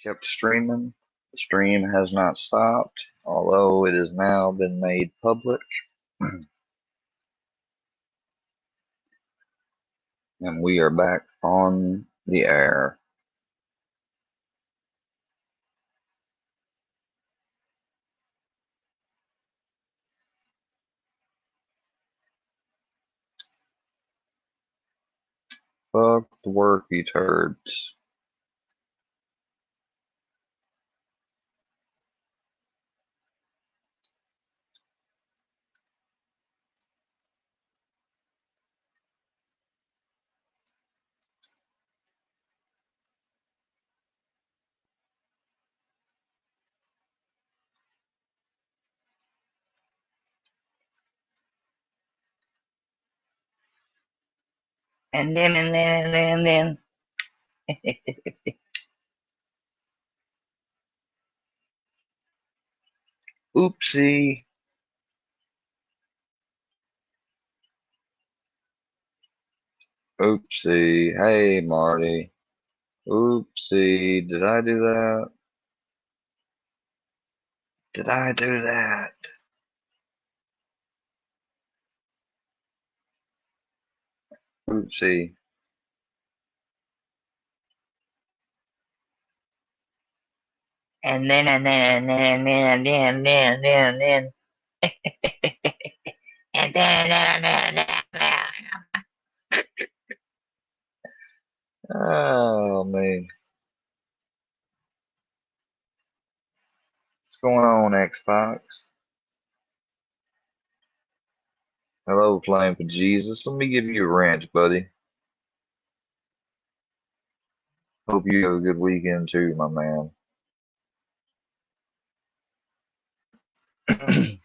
kept streaming. The stream has not stopped, although it has now been made public. And we are back on the air. Fuck the work, you turds. And then. Oopsie. Oopsie. Hey, Marty. Oopsie. Did I do that? Did I do that? Oopsie. And then. And then. Oh, man. What's going on, Xbox? Hello, Flame for Jesus. Let me give you a wrench, buddy. Hope you have a good weekend too, my man. I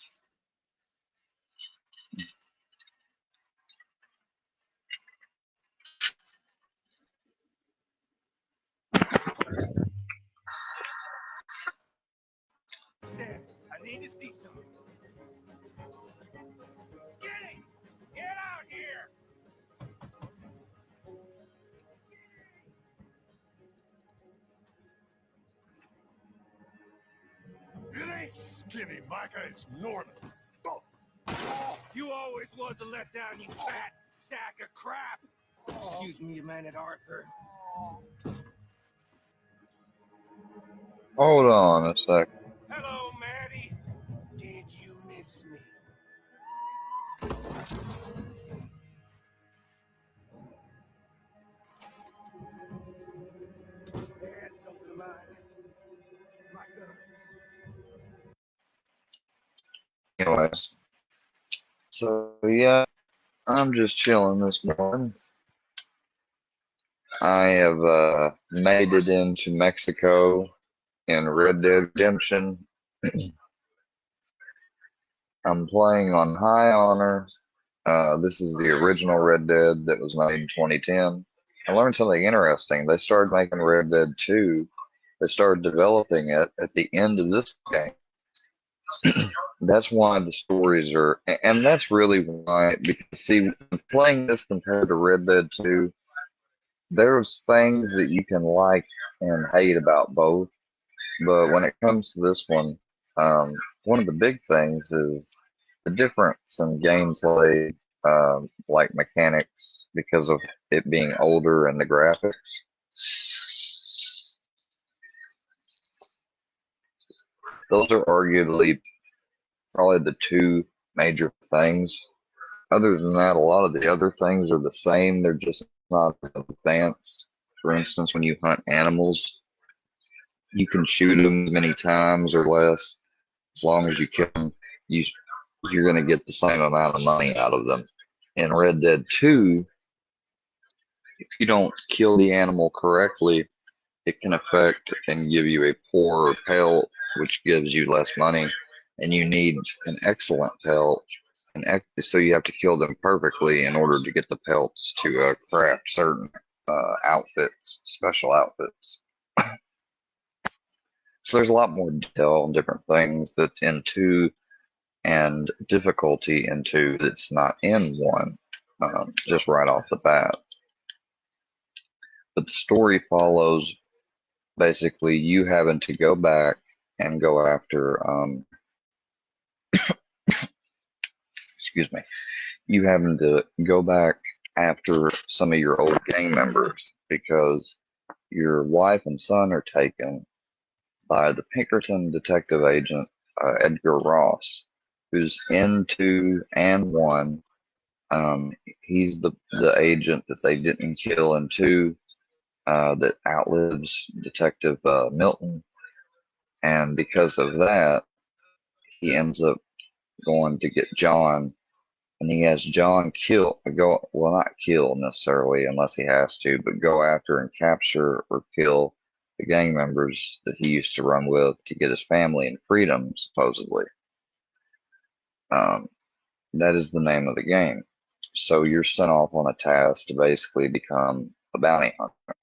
need to see something. Skinny, get out here! It ain't Skinny, Micah, it's Norman. Oh. You always was a letdown, you fat sack of crap. Excuse me, man at Arthur. Hold on a sec. Hello, Maddie. Did you miss me? They had something of mine. My guns. Anyways, so yeah, I'm just chilling this morning. I have made it into Mexico in Red Dead Redemption. I'm playing on High Honor. This is the original Red Dead that was made in 2010. I learned something interesting. They started making Red Dead 2. They started developing it at the end of this game. That's why the stories are, and that's really why, because see, playing this compared to Red Dead 2, there's things that you can like and hate about both. But when it comes to this one of the big things is the difference in gameplay, like mechanics, because of it being older and the graphics. Those are arguably probably the two major things. Other than that, a lot of the other things are the same. They're just not as advanced. For instance, when you hunt animals, you can shoot them as many times or less. As long as you kill them, you're going to get the same amount of money out of them. In Red Dead 2, if you don't kill the animal correctly, it can affect and give you a poorer pelt, which gives you less money. And you need an excellent pelt, so you have to kill them perfectly in order to get the pelts to craft certain outfits, special outfits. So there's a lot more detail on different things that's in 2 and difficulty in 2 that's not in 1, just right off the bat. But the story follows basically you having to go back and go after, excuse me, you having to go back after some of your old gang members because your wife and son are taken by the Pinkerton detective agent, Edgar Ross, who's in two and one. He's the agent that they didn't kill in two, that outlives Detective Milton, and because of that, he ends up going to get John, and he has John not kill necessarily unless he has to, but go after and capture or kill the gang members that he used to run with to get his family and freedom, supposedly. Um, that is the name of the game. So you're sent off on a task to basically become a bounty hunter.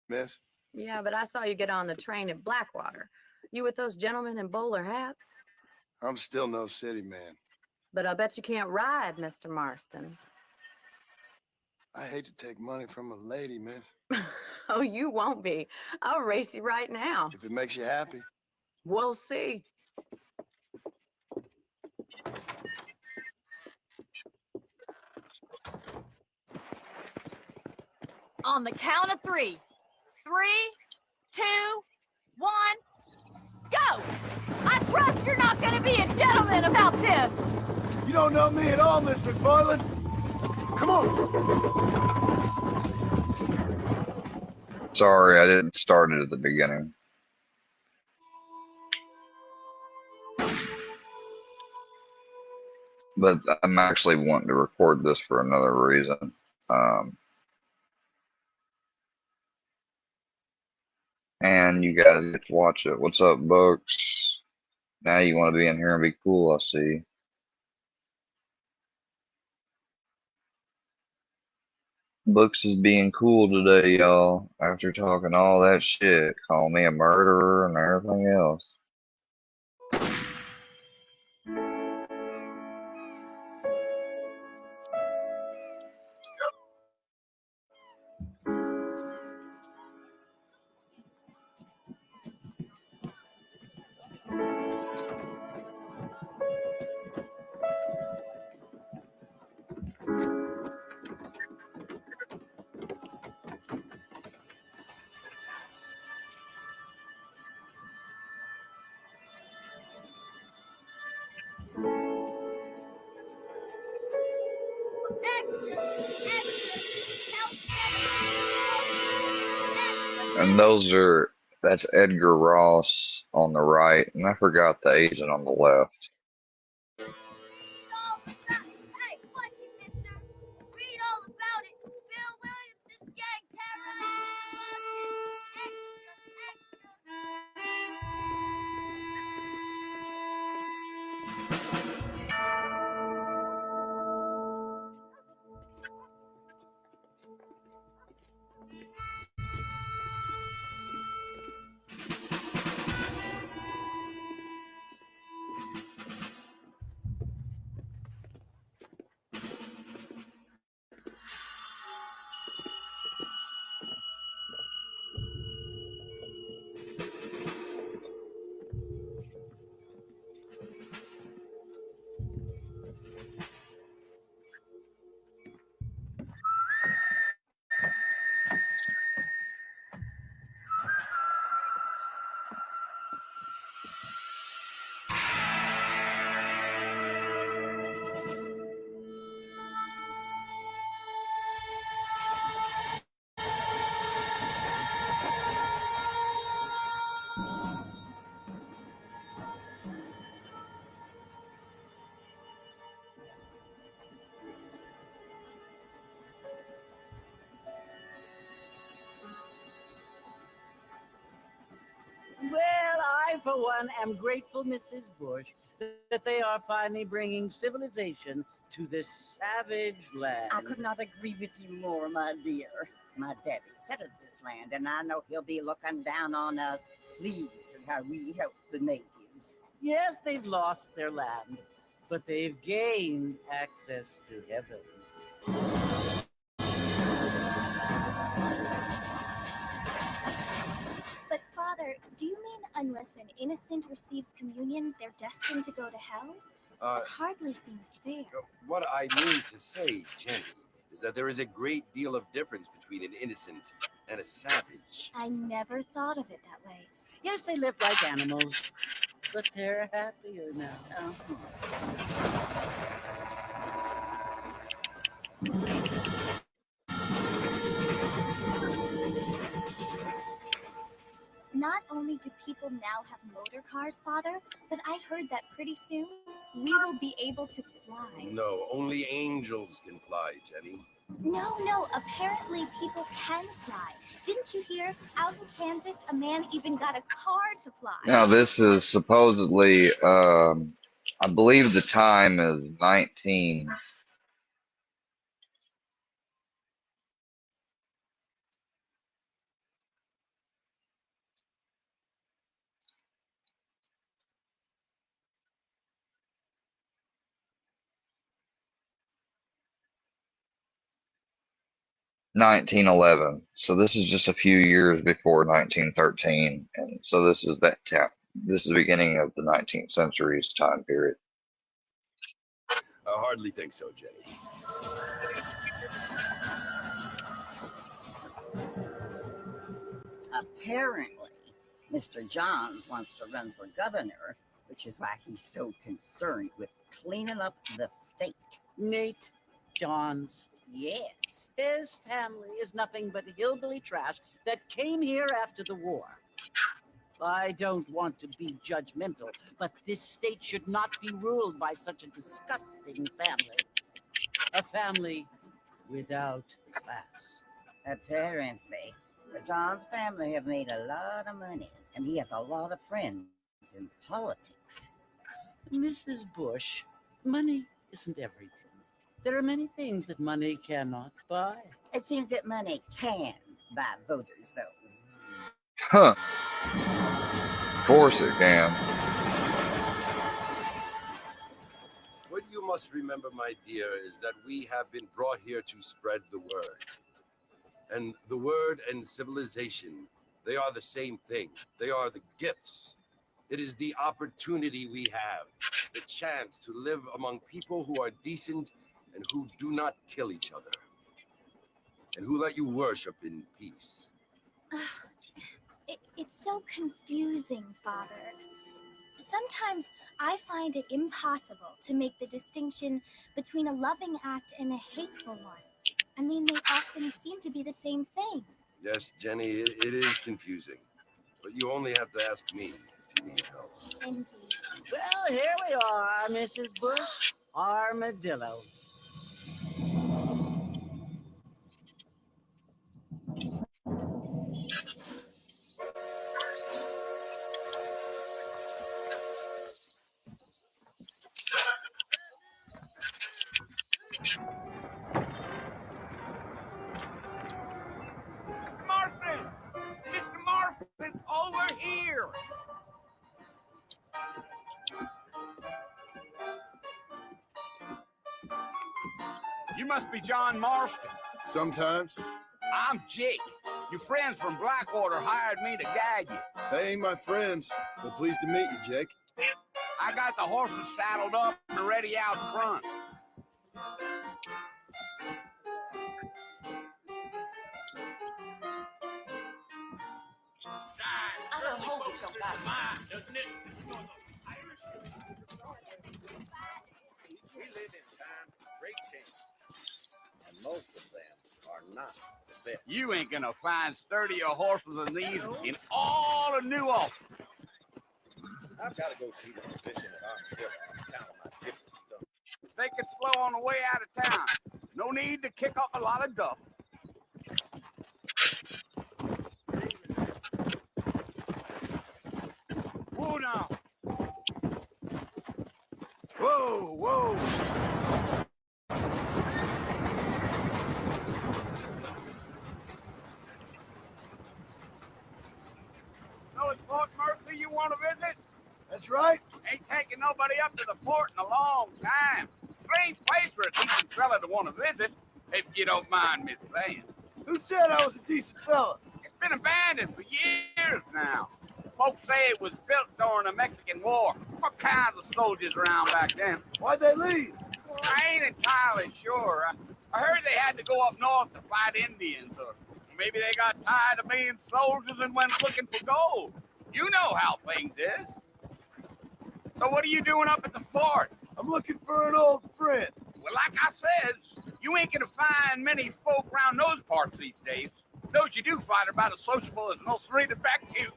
Miss? Yeah, but I saw you get on the train at Blackwater. You with those gentlemen in bowler hats? I'm still no city man. But I bet you can't ride, Mr. Marston. I hate to take money from a lady, miss. Oh, you won't be. I'll race you right now. If it makes you happy. We'll see. On the count of three. 3, 2, 1, go! I trust you're not gonna be a gentleman about this! You don't know me at all, Mr. Farland. Come on. Sorry, I didn't start it at the beginning. But I'm actually wanting to record this for another reason. And you guys get to watch it. What's up, Books? Now you want to be in here and be cool, I see. Books is being cool today, y'all, after talking all that shit, calling me a murderer and everything else. And that's Edgar Ross on the right, and I forgot the agent on the left. Hey, watch it, mister. Read all about it. Bill Williamson's gang for one, am grateful, Mrs. Bush, that they are finally bringing civilization to this savage land. I could not agree with you more, my dear. My daddy settled this land, and I know he'll be looking down on us, pleased at how we help the natives. Yes, they've lost their land, but they've gained access to heaven. But, Father, do you mean unless an innocent receives communion, they're destined to go to hell? That hardly seems fair. What I mean to say, Jenny, is that there is a great deal of difference between an innocent and a savage. I never thought of it that way. Yes, they live like animals, but they're happier now. Not only do people now have motor cars, Father, but I heard that pretty soon we will be able to fly. No, only angels can fly, Jenny. No, apparently people can fly. Didn't you hear? Out in Kansas, a man even got a car to fly. Now, this is supposedly, I believe the time is 19. $1911. So this is just a few years before 1913, and so this is that tap. This is the beginning of the 19th century's time period. I hardly think so, Jenny. Apparently, Mr. Johns wants to run for governor, which is why he's so concerned with cleaning up the state. Nate Johns. Yes. His family is nothing but hillbilly trash that came here after the war. I don't want to be judgmental, but this state should not be ruled by such a disgusting family. A family without class. Apparently, the Johns family have made a lot of money, and he has a lot of friends in politics. Mrs. Bush, money isn't everything. There are many things that money cannot buy. It seems that money can buy voters, though. Huh. Of course it can. What you must remember, my dear, is that we have been brought here to spread the word. And the word and civilization, they are the same thing. They are the gifts. It is the opportunity we have, the chance to live among people who are decent and who do not kill each other, and who let you worship in peace. It's so confusing, Father. Sometimes I find it impossible to make the distinction between a loving act and a hateful one. I mean, they often seem to be the same thing. Yes, Jenny, it is confusing, but you only have to ask me if you need help. Indeed. Well, here we are, Mrs. Bush. Armadillo. Marfin! Mr. Marfin, over here! You must be John Marston. Sometimes. I'm Jake. Your friends from Blackwater hired me to guide you. They ain't my friends, but pleased to meet you, Jake. I got the horses saddled up and ready out front. I don't hold it, your guy. Fine, doesn't it? We live in times of great change. And most of them are not the best. You ain't gonna find sturdier horses than these in all of New Ulster. I've got to go see the physician at Armadillo on account of my different stuff. Take it slow on the way out of town. No need to kick up a lot of dust. Whoa whoa! So it's Fort Mercy you want to visit? That's right. Ain't taking nobody up to the fort in a long time. Strange place for a decent fella to want to visit, if you don't mind me saying. Who said I was a decent fella? It's been abandoned for years now. Folks say it was built during the Mexican War. What kinds of soldiers around back then? Why'd they leave? I ain't entirely sure. I heard they had to go up north to fight Indians, or maybe they got tired of being soldiers and went looking for gold. You know how things is. So what are you doing up at the fort? I'm looking for an old friend. Well, like I said, you ain't gonna find many folk around those parts these days. Those you do find are about as sociable as most read effective.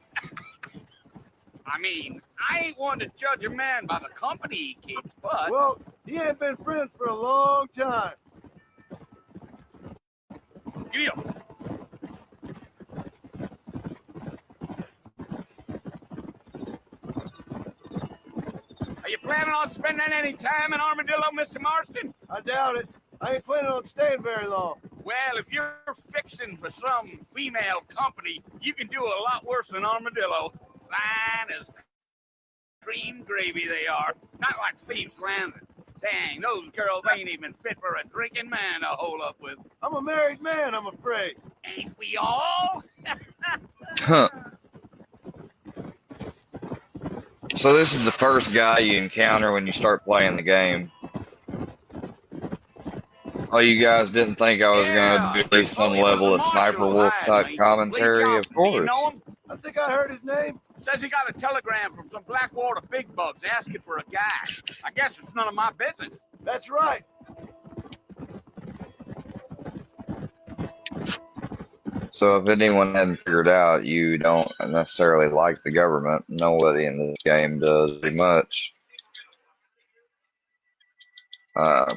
I mean, I ain't one to judge a man by the company he keeps, but... Well, he ain't been friends for a long time. Giddy up. Are you planning on spending any time in Armadillo, Mr. Marston? I doubt it. I ain't planning on staying very long. Well, if you're fixing for some female company, you can do a lot worse than Armadillo. Fine as cream gravy they are. Not like Thieves Landing. Dang, those girls ain't even fit for a drinking man to hole up with. I'm a married man, I'm afraid. Ain't we all? Huh. So this is the first guy you encounter when you start playing the game. Oh, you guys didn't think I was going to do some level of Sniper Wolf type commentary? Of Do you know course. him? I think I heard his name. Says he got a telegram from some Blackwater big bugs asking for a guy. I guess it's none of my business. That's right. So if anyone hadn't figured out, you don't necessarily like the government. Nobody in this game does pretty much. I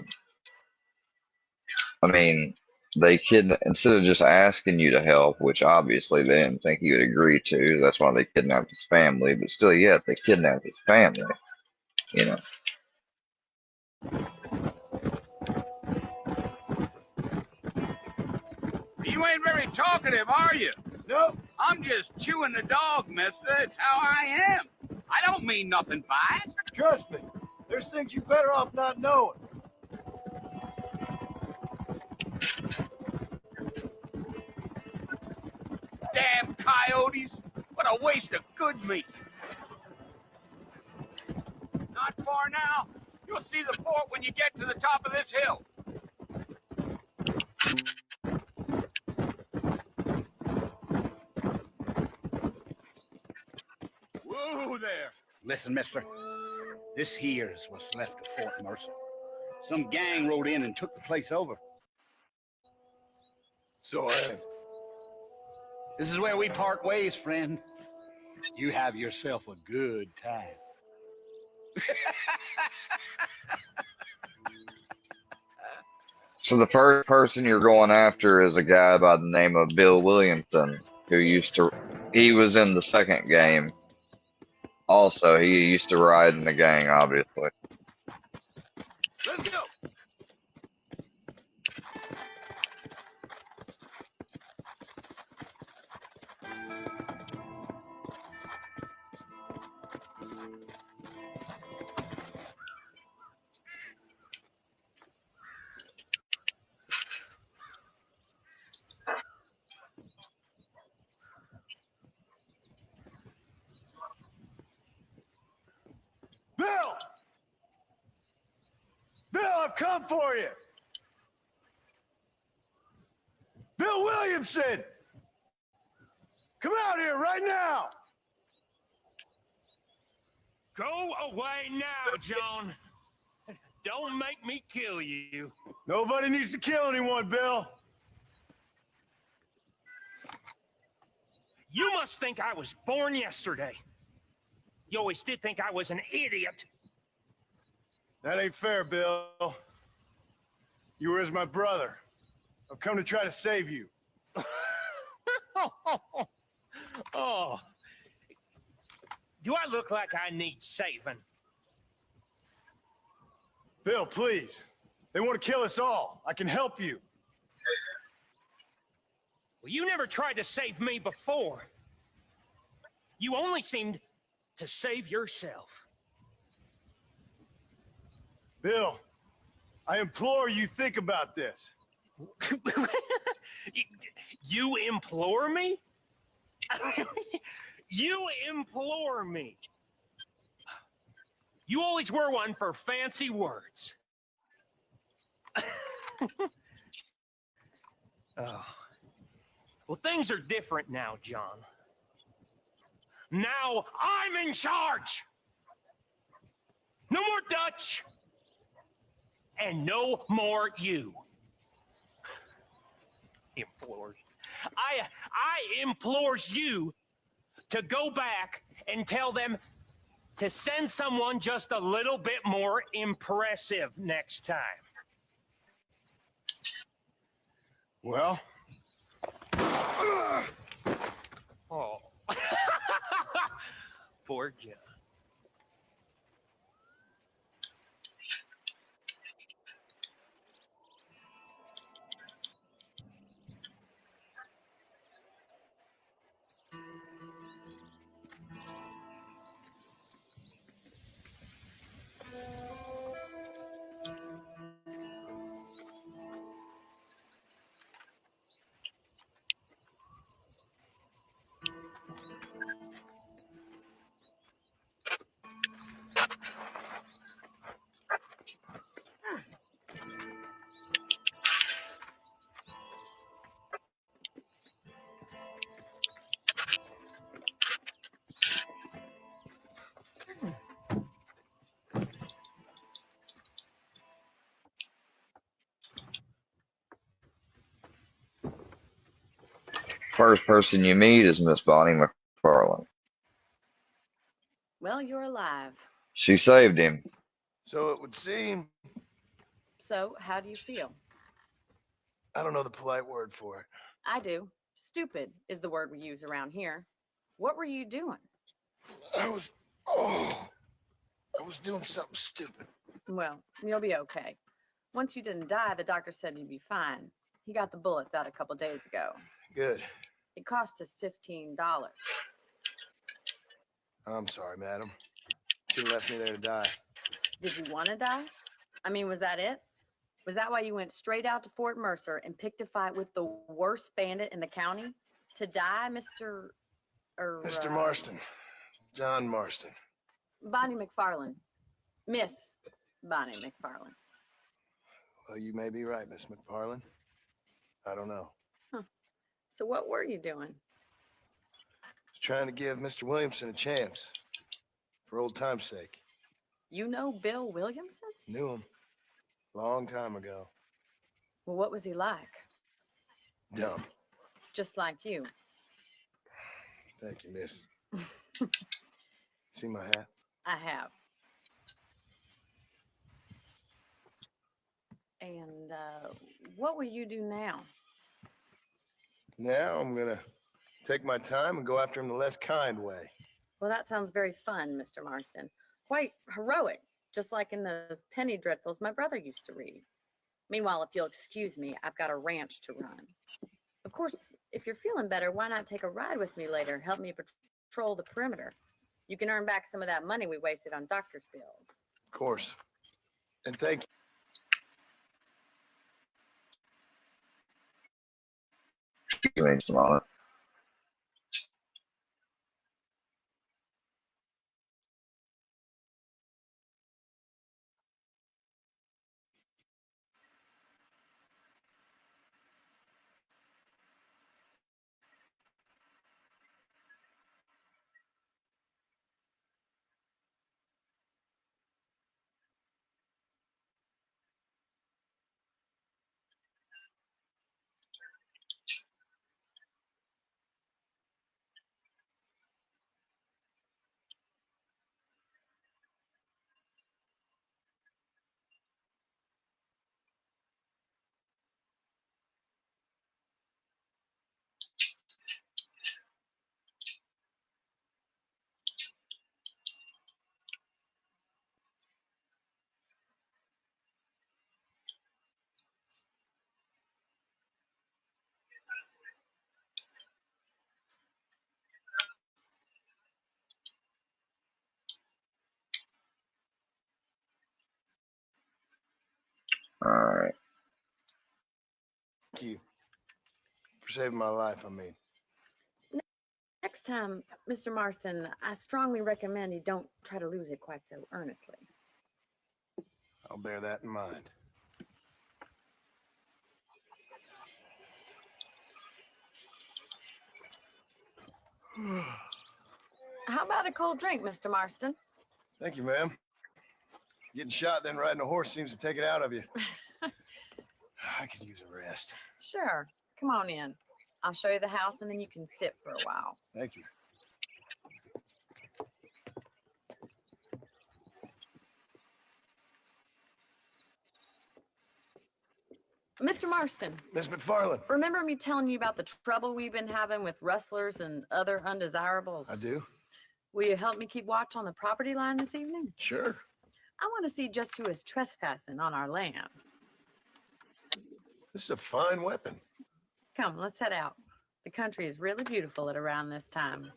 mean, instead of just asking you to help, which obviously they didn't think you would agree to, that's why they kidnapped his family, but still yet they kidnapped his family, you know. You ain't very talkative, are you? Nope. I'm just chewing the dog, mister. It's how I am. I don't mean nothing by it. Trust me. There's things you're better off not knowing. Damn coyotes. What a waste of good meat. Not far now. You'll see the fort when you get to the top of this hill. Whoa there. Listen, mister. This here is what's left of Fort Mercy. Some gang rode in and took the place over. So I am. This is where we part ways, friend. You have yourself a good time. So the first person you're going after is a guy by the name of Bill Williamson, who he was in the second game. Also, he used to ride in the gang, obviously. Let's go. Bill! Bill, I've come for you! Bill Williamson! Come out here right now! Go away now, John. Don't make me kill you. Nobody needs to kill anyone, Bill. You must think I was born yesterday. You always did think I was an idiot. That ain't fair, Bill. You were as my brother. I've come to try to save you. Oh. Do I look like I need saving? Bill, please. They want to kill us all. I can help you. Well, you never tried to save me before. You only seemed to save yourself. Bill, I implore you think about this. You implore me? You implore me. You always were one for fancy words. Oh. Well, things are different now, John. Now I'm in charge. No more Dutch. And no more you. Implores. I implores you to go back and tell them to send someone just a little bit more impressive next time. Well? Oh. Poor John. First person you meet is Miss Bonnie McFarland. Well, you're alive. She saved him. So it would seem. So, how do you feel? I don't know the polite word for it. I do. Stupid is the word we use around here. What were you doing? I was doing something stupid. Well, you'll be okay. Once you didn't die, the doctor said you'd be fine. He got the bullets out a couple days ago. Good. It cost us $15. I'm sorry, madam. You left me there to die. Did you want to die? I mean, was that it? Was that why you went straight out to Fort Mercer and picked a fight with the worst bandit in the county? To die, Mr. Mr. Marston. John Marston. Bonnie McFarland. Miss Bonnie McFarland. Well, you may be right, Miss McFarland. I don't know. So what were you doing? Just trying to give Mr. Williamson a chance. For old time's sake. You know Bill Williamson? Knew him. Long time ago. Well, what was he like? Dumb. Just like you. Thank you, miss. See my hat? I have. And what will you do now? Now I'm gonna take my time and go after him the less kind way. Well, that sounds very fun, Mr. Marston. Quite heroic, just like in those penny dreadfuls my brother used to read. Meanwhile, if you'll excuse me, I've got a ranch to run. Of course, if you're feeling better, why not take a ride with me later? Help me patrol the perimeter. You can earn back some of that money we wasted on doctor's bills. Of course. And thank you. Excuse me just a moment. All right. Thank you for saving my life, I mean. Next time, Mr. Marston, I strongly recommend you don't try to lose it quite so earnestly. I'll bear that in mind. How about a cold drink, Mr. Marston? Thank you, ma'am. Getting shot, then riding a horse seems to take it out of you. I could use a rest. Sure. Come on in. I'll show you the house and then you can sit for a while. Thank you. Mr. Marston, Miss McFarland. remember me telling you about the trouble we've been having with rustlers and other undesirables? I do? Will you help me keep watch on the property line this evening? Sure. I want to see just who is trespassing on our land. This is a fine weapon. Come, let's head out. The country is really beautiful at around this time.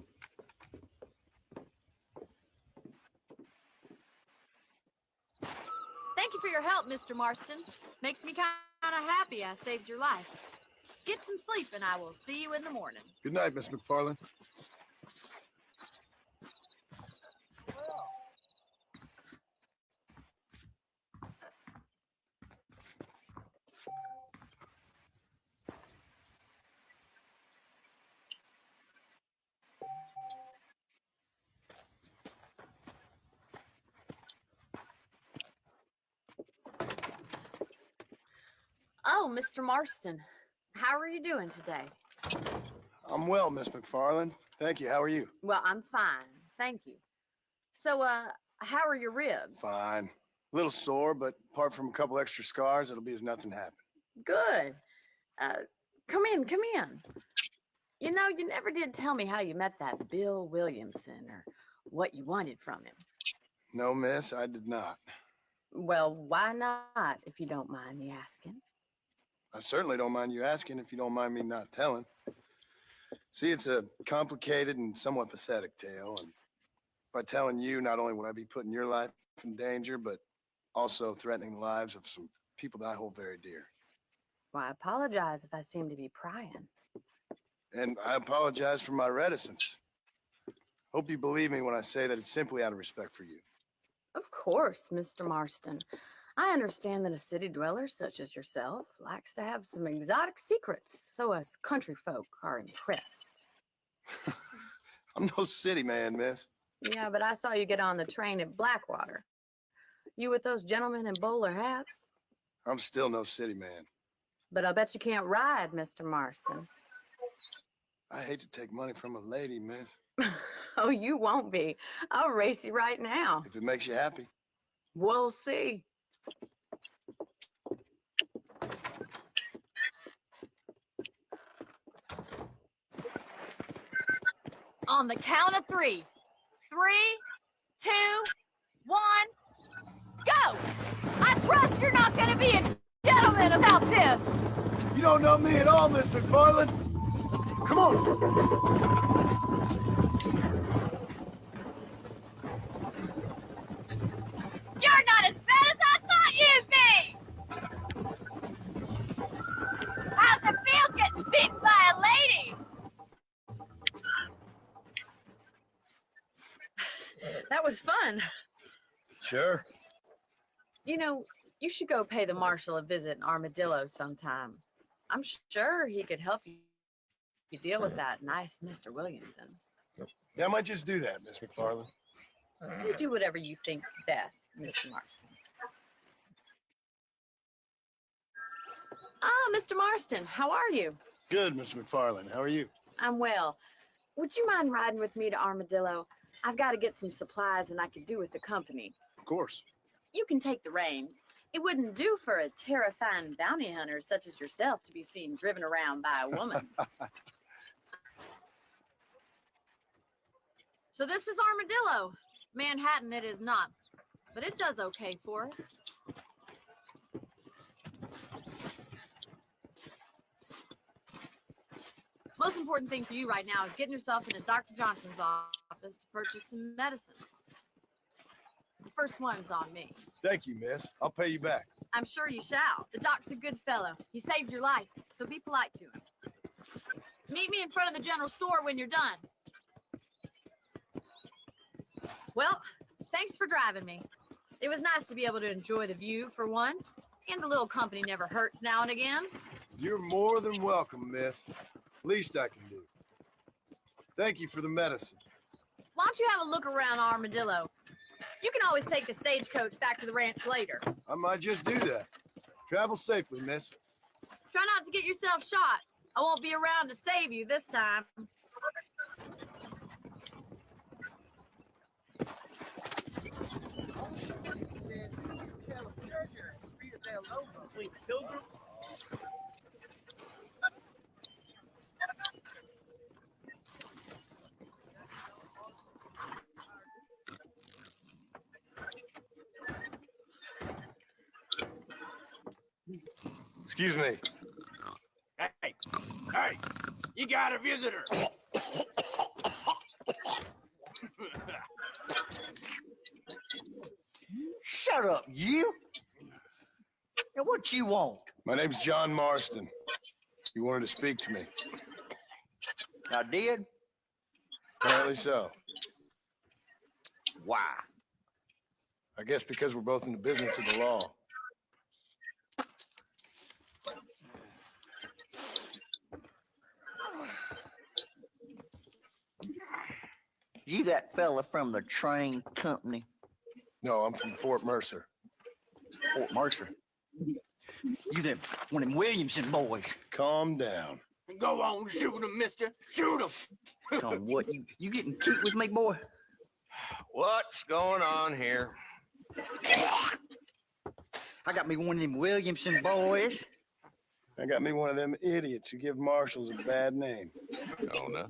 Thank you for your help, Mr. Marston. Makes me kind of happy I saved your life. Get some sleep and I will see you in the morning. Good night, Miss McFarland. Oh, Mr. Marston, how are you doing today? I'm well, Miss McFarland. Thank you. How are you? Well, I'm fine. Thank you. So, how are your ribs? Fine. A little sore, but apart from a couple extra scars, it'll be as nothing happened. Good. Come in, come in. You know, you never did tell me how you met that Bill Williamson or what you wanted from him. No, miss, I did not. Well, why not, if you don't mind me asking? I certainly don't mind you asking if you don't mind me not telling. See, it's a complicated and somewhat pathetic tale, and by telling you, not only would I be putting your life in danger, but also threatening the lives of some people that I hold very dear. Well, I apologize if I seem to be prying. And I apologize for my reticence. Hope you believe me when I say that it's simply out of respect for you. Of course, Mr. Marston. I understand that a city dweller such as yourself likes to have some exotic secrets, so us country folk are impressed. I'm no city man, miss. Yeah, but I saw you get on the train at Blackwater. You with those gentlemen in bowler hats? I'm still no city man. But I bet you can't ride, Mr. Marston. I hate to take money from a lady, miss. Oh, you won't be. I'll race you right now. If it makes you happy. We'll see. On the count of 3. 3, 2, 1, go! I trust you're not gonna be a gentleman about this! You don't know me at all, Mr. McFarland. Come on. You're not as bad as I thought you'd be! How's it feel getting beaten by a lady? That was fun. Sure. You know, you should go pay the marshal a visit in Armadillo sometime. I'm sure he could help you deal with that nice Mr. Williamson. Yeah, I might just do that, Miss McFarland. You do whatever you think best, Mr. Marston. Ah, Mr. Marston, how are you? Good, Miss McFarland. How are you? I'm well. Would you mind riding with me to Armadillo? I've got to get some supplies and I could do with the company. Of course. You can take the reins. It wouldn't do for a terrifying bounty hunter such as yourself to be seen driven around by a woman. So this is Armadillo. Manhattan it is not, but it does okay for us. Most important thing for you right now is getting yourself into Dr. Johnson's office to purchase some medicine. The first one's on me. Thank you, miss. I'll pay you back. I'm sure you shall. The doc's a good fellow. He saved your life, so be polite to him. Meet me in front of the general store when you're done. Well, thanks for driving me. It was nice to be able to enjoy the view for once, and a little company never hurts now and again. You're more than welcome, miss. Least I can do. Thank you for the medicine. Why don't you have a look around Armadillo? You can always take the stagecoach back to the ranch later. I might just do that. Travel safely, miss. Try not to get yourself shot. I won't be around to save you this time. Excuse me. Hey, you got a visitor. Shut up, you! Now what you want? My name's John Marston. You wanted to speak to me. I did? Apparently so. Why? I guess because we're both in the business of the law. You that fella from the train company? No, I'm from Fort Mercer. Fort Mercer? You them one of them Williamson boys. Calm down. Go on, shoot him, mister. Shoot him. Come, what? You getting cute with me, boy? What's going on here? I got me one of them Williamson boys. I got me one of them idiots who give marshals a bad name. Oh, no.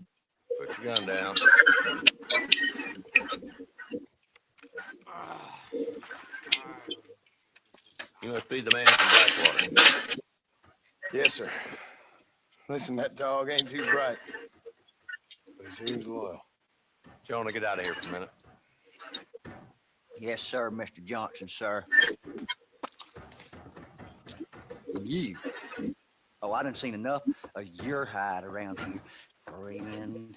Put your gun down. You must be the man from Blackwater. Yes, sir. Listen, that dog ain't too bright, but he seems loyal. Jonah, get out of here for a minute. Yes, sir, Mr. Johnson, sir. And you? Oh, I done seen enough of your hide around here, friend.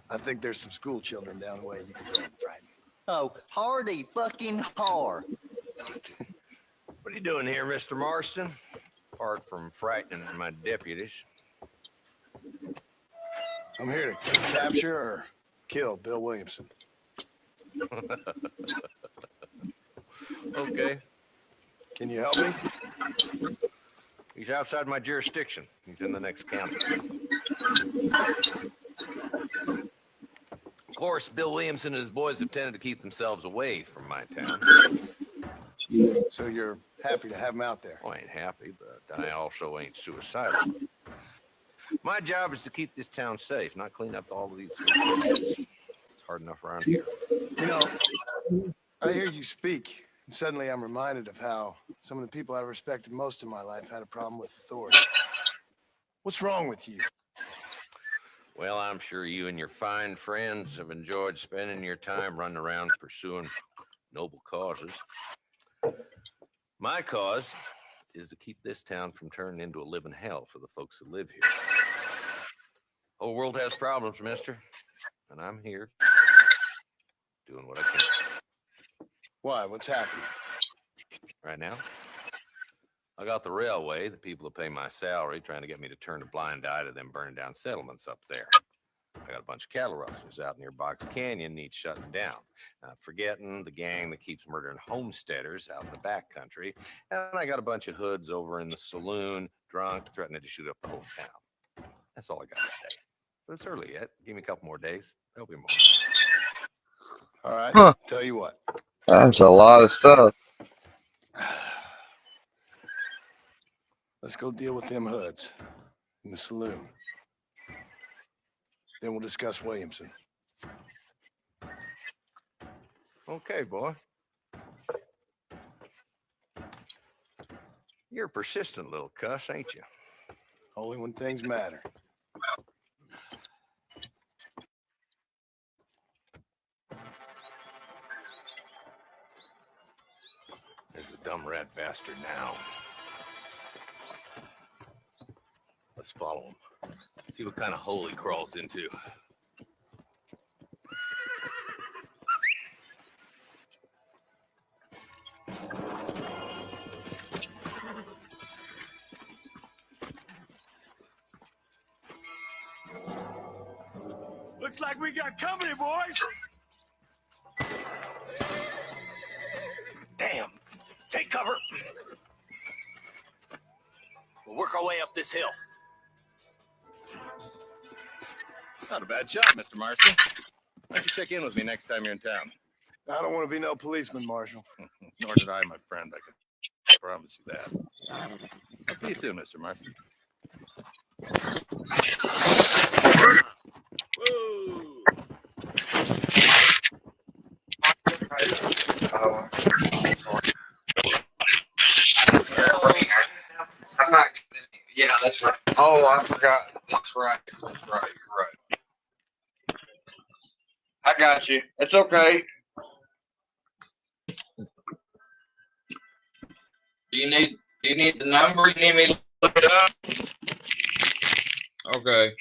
I think there's some school children down the way you can go and frighten. Oh, hardy fucking har. What are you doing here, Mr. Marston? Apart from frightening my deputies. I'm here to capture or kill Bill Williamson. Okay. Can you help me? He's outside my jurisdiction. He's in the next county. Of course, Bill Williamson and his boys have tended to keep themselves away from my town. So you're happy to have him out there? I ain't happy, but I also ain't suicidal. My job is to keep this town safe, not clean up all of these things. It's hard enough around here. You know, I hear you speak, and suddenly I'm reminded of how some of the people I respected most in my life had a problem with authority. What's wrong with you? Well, I'm sure you and your fine friends have enjoyed spending your time running around pursuing noble causes. My cause is to keep this town from turning into a living hell for the folks who live here. The whole world has problems, mister, and I'm here doing what I can. Why? What's happening? Right now, I got the railway, the people who pay my salary, trying to get me to turn a blind eye to them burning down settlements up there. I got a bunch of cattle rustlers out near Box Canyon, needs shutting down. Not forgetting the gang that keeps murdering homesteaders out in the back country. And I got a bunch of hoods over in the saloon, drunk, threatening to shoot up the whole town. That's all I got today. But it's early yet. Give me a couple more days. There'll be more. All right, Huh. Tell you what. That's a lot of stuff. Let's go deal with them hoods in the saloon. Then we'll discuss Williamson. Okay, boy. You're a persistent little cuss, ain't you? Only when things matter. There's the dumb rat bastard. bastard now. Let's follow him. See what kind of hole he crawls into. Looks like we got company, boys. Damn. Take cover. We'll work our way up this hill. Not a bad shot, Mr. Marston. Why don't you check in with me next time you're in town? I don't want to be no policeman, Marshal. Nor did I, my friend. I can promise you that. I'll see you soon, Mr. Marston. Yeah, that's right. Oh, I forgot. That's right. That's right. You're right. I got you. It's okay. Do you need the number? You need me to look it up? Okay.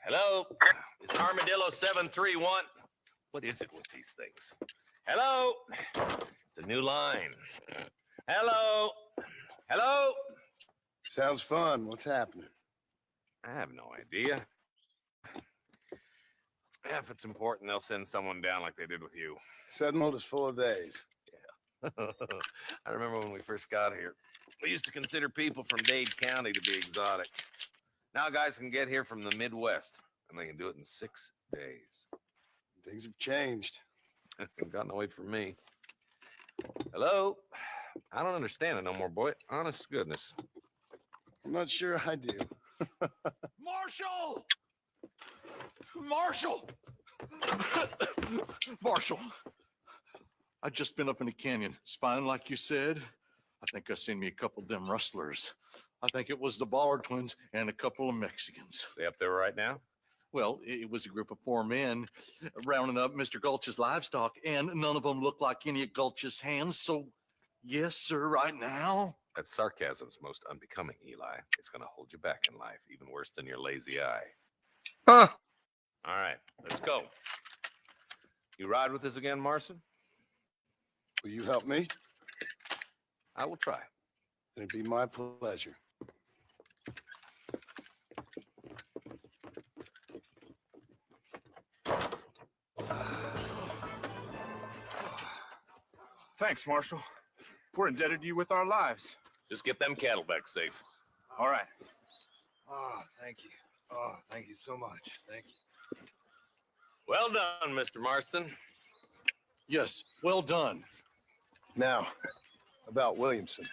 Hello? It's Armadillo 731. What is it with these things? Hello? It's a new line. Hello? Hello? Sounds fun. What's happening? I have no idea. If it's important, they'll send someone down like they did with you. Suddenhold is full of days. I remember when we first got here. We used to consider people from Dade County to be exotic. Now guys can get here from the Midwest, and they can do it in 6 days. Things have changed. Got no way from me. Hello? I don't understand it no more, boy. Honest to goodness. I'm not sure I do. Marshal! Marshal! Marshal! I just been up in the canyon, spying like you said. I think I seen me a couple of them rustlers. I think it was the Ballard twins and a couple of Mexicans. They up there right now? Well, it was a group of 4 men rounding up Mr. Gulch's livestock, and none of them looked like any of Gulch's hands, so yes, sir, right now. That sarcasm's most unbecoming, Eli. It's gonna hold you back in life, even worse than your lazy eye. Huh. All right, let's go. You ride with us again, Marston? Will you help me? I will try. It'd be my pleasure. Thanks, Marshal. We're indebted to you with our lives. Just get them cattle back safe. All right. Oh, thank you. Oh, thank you so much. Thank you. Well done, Mr. Marston. Yes, well done. Now, about Williamson.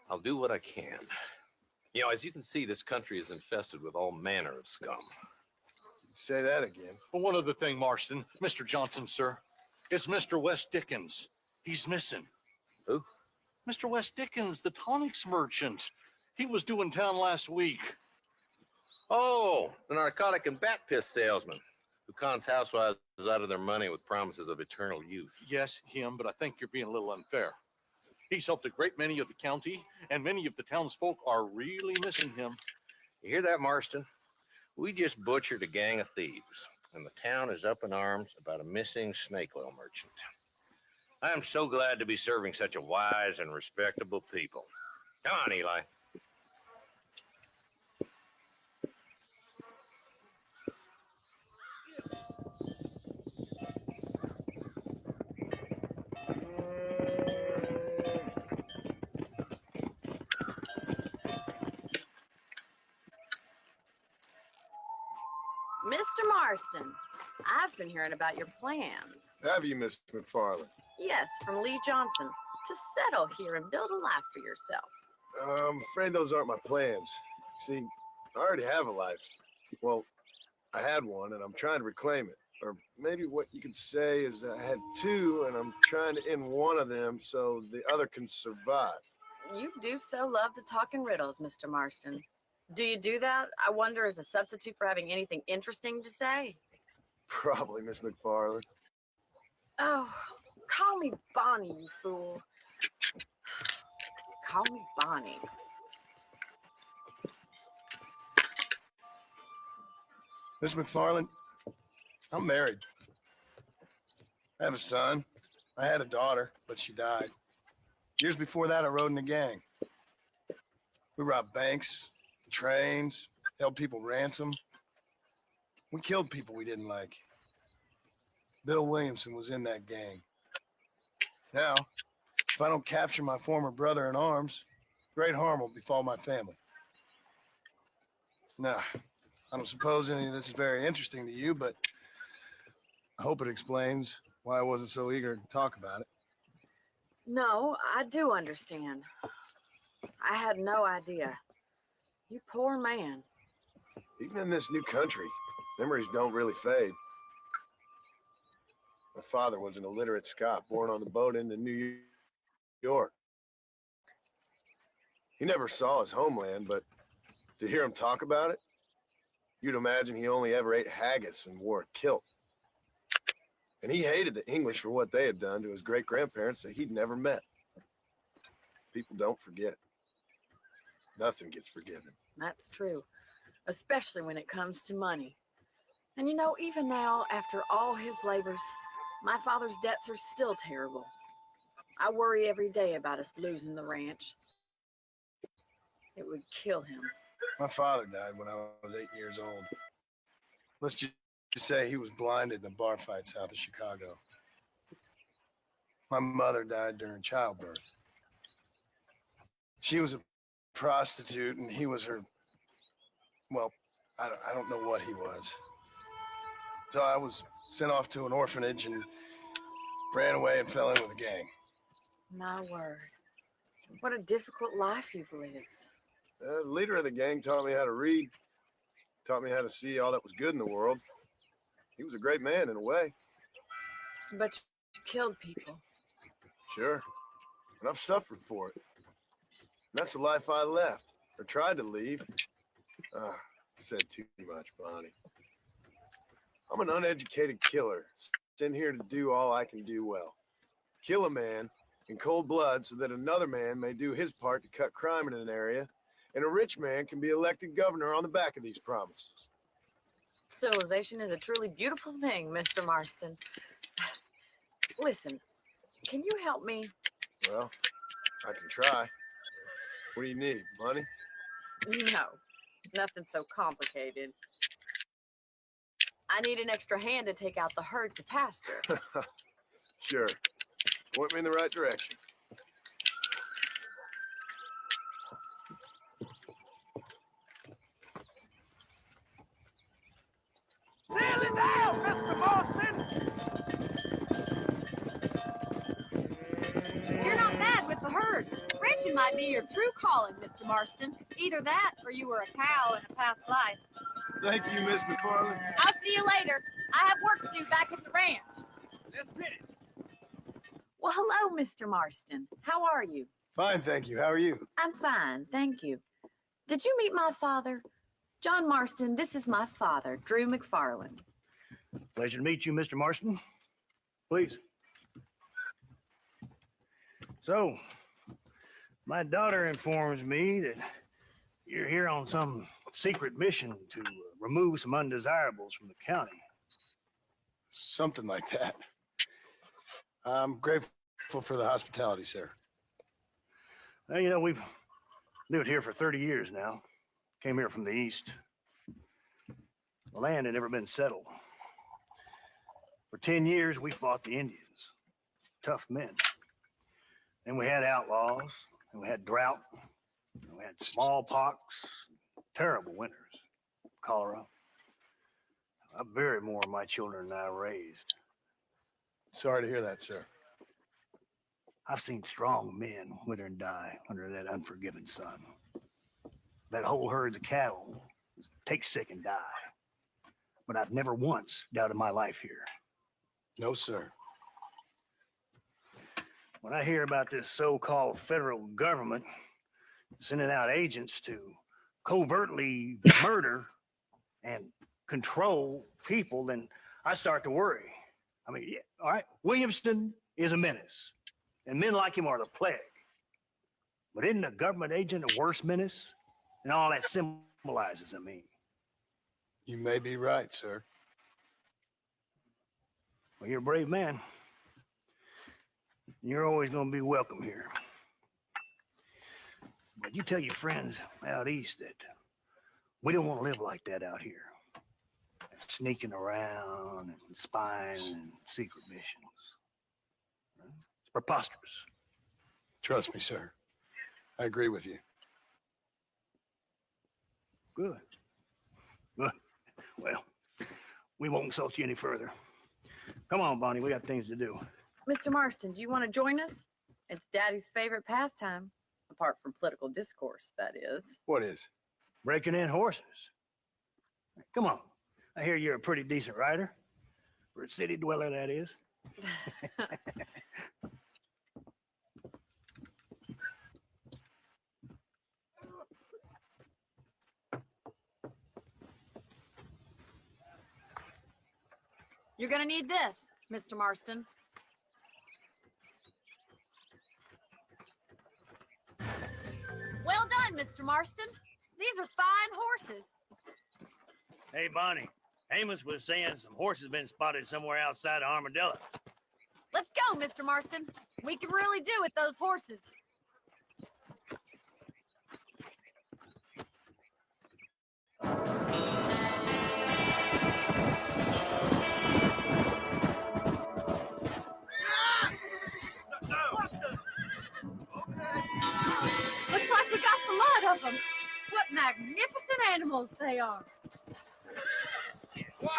I'll do what I can. You know, as you can see, this country is infested with all manner of scum. Say that again. Well, one other thing, Marston. Mr. Johnson, sir. It's Mr. West Dickens. He's missing. Who? Mr. West Dickens, the tonics merchant. He was due in town last week. Oh, the narcotic and bat piss salesman who cons housewives out of their money with promises of eternal youth. Yes, him, but I think you're being a little unfair. He's helped a great many of the county, and many of the townsfolk are really missing him. You hear that, Marston? We just butchered a gang of thieves, and the town is up in arms about a missing snake oil merchant. I am so glad to be serving such a wise and respectable people. Come on, Eli. Mr. Marston, I've been hearing about your plans. Have you, Miss McFarland? Yes, from Lee Johnson, to settle here and build a life for yourself. I'm afraid those aren't my plans. See, I already have a life. Well, I had one, and I'm trying to reclaim it. Or maybe what you could say is I had 2, and I'm trying to end one of them so the other can survive. You do so love to talk in riddles, Mr. Marston. Do you do that? I wonder, as a substitute for having anything interesting to say? Probably, Miss McFarland. Oh, call me Bonnie, you fool. Call me Bonnie. Miss McFarland, I'm married. I have a son. I had a daughter, but she died. Years before that, I rode in a gang. We robbed banks, trains, held people ransom. We killed people we didn't like. Bill Williamson was in that gang. Now, if I don't capture my former brother in arms, great harm will befall my family. Now, I don't suppose any of this is very interesting to you, but I hope it explains why I wasn't so eager to talk about it. No, I do understand. I had no idea. You poor man. Even in this new country, memories don't really fade. My father was an illiterate Scot born on the boat into New York. He never saw his homeland, but to hear him talk about it, you'd imagine he only ever ate haggis and wore a kilt. And he hated the English for what they had done to his great-grandparents that he'd never met. People don't forget. Nothing gets forgiven. That's true, especially when it comes to money. And you know, even now, after all his labors, my father's debts are still terrible. I worry every day about us losing the ranch. It would kill him. My father died when I was 8 years old. Let's just say he was blinded in a bar fight south of Chicago. My mother died during childbirth. She was a prostitute and he was her, well, I don't know what he was. So I was sent off to an orphanage and ran away and fell in with a gang. My word. What a difficult life you've lived. The leader of the gang taught me how to read, taught me how to see all that was good in the world. He was a great man in a way. But you killed people. Sure. And I've suffered for it. And that's the life I left, or tried to leave. Said too much, Bonnie. I'm an uneducated killer, sent here to do all I can do well. Kill a man in cold blood so that another man may do his part to cut crime in an area, and a rich man can be elected governor on the back of these promises. Civilization is a truly beautiful thing, Mr. Marston. Listen, can you help me? Well, I can try. What do you need, money? No, nothing so complicated. I need an extra hand to take out the herd to pasture. Sure. Point me in the right direction. Nearly there, Mr. Marston! You're not bad with the herd. Ranching might be your true calling, Mr. Marston. Either that, or you were a cow in a past life. Thank you, Miss McFarland. I'll see you later. I have work to do back at the ranch. Let's get it. Well, hello, Mr. Marston. How are you? Fine, thank you. How are you? I'm fine, thank you. Did you meet my father? John Marston, this is my father, Drew McFarland. Pleasure to meet you, Mr. Marston. Please. So, my daughter informs me that you're here on some secret mission to remove some undesirables from the county. Something like that. I'm grateful for the hospitality, sir. Well, you know, we've lived here for 30 years now. Came here from the east. The land had never been settled. For 10 years, we fought the Indians. Tough men. Then we had outlaws, and we had drought, and we had smallpox, terrible winters, cholera. I buried more of my children than I raised. Sorry to hear that, sir. I've seen strong men wither and die under that unforgiving sun. That whole herds of cattle take sick and die. But I've never once doubted my life here. No, sir. When I hear about this so-called federal government sending out agents to covertly murder and control people, then I start to worry. I mean, yeah, all right, Williamston is a menace, and men like him are the plague. But isn't a government agent a worse menace? And all that symbolizes, I mean. You may be right, sir. Well, you're a brave man. You're always going to be welcome here. But you tell your friends out east that we don't want to live like that out here. Sneaking around and spying and secret missions. It's preposterous. Trust me, sir. I agree with you. Good. Good. Well, we won't insult you any further. Come on, Bonnie, we got things to do. Mr. Marston, do you want to join us? It's Daddy's favorite pastime, apart from political discourse, that is. What is? Breaking in horses. Come on. I hear you're a pretty decent rider. For a city dweller, that is. You're gonna need this, Mr. Marston. Well done, Mr. Marston. These are fine horses. Hey, Bonnie. Amos was saying some horses been spotted somewhere outside of Armadillo. Let's go, Mr. Marston. We can really do with those horses. Looks like we got the lot of them. What magnificent animals they are.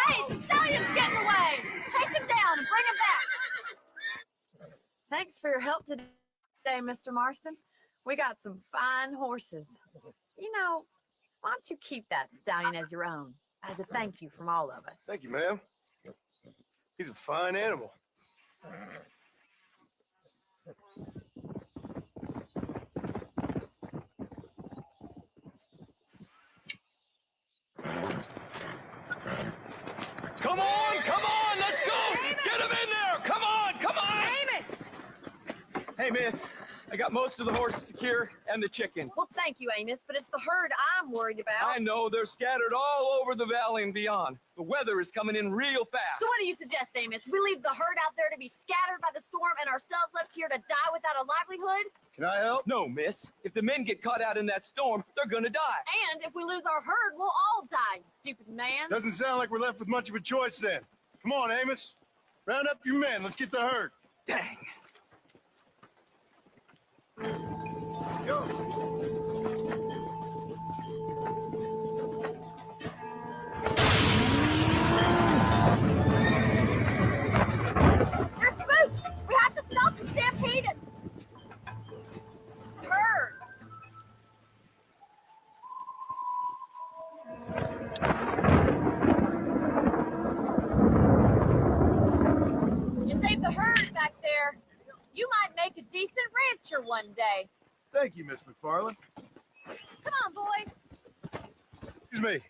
Hey, the stallion's getting away. Chase him down and bring him back. Thanks for your help today, Mr. Marston. We got some fine horses. You know, why don't you keep that stallion as your own, as a thank you from all of us? Thank you, ma'am. He's a fine animal. Come on, let's go! Get him in there! Come on! Amos! Hey, miss. I got most of the horses secure and the chicken. Well, thank you, Amos, but it's the herd I'm worried about. I know they're scattered all over the valley and beyond. The weather is coming in real fast. So what do you suggest, Amos? We leave the herd out there to be scattered by the storm and ourselves left here to die without a livelihood? Can I help? No, miss. If the men get caught out in that storm, they're gonna die. And if we lose our herd, we'll all die, you stupid man. Doesn't sound like we're left with much of a choice then. Come on, Amos. Round up your men. Let's get the herd. Dang. Go. You're spooked! We have to stop the stampede! Herd! You saved the herd back there. You might make a decent rancher one day. Thank you, Miss McFarland. Come on, boy. Excuse me.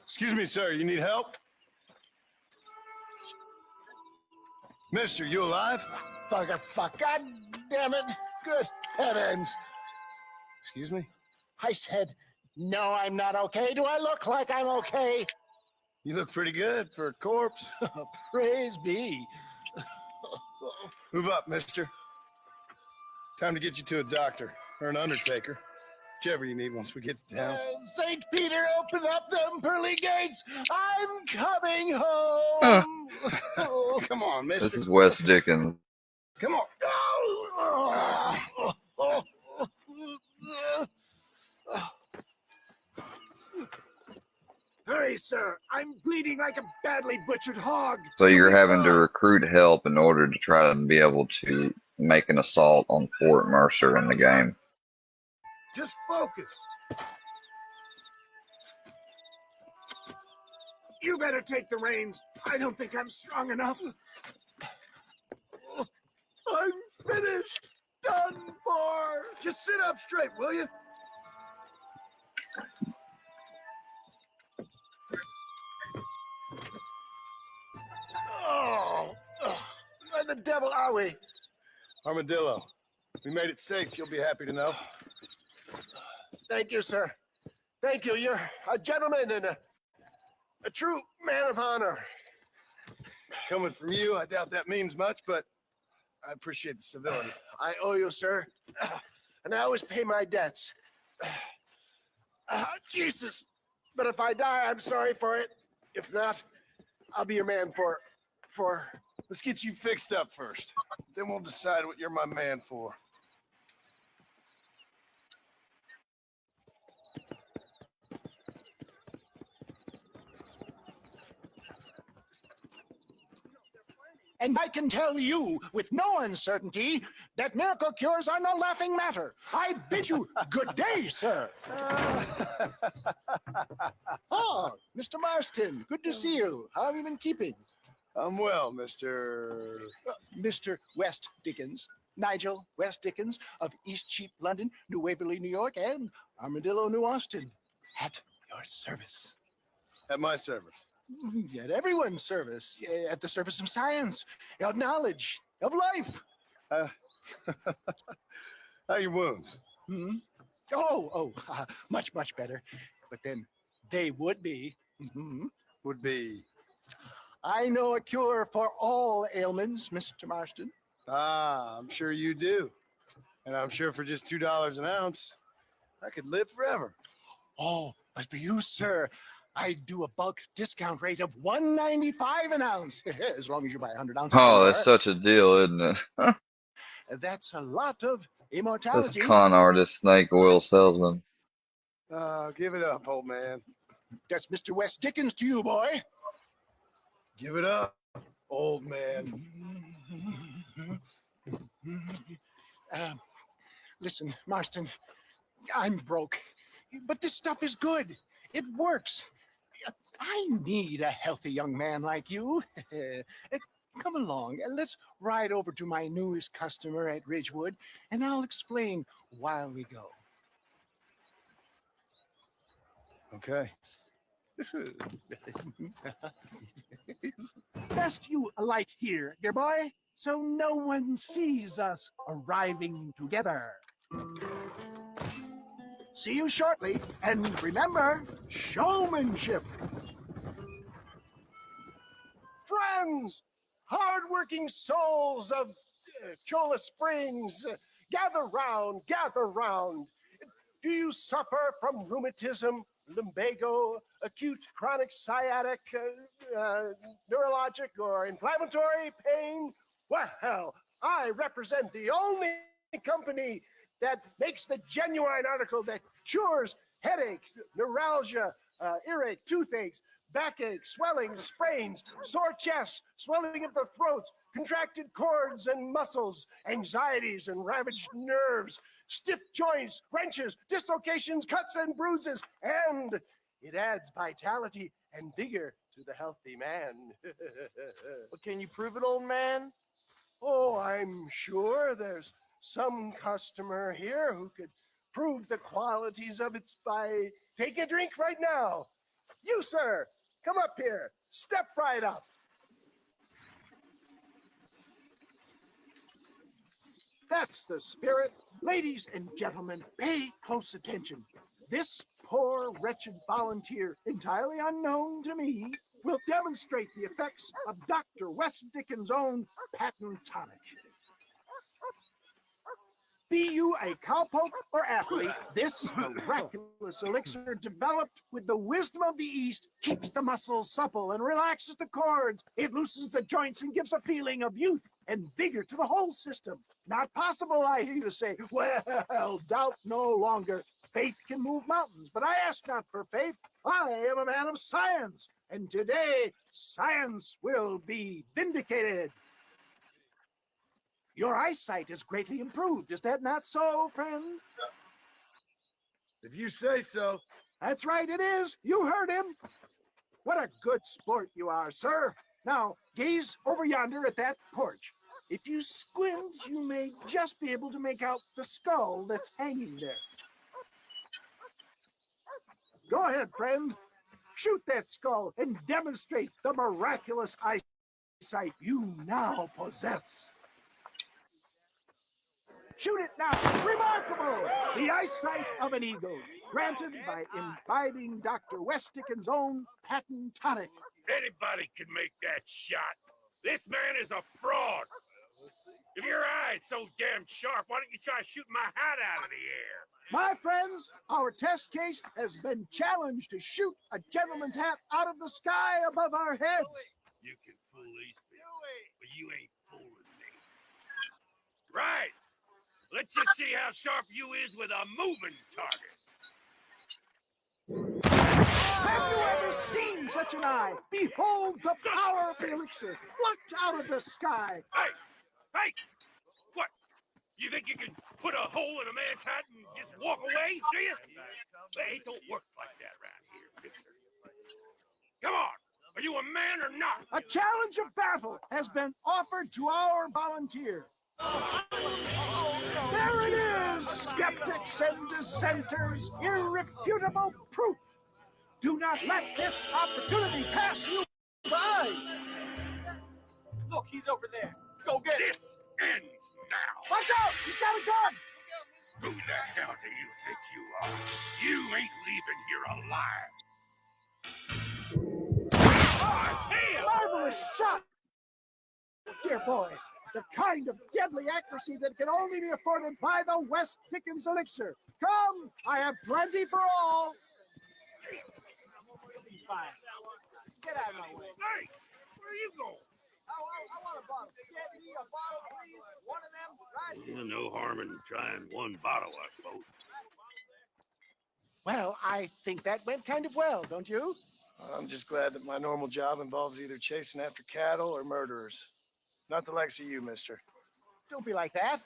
Excuse me, sir. You need help? Mister, you alive? Fuck, God damn it. Good heavens. Excuse me? I said, no, I'm not okay. Do I look like I'm okay? You look pretty good for a corpse. Praise be. Move up, mister. Time to get you to a doctor or an undertaker. Whichever you need once we get to town. St. Peter, open up them pearly gates. I'm coming home. Oh, come on, mister. This is Wes Dickens. Come on. Hurry, sir. I'm bleeding like a badly butchered hog. So you're having to recruit help in order to try to be able to make an assault on Fort Mercer in the game. Just focus. You better take the reins. I don't think I'm strong enough. I'm finished. Done for. Just sit up straight, will you? the devil are we? Armadillo. We made it safe, you'll be happy to know. Thank you, sir. Thank you. You're a gentleman and a true man of honor. Coming from you, I doubt that means much, but I appreciate the civility. I owe you, sir. And I always pay my debts. Jesus. But if I die, I'm sorry for it. If not, I'll be your man for... Let's get you fixed up first. Then we'll decide what you're my man for. And I can tell you with no uncertainty that miracle cures are no laughing matter. I bid you good day, sir. Oh, Mr. Marston, good to see you. How have you been keeping? I'm well, Mr. Mr. West Dickens, Nigel West Dickens of Eastcheap, London, New Waverly, New York, and Armadillo, New Austin. At your service. At my service. At everyone's service. At the service of science, of knowledge, of life. How are your wounds? Much, much better. But then they would be. Would be. I know a cure for all ailments, Mr. Marston. Ah, I'm sure you do. And I'm sure for just $2 an ounce, I could live forever. Oh, but for you, sir, I do a bulk discount rate of $1.95 an ounce, as long as you buy 100 ounces. Oh, that's such a deal, isn't it? That's a lot of This immortality. con artist, snake oil salesman. Give it up, old man. That's Mr. West Dickens to you, boy. Give it up, old man. Listen, Marston, I'm broke, but this stuff is good. It works. I need a healthy young man like you. Come along, and let's ride over to my newest customer at Ridgewood, and I'll explain while we go. Okay. Best you alight here, dear boy, so no one sees us arriving together. See you shortly, and remember, showmanship. Friends, hard-working souls of Cholla Springs, gather round, gather round. Do you suffer from rheumatism, lumbago, acute chronic sciatic, neurologic, or inflammatory pain? Well, I represent the only company that makes the genuine article that cures headaches, neuralgia, earache, toothaches, backache, swelling, sprains, sore chests, swelling of the throats, contracted cords and muscles, anxieties and ravaged nerves, stiff joints, wrenches, dislocations, cuts and bruises, and it adds vitality and vigor to the healthy man. But can you prove it, old man? Oh, I'm sure there's some customer here who could prove the qualities of it by taking a drink right now. You, sir, come up here. Step right up. That's the spirit. Ladies and gentlemen, pay close attention. This poor, wretched volunteer, entirely unknown to me, will demonstrate the effects of Dr. West Dickens' own patent tonic. Be you a cowpoke or athlete, this miraculous elixir developed with the wisdom of the East keeps the muscles supple and relaxes the cords. It loosens the joints and gives a feeling of youth and vigor to the whole system. Not possible, I hear you say. Well, doubt no longer. Faith can move mountains, but I ask not for faith. I am a man of science, and today science will be vindicated. Your eyesight is greatly improved. Is that not so, friend? If you say so. That's right, it is. You heard him. What a good sport you are, sir. Now, gaze over yonder at that porch. If you squint, you may just be able to make out the skull that's hanging there. Go ahead, friend. Shoot that skull and demonstrate the miraculous eyesight. eyesight you now possess. Shoot it now! Remarkable! The eyesight of an eagle, granted by imbibing Dr. Westickens' own patent tonic. Anybody can make that shot. This man is a fraud. If your eye's so damn sharp, why don't you try shooting my hat out of the air? My friends, our test case has been challenged to shoot a gentleman's hat out of the sky above our heads. You can fool these people, but you ain't fooling me. Right. Let's just see how sharp you is with a moving target. Have you ever seen such an eye? Behold the power of the elixir, plucked out of the sky. Hey! Hey! What? You think you can put a hole in a man's hat and just walk away, do you? It don't work like that around here, mister. Come on! Are you a man or not? A challenge of battle has been offered to our volunteer. There it is, skeptics and dissenters, irrefutable proof. Do not let this opportunity pass you by. Look, he's over there. Go get him. This ends now. Watch out! He's got a gun! Who the hell do you think you are? You ain't leaving here alive. Marvelous shot! Dear boy, the kind of deadly accuracy that can only be afforded by the West Dickens elixir. Come, I have plenty for all. Fine. Get out of my way. Hey, where are you going? I want a bottle. Get me a bottle, please. One of them, right? No harm in trying one bottle, I suppose. Well, I think that went kind of well, don't you? I'm just glad that my normal job involves either chasing after cattle or murderers. Not the likes of you, mister. Don't be like that.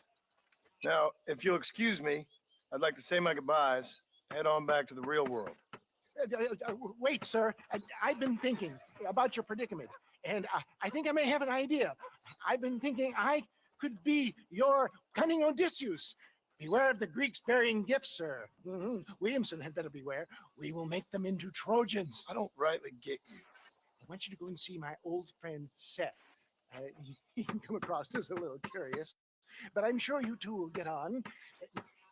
Now, if you'll excuse me, I'd like to say my goodbyes, head on back to the real world. Wait, sir. I've been thinking about your predicament, and I think I may have an idea. I've been thinking I could be your cunning Odysseus. Beware of the Greeks bearing gifts, sir. Williamson had better beware. We will make them into Trojans. I don't rightly get you. I want you to go and see my old friend Seth. He can come across as a little curious, but I'm sure you two will get on.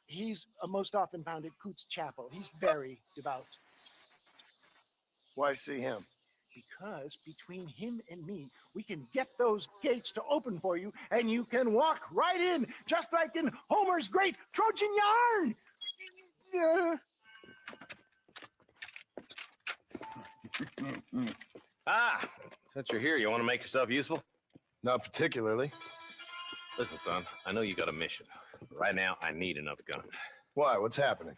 He's most often found at Coots Chapel. He's very devout. Why see him? Because between him and me, we can get those gates to open for you, and you can walk right in, just like in Homer's great Trojan yarn. Since you're here, you want to make yourself useful? Not particularly. Listen, son, I know you got a mission. Right now, I need another gun. Why? What's happening?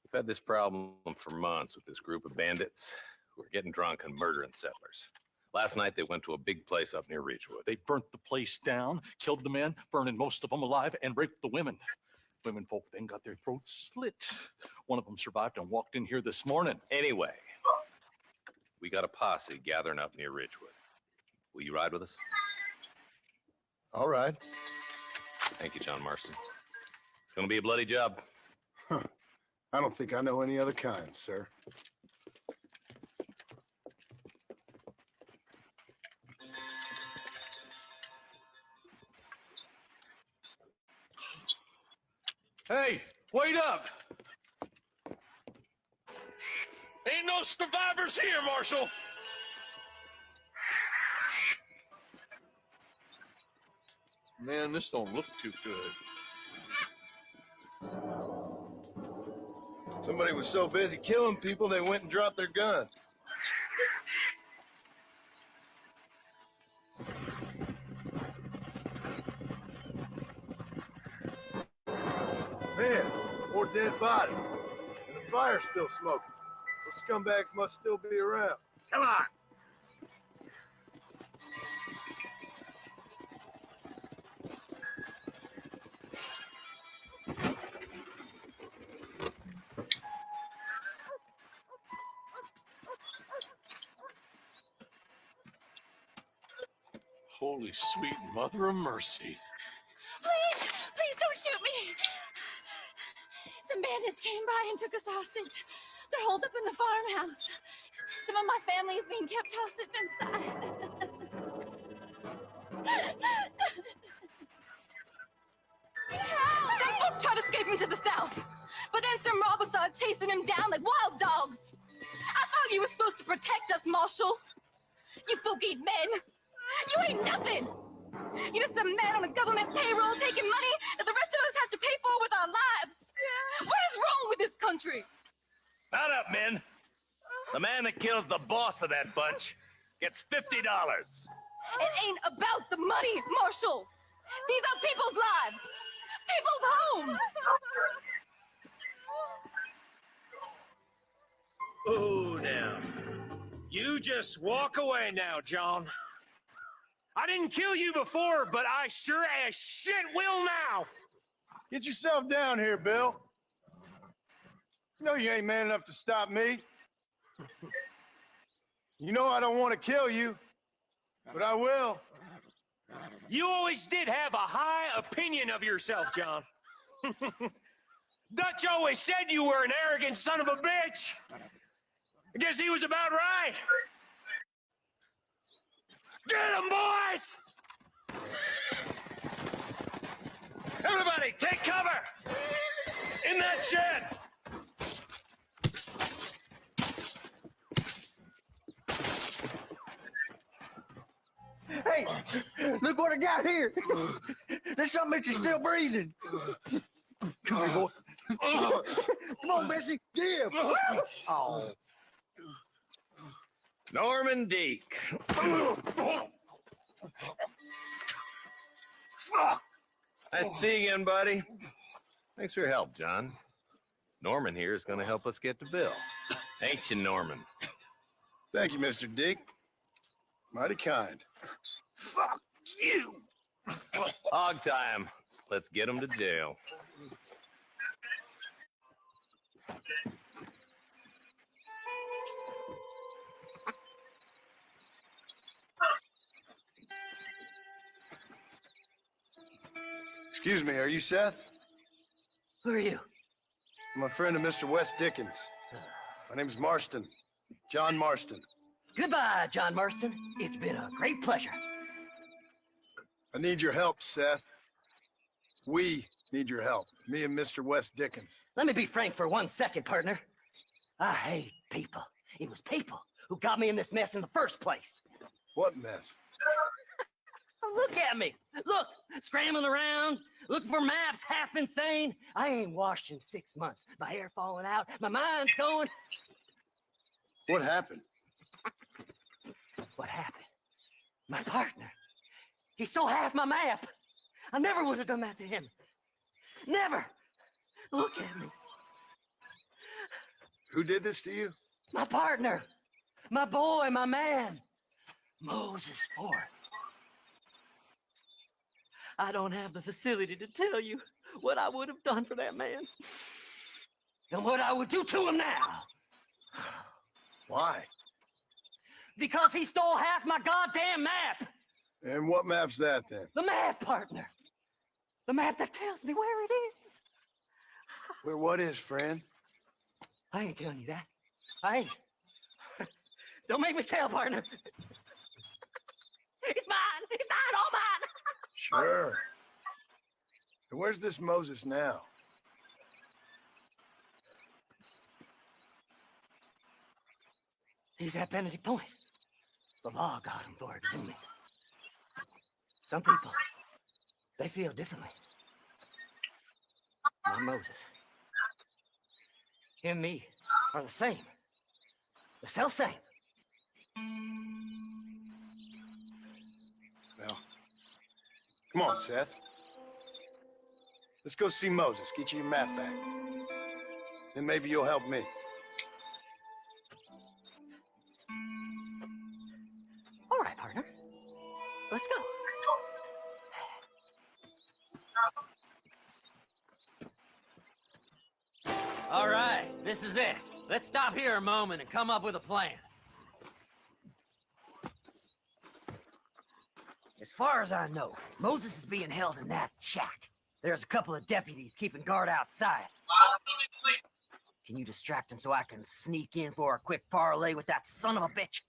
We've had this problem for months with this group of bandits who are getting drunk and murdering settlers. Last night, they went to a big place up near Ridgewood. They burnt the place down, killed the men, burning most of them alive, and raped the women. Women folk then got their throats slit. One of them survived and walked in here this morning. Anyway, we got a posse gathering up near Ridgewood. Will you ride with us? All right. Thank you, John Marston. It's gonna be a bloody job. Huh. I don't think I know any other kind, sir. Hey, wait up! Ain't no survivors here, Marshal! Man, this don't look too good. Somebody was so busy killing people, they went and dropped their gun. Man, more dead bodies. And the fire's still smoking. Those scumbags must still be around. Come on. Holy sweet mother of mercy. Please don't shoot me. Some bandits came by and took us hostage. They're holed up in the farmhouse. Some of my family is being kept hostage inside. Some folk tried escaping to the south, but then some robbers started chasing him down like wild dogs. I thought you were supposed to protect us, Marshal. You folk ain't men. You ain't nothing. You're just some man on his government payroll taking money that the rest of us have to pay for with our lives. What is wrong with this country? Mount up, men. The man that kills the boss of that bunch gets $50. It ain't about the money, Marshal. These are people's lives, people's homes. Oh, now. You just walk away now, John. I didn't kill you before, but I sure as shit will now. Get yourself down here, Bill. You know you ain't man enough to stop me. You know I don't want to kill you, but I will. You always did have a high opinion of yourself, John. Dutch always said you were an arrogant son of a bitch. I guess he was about right. Get him, boys! Everybody, take cover! In that shed! Hey, look what I got here. There's something that you're still breathing. Come here, boy. Come on, Bessie. Give. Oh. Norman Deek. Nice to see you again, buddy. Thanks for your help, John. Norman here is going to help us get to Bill. Ain't you, Norman? Thank you, Mr. Dick. Mighty kind. Fuck you! Hog time. Let's get him to jail. Excuse me, are you Seth? Who are you? I'm a friend of Mr. Wes Dickens. My name's Marston. John Marston. Goodbye, John Marston. It's been a great pleasure. I need your help, Seth. We need your help. Me and Mr. Wes Dickens. Let me be frank for 1 second, partner. I hate people. It was people who got me in this mess in the first place. What mess? Look at me. Look, scrambling around, looking for maps, half insane. I ain't washed in 6 months. My hair falling out. My mind's going. What happened? What happened? My partner. He stole half my map. I never would have done that to him. Never. Look at me. Who did this to you? My partner. My boy, my man. Moses Ford. I don't have the facility to tell you what I would have done for that man. And what I would do to him now. Why? Because he stole half my goddamn map. And what map's that, then? The map, partner. The map that tells me where it is. Where what is, friend? I ain't telling you that. I ain't. Don't make me tell, partner. It's mine. It's mine, all mine. Sure. And where's this Moses now? He's at Benedict Point. The law got him for exhuming. Some people, they feel differently. My Moses. Him and me are the same. The self-same. Well, come on, Seth. Let's go see Moses, get you your map back. Then maybe you'll help me. All right, partner. Let's go. All right, this is it. Let's stop here a moment and come up with a plan. As far as I know, Moses is being held in that shack. There's a couple of deputies keeping guard outside. Can you distract him so I can sneak in for a quick parlay with that son of a bitch?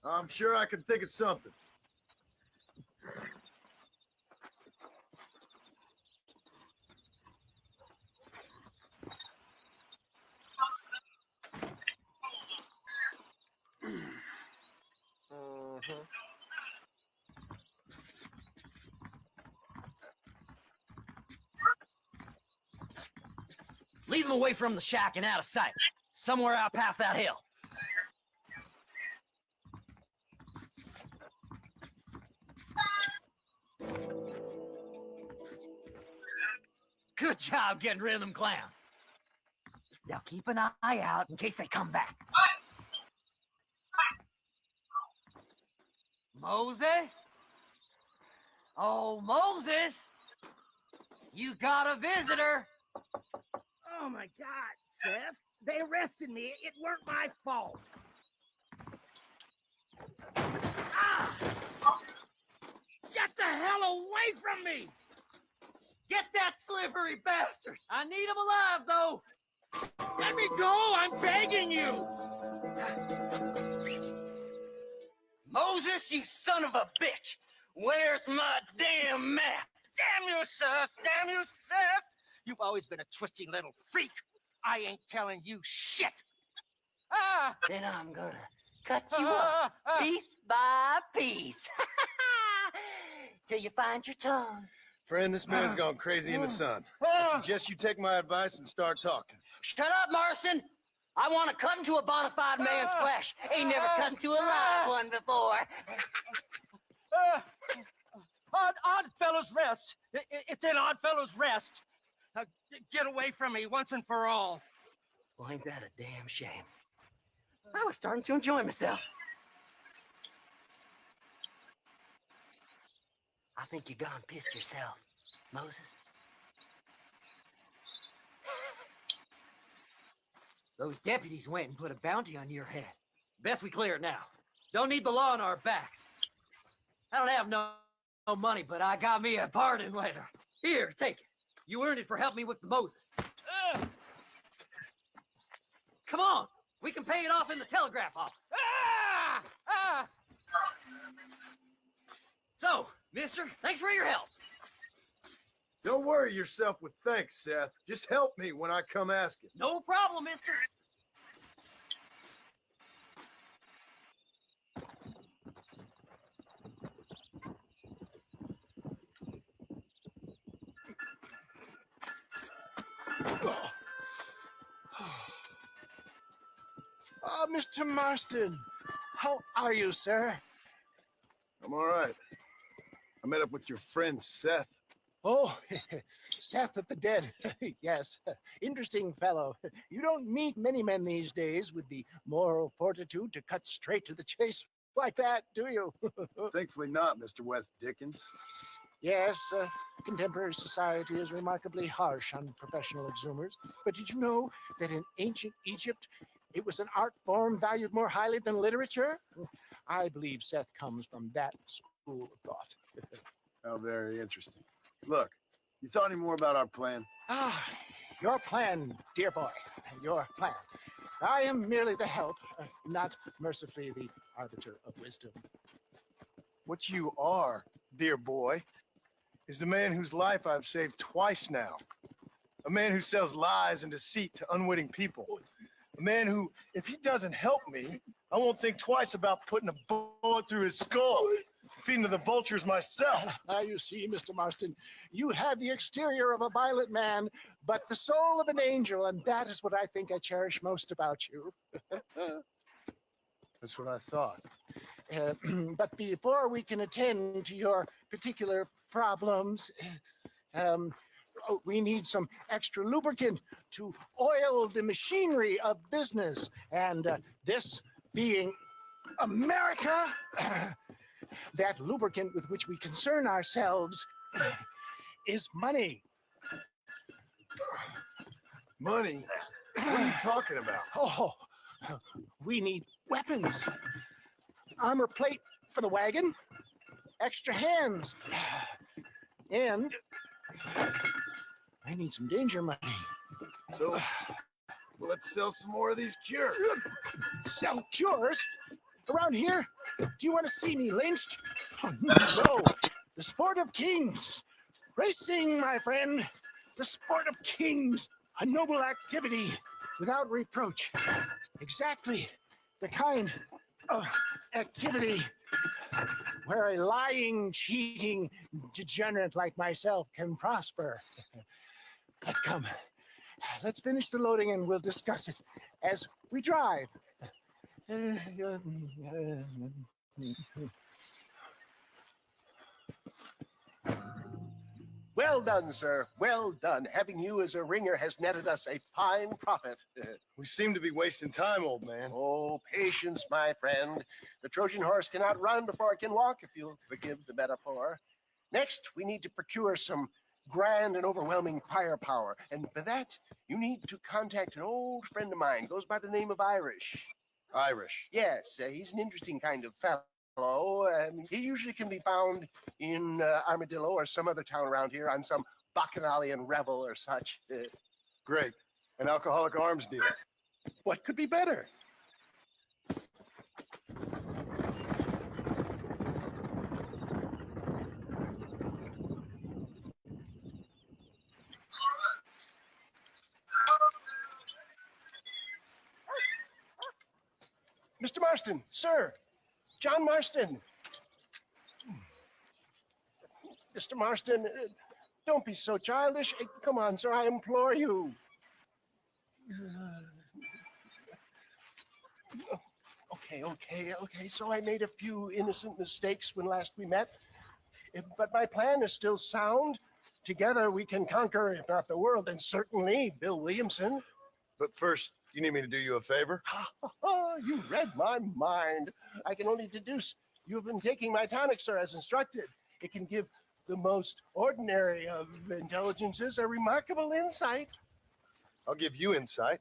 I'm sure I can think of something. Lead them away from the shack and out of sight. Somewhere out past that hill. Good job getting rid of them clowns. Now keep an eye out in case they come back. Moses? Oh, Moses! You got a visitor! Oh my God, Seth. They arrested me. It weren't my fault. Ah! Get the hell away from me! Get that slippery bastard! I need him alive, though! Let me go! I'm begging you! Moses, you son of a bitch! Where's my damn map? Damn you, Seth! Damn you, Seth! You've always been a twisty little freak. I ain't telling you shit. Ah! Then I'm gonna cut you up piece by piece. Till you find your tongue. Friend, this man's gone crazy in the sun. I suggest you take my advice and start talking. Shut up, Marston! I want to cut into a bona fide man's flesh. Ain't never cut into a live one before. Oddfellows Rest. It's in Oddfellows Rest. Get away from me once and for all. Well, ain't that a damn shame? I was starting to enjoy myself. I think you gone pissed yourself, Moses. Those deputies went and put a bounty on your head. Best we clear it now. Don't need the law on our backs. I don't have no money, but I got me a pardon letter. Here, take it. You earned it for helping me with the Moses. Come on, we can pay it off in the telegraph office. So, mister, thanks for your help. Don't worry yourself with thanks, Seth. Just help me when I come asking. No problem, mister. Mr. Marston, how are you, sir? I'm all right. I met up with your friend, Seth. Oh, Seth of the Dead. Yes, interesting fellow. You don't meet many men these days with the moral fortitude to cut straight to the chase like that, do you? Thankfully not, Mr. West Dickens. Yes, contemporary society is remarkably harsh on professional exhumers. But did you know that in ancient Egypt, it was an art form valued more highly than literature? I believe Seth comes from that school of thought. How very interesting. Look, you thought any more about our plan? Your plan, dear boy, your plan. I am merely the help, not mercifully the arbiter of wisdom. What you are, dear boy, is the man whose life I've saved twice now. A man who sells lies and deceit to unwitting people. A man who, if he doesn't help me, I won't think twice about putting a bullet through his skull, feeding to the vultures myself. You see, Mr. Marston, you have the exterior of a violent man, but the soul of an angel, and that is what I think I cherish most about you. That's what I thought. But before we can attend to your particular problems, we need some extra lubricant to oil the machinery of business. And this being America, that lubricant with which we concern ourselves is money. Money? What are you talking about? Oh, we need weapons. Armor plate for the wagon, extra hands, and I need some danger money. So, well, let's sell some more of these cures. Sell cures? Around here? Do you want to see me lynched? Oh, no. The sport of kings. Racing, my friend. The sport of kings. A noble activity without reproach. Exactly the kind of activity where a lying, cheating degenerate like myself can prosper. But come, let's finish the loading and we'll discuss it as we drive. Well done, sir. Well done. Having you as a ringer has netted us a fine profit. We seem to be wasting time, old man. Oh, patience, my friend. The Trojan horse cannot run before it can walk, if you'll forgive the metaphor. Next, we need to procure some grand and overwhelming firepower. And for that, you need to contact an old friend of mine. Goes by the name of Irish. Irish? Yes, he's an interesting kind of fellow. He usually can be found in Armadillo or some other town around here on some bacchanalian revel or such. Great. An alcoholic arms dealer. What could be better? Mr. Marston, sir. John Marston. Mr. Marston, don't be so childish. Come on, sir, I implore you. Okay. So I made a few innocent mistakes when last we met. But my plan is still sound. Together we can conquer, if not the world, then certainly Bill Williamson. But first, you need me to do you a favor? You read my mind. I can only deduce you've been taking my tonic, sir, as instructed. It can give the most ordinary of intelligences a remarkable insight. I'll give you insight.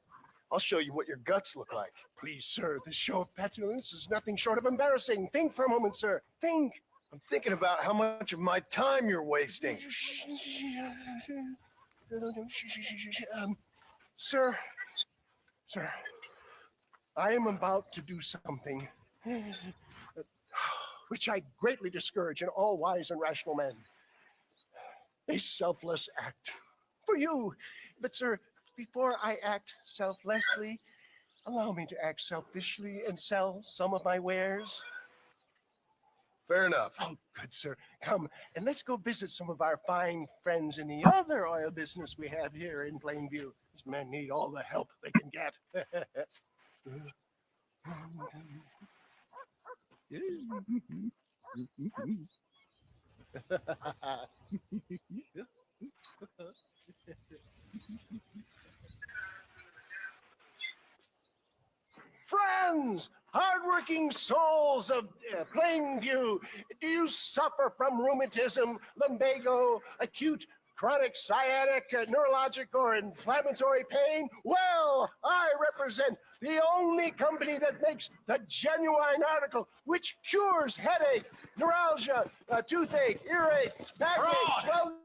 I'll show you what your guts look like. Please, sir, this show of petulance is nothing short of embarrassing. Think for a moment, sir. Think. I'm thinking about how much of my time you're wasting. Sir, I am about to do something which I greatly discourage in all wise and rational men. A selfless act for you. But, sir, before I act selflessly, allow me to act selfishly and sell some of my wares. Fair enough. Oh, good, sir. Come, and let's go visit some of our fine friends in the other oil business we have here in Plainview. These men need all the help they can get. Friends, hardworking souls of Plainview, do you suffer from rheumatism, lumbago, acute chronic sciatic, neurologic, or inflammatory pain? Well, I represent the only company that makes the genuine article which cures headache, neuralgia, toothache, earache, backache. Well,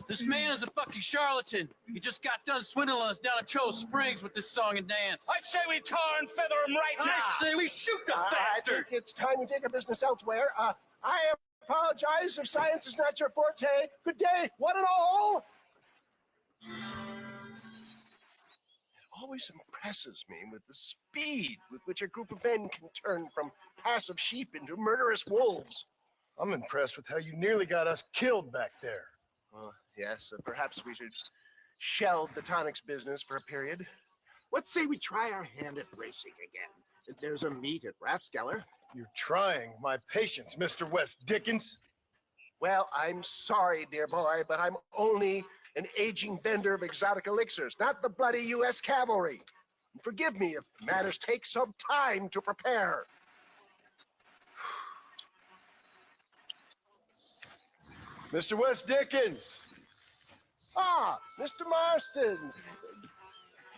this man is a fucking charlatan. He just got done swindling us down at Cho Springs with this song and dance. I say we tar and feather him right now. I say we shoot the I bastard. think it's time we take our business elsewhere. I apologize if science is not your forte. Good day, one and all. It always impresses me with the speed with which a group of men can turn from passive sheep into murderous wolves. I'm impressed with how you nearly got us killed back there. Yes, perhaps we should shelve the tonics business for a period. What say we try our hand at racing again? There's a meet at Rathskeller. You're trying my patience, Mr. West Dickens. Well, I'm sorry, dear boy, but I'm only an aging vendor of exotic elixirs, not the bloody U.S. cavalry. Forgive me if matters take some time to prepare. Mr. West Dickens. Ah, Mr. Marston.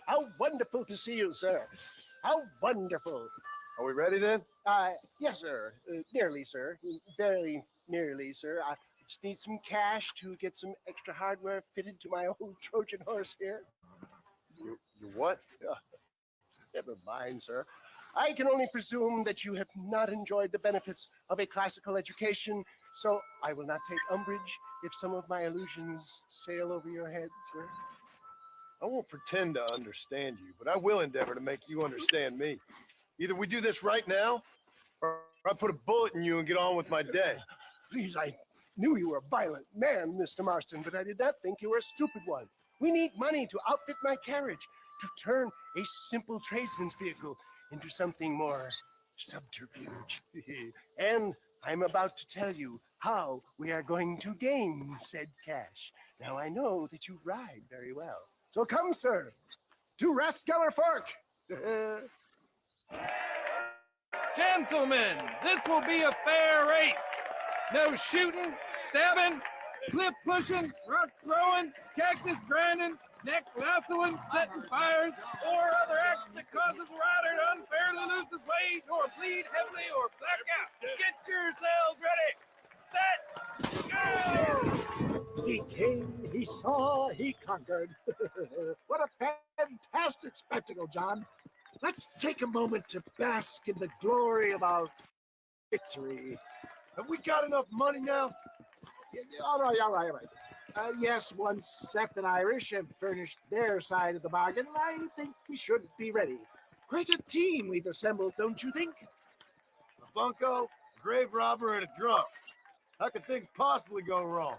How wonderful to see you, sir. How wonderful. Are we ready then? Yes, sir. Nearly, sir. Barely nearly, sir. I just need some cash to get some extra hardware fitted to my old Trojan horse here. You what? Never mind, sir. I can only presume that you have not enjoyed the benefits of a classical education, so I will not take umbrage if some of my allusions sail over your head, sir. I won't pretend to understand you, but I will endeavor to make you understand me. Either we do this right now, or or I'd put a bullet in you and get on with my day. Please, I knew you were a violent man, Mr. Marston, but I did not think you were a stupid one. We need money to outfit my carriage, to turn a simple tradesman's vehicle into something more subterfuge. And I'm about to tell you how we are going to gain said cash. Now, I know that you ride very well. So come, sir, to Rathskeller Fork. Gentlemen, this will be a fair race. No shooting, stabbing, cliff pushing, rock throwing, cactus grinding, neck lassoing, setting fires, or other acts that causes a rider to unfairly lose his way, or bleed heavily, or black out. Get yourselves ready. Set, go! He came, he saw, he conquered. What a fantastic spectacle, John. Let's take a moment to bask in the glory of our victory. Have we got enough money now? All right. Yes, once Seth and Irish have furnished their side of the bargain, I think we should be ready. Quite a team we've assembled, don't you think? A bunco, a grave robber, and a drunk. How could things possibly go wrong?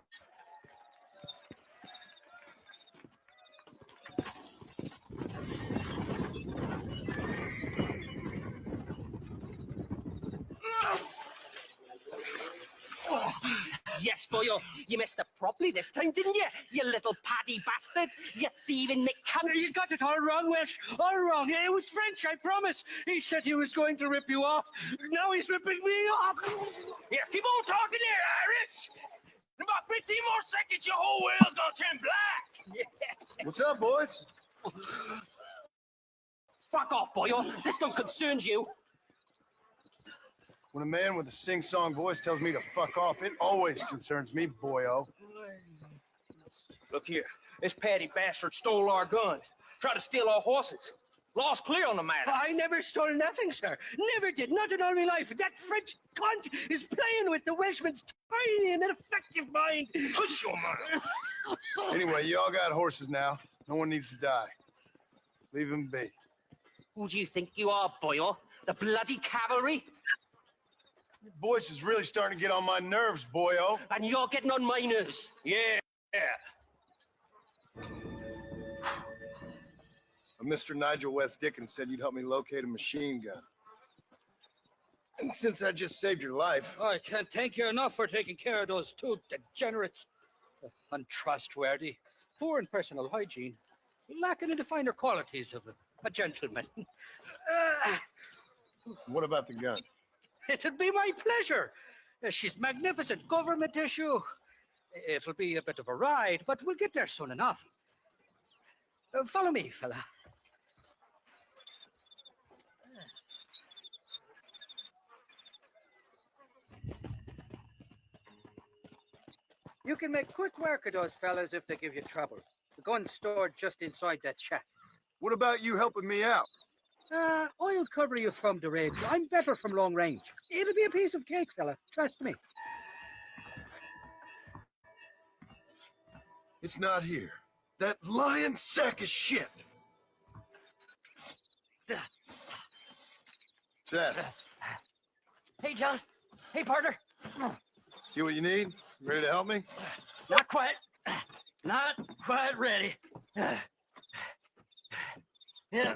Yes, boyo, you messed up properly this time, didn't you? You little paddy bastard. You thieving McCunt. You got it all wrong, Welsh. All wrong. It was French, I promise. He said he was going to rip you off. Now he's ripping me off. Here, keep on talking there, Irish. In about 15 more seconds, your whole world's gonna turn black. What's up, boys? Fuck off, boyo. This don't concern you. When a man with a sing-song voice tells me to fuck off, it always concerns me, boyo. Look here, this Paddy bastard stole our guns, tried to steal our horses. Law's clear on the matter. I never stole nothing, sir. Never did. Not in all my life. That French cunt is playing with the Welshman's tiny and ineffective mind. Hush your mouth. Anyway, you all got horses now. No one needs to die. Leave them be. Who do you think you are, boyo? The bloody cavalry? Your voice is really starting to get on my nerves, boyo. And you're getting on my nerves. Yeah. Mr. Nigel West Dickens said you'd help me locate a machine gun. And since I just saved your life... I can't thank you enough for taking care of those two degenerates. Untrustworthy, poor in personal hygiene, lacking in the finer qualities of a gentleman. What about the gun? It'll be my pleasure. She's magnificent, government issue. It'll be a bit of a ride, but we'll get there soon enough. Follow me, fella. You can make quick work of those fellas if they give you trouble. The gun's stored just inside that shack. What about you helping me out? I'll cover you from the range. I'm better from long range. It'll be a piece of cake, fella. Trust me. It's not here. That lying sack of shit. Seth, Hey, John. Hey, partner. you what you need? Ready to help me? Not quite. Not quite ready. Yeah.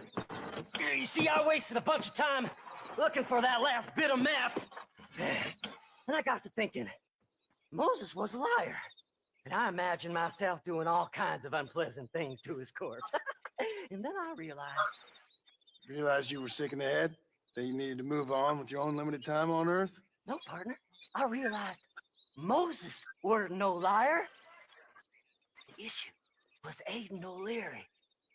You see, I wasted a bunch of time looking for that last bit of map. And I got to thinking, Moses was a liar. And I imagined myself doing all kinds of unpleasant things to his corpse. And then I realized... Realized you were sick in the head? That you needed to move on with your own limited time on Earth? No, partner. I realized Moses weren't no liar. The issue was Aiden O'Leary,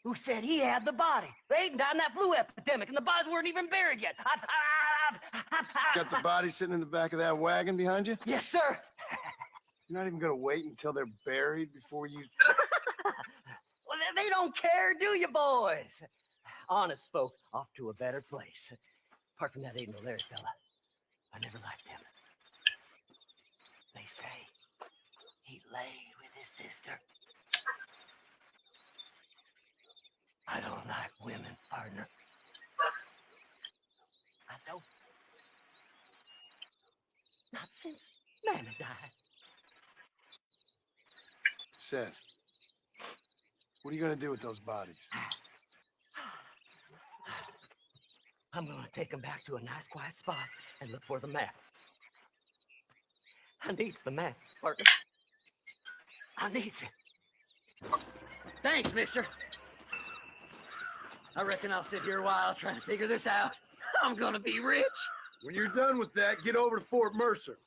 who said he had the body. Aiden died in that flu epidemic, and the bodies weren't even buried yet. Got the body sitting in the back of that wagon behind you? Yes, sir. You're not even gonna wait until they're buried before you... Well, they don't care, do you, boys? Honest folk off to a better place. Apart from that Aiden O'Leary fella, I never liked him. They say he lay with his sister. I don't like women, partner. I don't. Not since Mammy died. Seth, what are you gonna do with those bodies? I'm gonna take them back to a nice quiet spot and look for the map. I needs the map, partner. I needs it. Thanks, mister. I reckon I'll sit here a while trying to figure this out. I'm gonna be rich. When you're done with that, get over to Fort Mercer.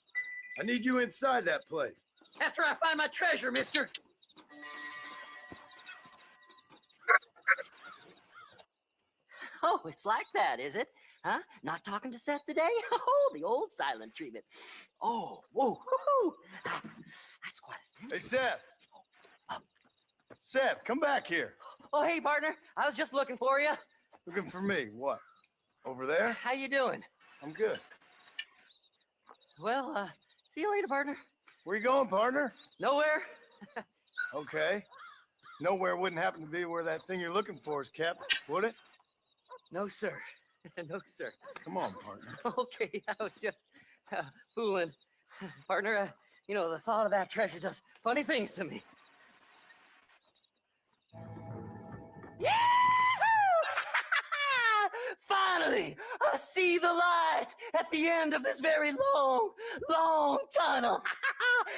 I need you inside that place. After I find my treasure, mister. Oh, it's like that, is it? Huh? Not talking to Seth today? Oh, the old silent treatment. Oh, whoa, whoo. That's quite a stint. Hey, Seth. Seth, come back here. Oh, hey, partner. I was just looking for you. Looking for me? What? Over there? How you doing? I'm good. Well, see you later, partner. Where you going, partner? Nowhere. Okay. Nowhere wouldn't happen to be where that thing you're looking for is kept, would it? No, sir. No, sir. Come on, partner. Okay, I was just fooling. Partner, you know, the thought of that treasure does funny things to me. Yahoo! Finally, I see the light at the end of this very long, long tunnel.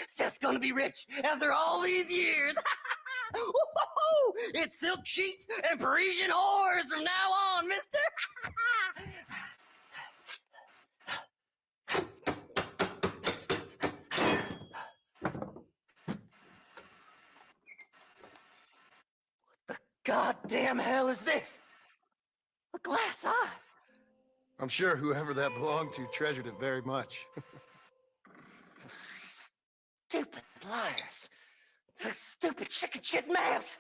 Seth's gonna be rich after all these years. It's silk sheets and Parisian whores from now on, mister. What the goddamn hell is this? A glass eye. I'm sure whoever that belonged to treasured it very much. Stupid liars. Those stupid chicken shit maps.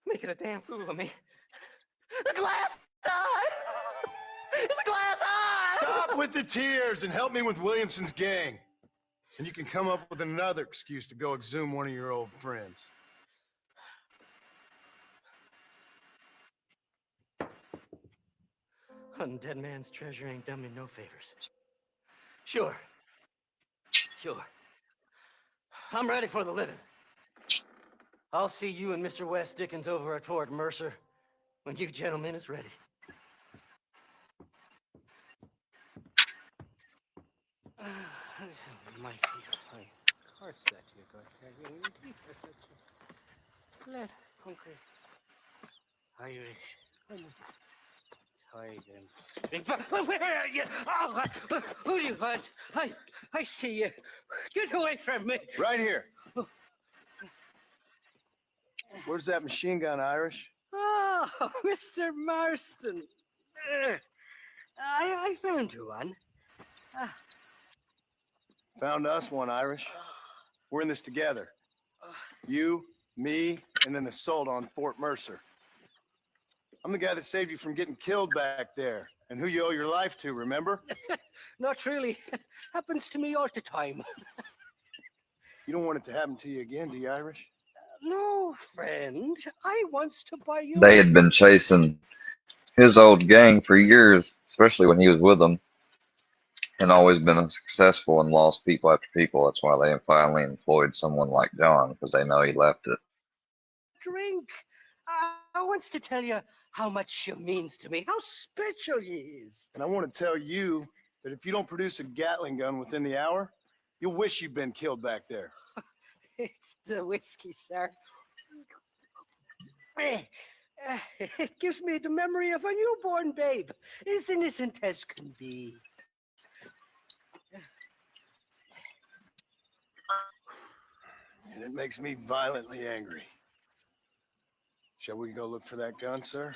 Making a damn fool of me. A glass eye! It's a glass eye! Stop with the tears and help me with Williamson's gang. And you can come up with another excuse to go exhume one of your old friends. Undead man's treasure ain't done me no favors. Sure. I'm ready for the living. I'll see you and Mr. West Dickens over at Fort Mercer when you gentlemen is ready. My heart's that you got let hungry Irish. Where are you? Oh, who do you want? I see you. Get away from me. Right here. Where's that machine gun, Irish? Oh, Mr. Marston. I found you one. Found us one, Irish. We're in this together. You, me, and an assault on Fort Mercer. I'm the guy that saved you from getting killed back there, and who you owe your life to, remember? Not really. Happens to me all the time. You don't want it to happen to you again, do you, Irish? No, friend. I wants to buy you. They had been chasing his old gang for years, especially when he was with them, and always been unsuccessful and lost people after people. That's why they finally employed someone like John, because they know he left it. Drink. I wants to tell you how much she means to me, how special he is. And I want to tell you that if you don't produce a Gatling gun within the hour, you'll wish you'd been killed back there. It's the whiskey, sir. It gives me the memory of a newborn babe, as innocent as can be. And it makes me violently angry. Shall we go look for that gun, sir?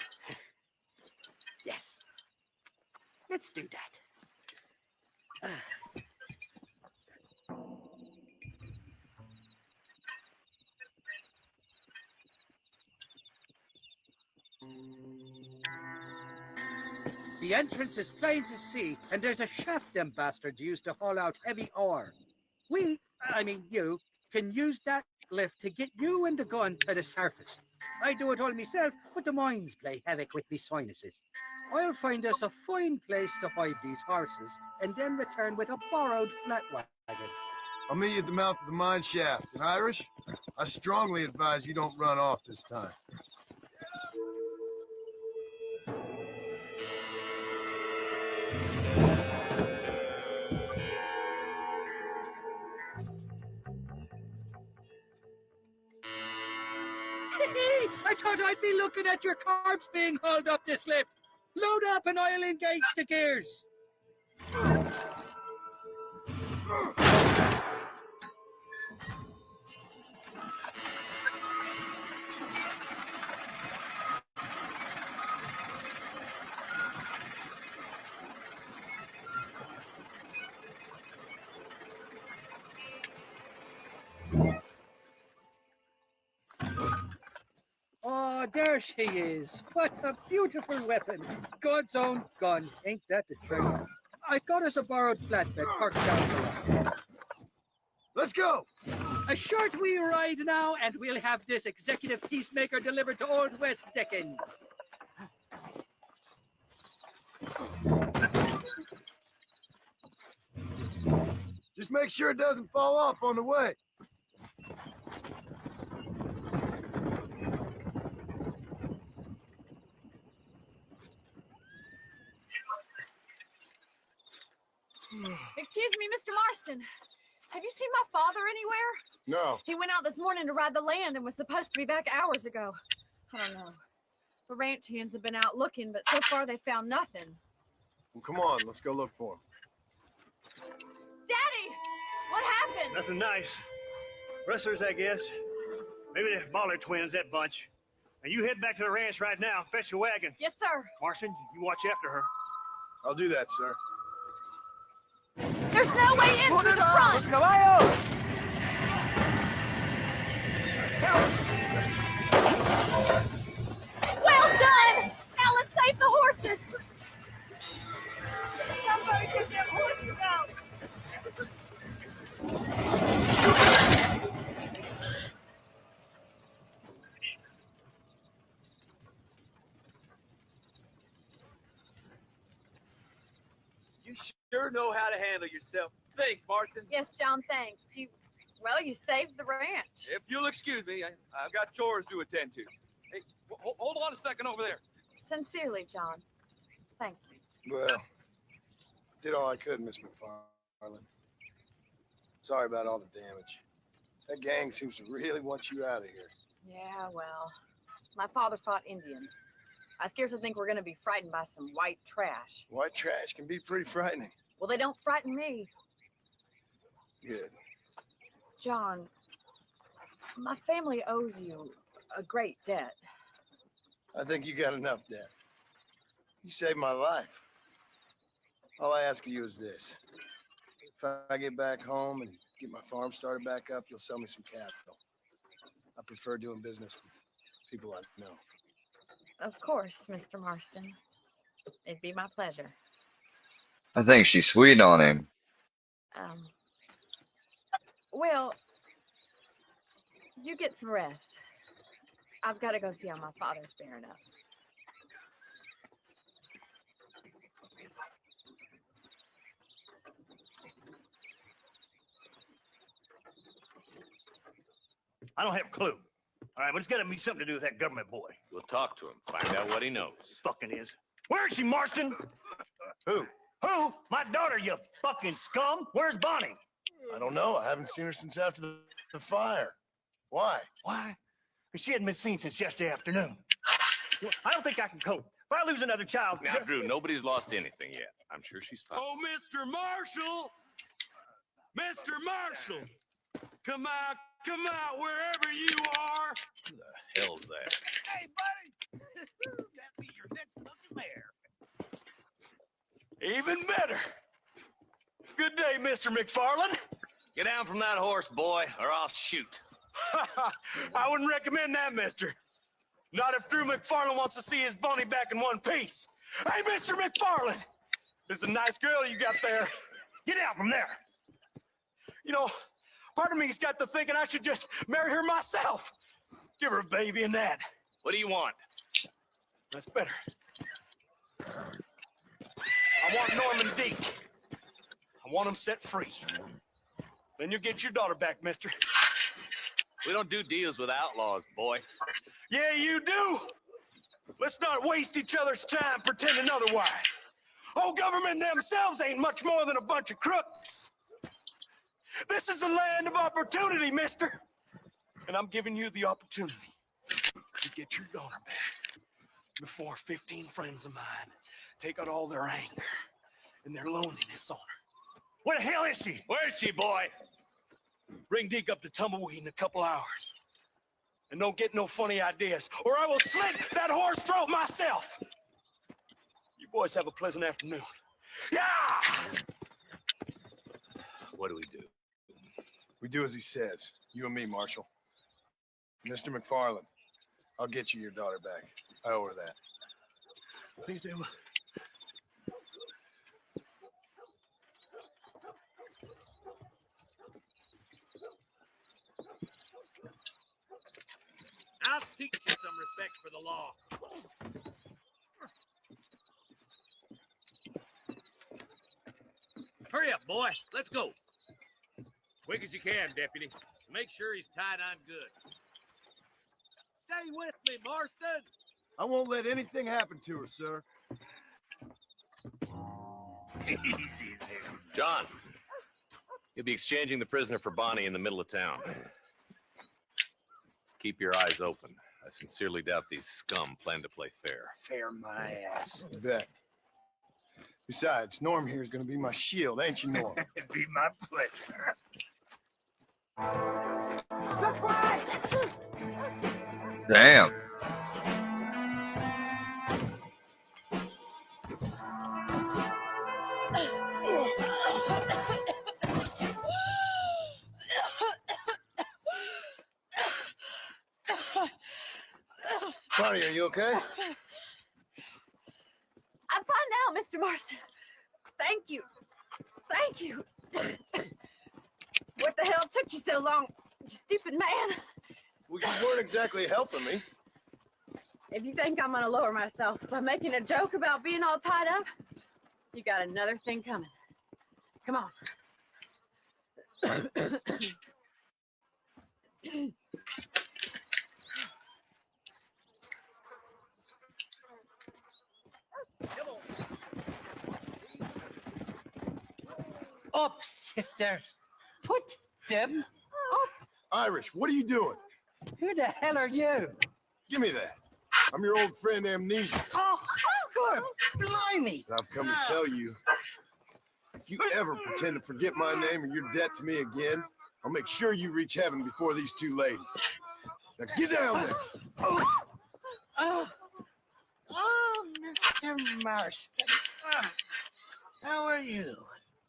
Yes. Let's do that. The entrance is plain to see, and there's a shaft them bastards use to haul out heavy ore. You, can use that lift to get you and the gun to the surface. I do it all myself, but the mines play havoc with me sinuses. I'll find us a fine place to hide these horses and then return with a borrowed flat wagon. I'll meet you at the mouth of the mine shaft. And Irish, I strongly advise you don't run off this time. I thought I'd be looking at your carbs being hauled up this lift. Load up and I'll engage the gears. Oh, there she is. What a beautiful weapon. God's own gun. Ain't that the treasure? I got us a borrowed flatbed parked down below. Let's go. A short wee ride now, and we'll have this executive peacemaker delivered to Old West Dickens. Just make sure it doesn't fall off on the way. Excuse me, Mr. Marston. Have you seen my father anywhere? No. He went out this morning to ride the land and was supposed to be back hours ago. I don't know. The ranch hands have been out looking, but so far they found nothing. Well, come on, let's go look for him. Daddy! What happened? Nothing nice. Rustlers, I guess. Maybe the Ballard twins, that bunch. Now you head back to the ranch right now. Fetch a wagon. Yes, sir. Marston, you watch after her. I'll do that, sir. There's no way in through the front! Well done! Now let's save the horses! Somebody get them horses out! You sure know how to handle yourself. Thanks, Marston. Yes, John, thanks. You saved the ranch. If you'll excuse me, I've got chores to attend to. Hey, hold on a second over there. Sincerely, John. Thank you. Well, did all I could, Miss McFarland. Sorry about all the damage. That gang seems to really want you out of here. Yeah, well, my father fought Indians. I scarcely think we're going to be frightened by some white trash. White trash can be pretty frightening. Well, they don't frighten me. Good. John, my family owes you a great debt. I think you got enough debt. You saved my life. All I ask of you is this. If I get back home and get my farm started back up, you'll sell me some capital. I prefer doing business with people I know. Of course, Mr. Marston. It'd be my pleasure. I think she's sweet on him. Well, you get some rest. I've got to go see how my father's faring up. I don't have a clue. All right, but it's got to be something to do with that government boy. We'll talk to him, find out what he knows. Fucking is. Where is she, Marston? Who? Who? My daughter, you fucking scum. Where's Bonnie? I don't know. I haven't seen her since after the fire. Why? Why? Because she hadn't been seen since yesterday afternoon. I don't think I can cope. If I lose another child... Now, Drew, nobody's lost anything yet. I'm sure she's fine. Oh, Mr. Marshall! Mr. Marshall! Come out, wherever you are! Who the hell's that? Hey, buddy! That'd be your next fucking mare. Even better. Good day, Mr. McFarland. Get down from that horse, boy, or I'll shoot. I wouldn't recommend that, mister. Not if Drew McFarland wants to see his Bonnie back in one piece. Hey, Mr. McFarland! This is a nice girl you got there. Get out from there! You know, part of me's got to thinking I should just marry her myself. Give her a baby and that. What do you want? That's better. I want Norman Deke. I want him set free. Then you'll get your daughter back, mister. We don't do deals with outlaws, boy. Yeah, you do. Let's not waste each other's time pretending otherwise. Old government themselves ain't much more than a bunch of crooks. This is the land of opportunity, mister. And I'm giving you the opportunity to get your daughter back before 15 friends of mine take out all their anger and their loneliness on her. Where the hell is she? Where is she, boy? Bring Deke up to Tumbleweed in a couple hours. And don't get no funny ideas, or I will slit that whore's throat myself. You boys have a pleasant afternoon. Yeah! What do we do? We do as he says. You and me, Marshal. Mr. McFarland, I'll get you your daughter back. I owe her that. Please do. I'll teach you some respect for the law. Hurry up, boy. Let's go. Quick as you can, deputy. Make sure he's tied on good. Stay with me, Marston. I won't let anything happen to her, sir. Easy there. John, you'll be exchanging the prisoner for Bonnie in the middle of town. Keep your eyes open. I sincerely doubt these scum plan to play fair. Fair my ass. You bet. Besides, Norm here is going to be my shield, ain't you, Norm? It'd be my pleasure. Damn. Bonnie, are you okay? I'm fine now, Mr. Marston. Thank you. Thank you. What the hell took you so long, you stupid man? Well, you weren't exactly helping me. If you think I'm gonna lower myself by making a joke about being all tied up, you got another thing coming. Come on. Up, sister. Put them up. Irish, what are you doing? Who the hell are you? Give me that. I'm your old friend Amnesia. Oh, good. Blimey. And I've come to tell you, if you ever pretend to forget my name or your debt to me again, I'll make sure you reach heaven before these two ladies. Now get down there. Oh, Mr. Marston. How are you?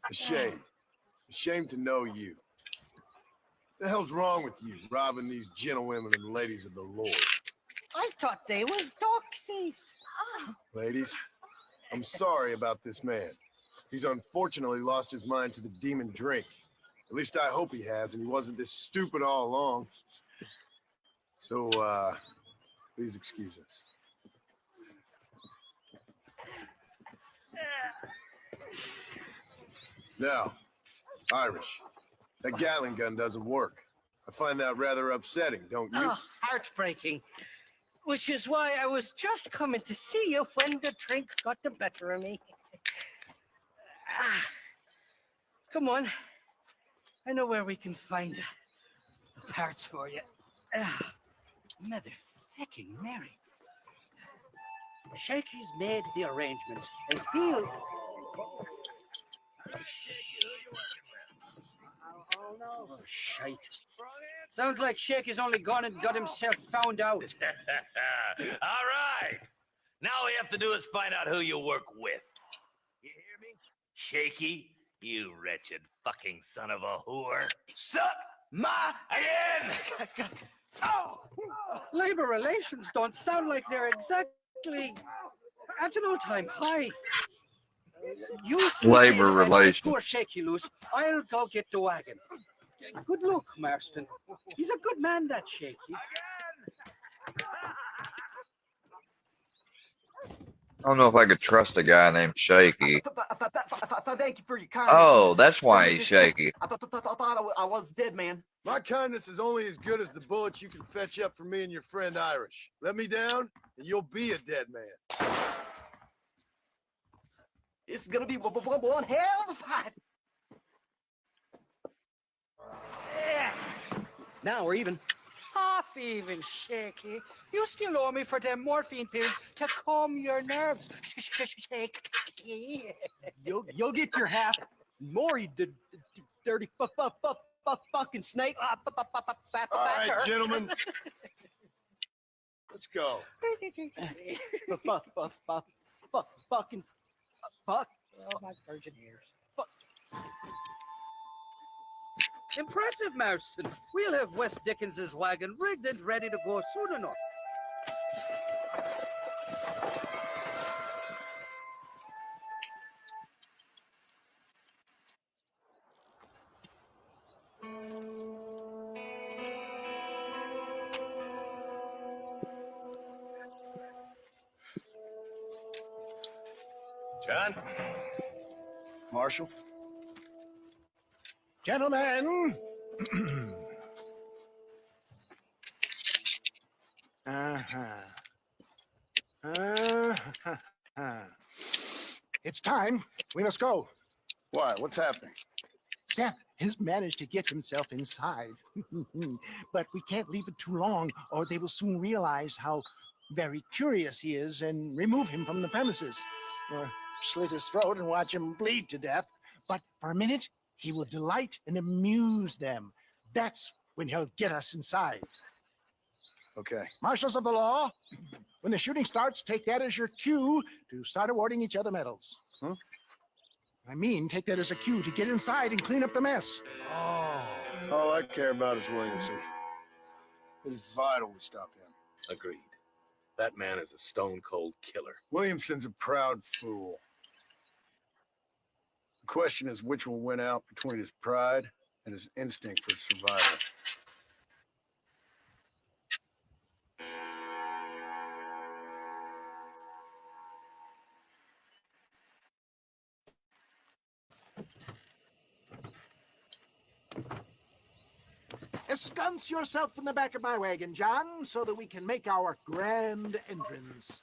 Ashamed. Ashamed to know you. The hell's wrong with you, robbing these gentlewomen and ladies of the Lord? I thought they was doxies. Ladies, I'm sorry about this man. He's unfortunately lost his mind to the demon drink. At least I hope he has, and he wasn't this stupid all along. So, please excuse us. Now, Irish, that Gatling gun doesn't work. I find that rather upsetting, don't you? Oh, heartbreaking. Which is why I was just coming to see you when the drink got the better of me. Come on. I know where we can find the parts for you. Motherfucking Mary. Shaky's made the arrangements, and he'll... Oh, shite. Sounds like Shaky's only gone and got himself found out. All right. Now all we have to do is find out who you work with. You hear me? Shaky, you wretched fucking son of a whore. Suck my again! Oh! Labor relations don't sound like they're exactly at an all-time high. You Labor and relations. get poor Shaky loose. I'll go get the wagon. Good luck, Marston. He's a good man, that Shaky. I don't know if I could trust a guy named Shaky. Thank you for your kindness. Oh, that's why he's shaky. I thought I was dead, man. My kindness is only as good as the bullets you can fetch up for me and your friend Irish. Let me down, and you'll be a dead man. This is gonna be one hell of a fight. Yeah. Now we're even. Half even, Shaky. You still owe me for them morphine pills to calm your nerves. Shaky. You'll get your half. More, you dirty fucking snake. All right, gentlemen. Let's go. Fucking fuck. Oh, my virgin ears. Fuck. Impressive, Marston. We'll have West Dickens's wagon rigged and ready to go soon enough. John? Marshal? Gentlemen. It's time. We must go. Why? What's happening? Seth has managed to get himself inside. But we can't leave it too long, or they will soon realize how very curious he is and remove him from the premises. Or slit his throat and watch him bleed to death. But for a minute, he will delight and amuse them. That's when he'll get us inside. Okay. Marshals of the law, when the shooting starts, take that as your cue to start awarding each other medals. Huh? I mean, take that as a cue to get inside and clean up the mess. Oh. All I care about is Williamson. It is vital we stop him. Agreed. That man is a stone-cold killer. Williamson's a proud fool. The question is which will win out between his pride and his instinct for survival. Ensconce yourself in the back of my wagon, John, so that we can make our grand entrance.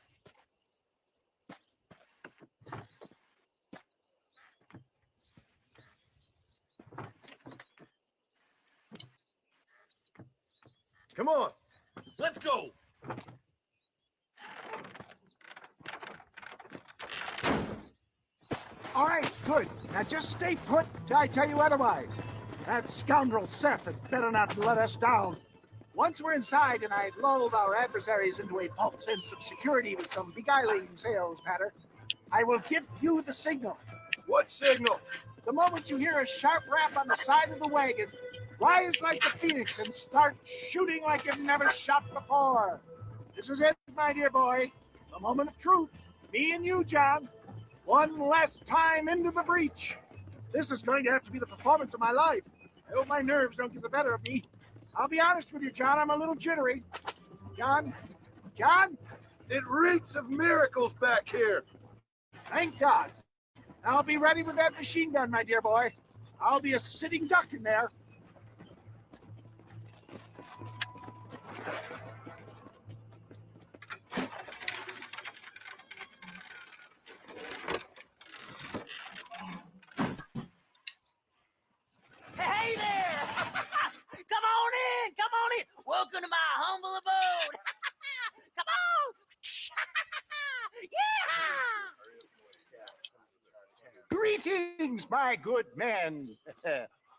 Come on, let's go. All right, good. Now just stay put till I tell you otherwise. That scoundrel Seth had better not let us down. Once we're inside and I lull our adversaries into a false sense of security with some beguiling sales matter, I will give you the signal. What signal? The moment you hear a sharp rap on the side of the wagon, rise like the phoenix and start shooting like you've never shot before. This is it, my dear boy. The moment of truth. Me and you, John. One last time into the breach. This is going to have to be the performance of my life. I hope my nerves don't get the better of me. I'll be honest with you, John. I'm a little jittery. John? It reeks of miracles back here. Thank God. I'll be ready with that machine gun, my dear boy. I'll be a sitting duck in there. Hey there! Come on in! Come on in! Welcome to my humble abode! Come on! Yeah! Greetings, my good men.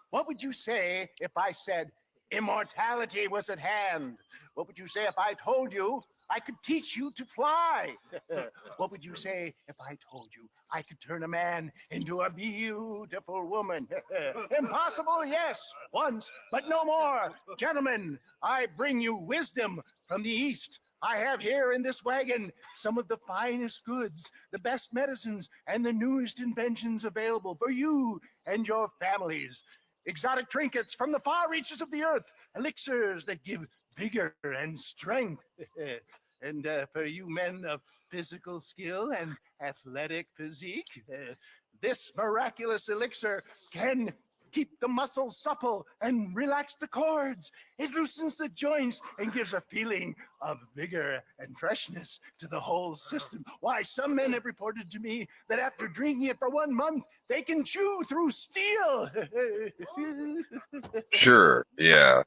What would you say if I said immortality was at hand? What would you say if I told you I could teach you to fly? What would you say if I told you I could turn a man into a beautiful woman? Impossible, yes, once, but no more. Gentlemen, I bring you wisdom from the East. I have here in this wagon some of the finest goods, the best medicines, and the newest inventions available for you and your families. Exotic trinkets from the far reaches of the earth, elixirs that give vigor and strength. And for you men of physical skill and athletic physique. This miraculous elixir can keep the muscles supple and relax the cords. It loosens the joints and gives a feeling of vigor and freshness to the whole system. Why, some men have reported to me that after drinking it for 1 month, they can chew through steel. Sure, yeah.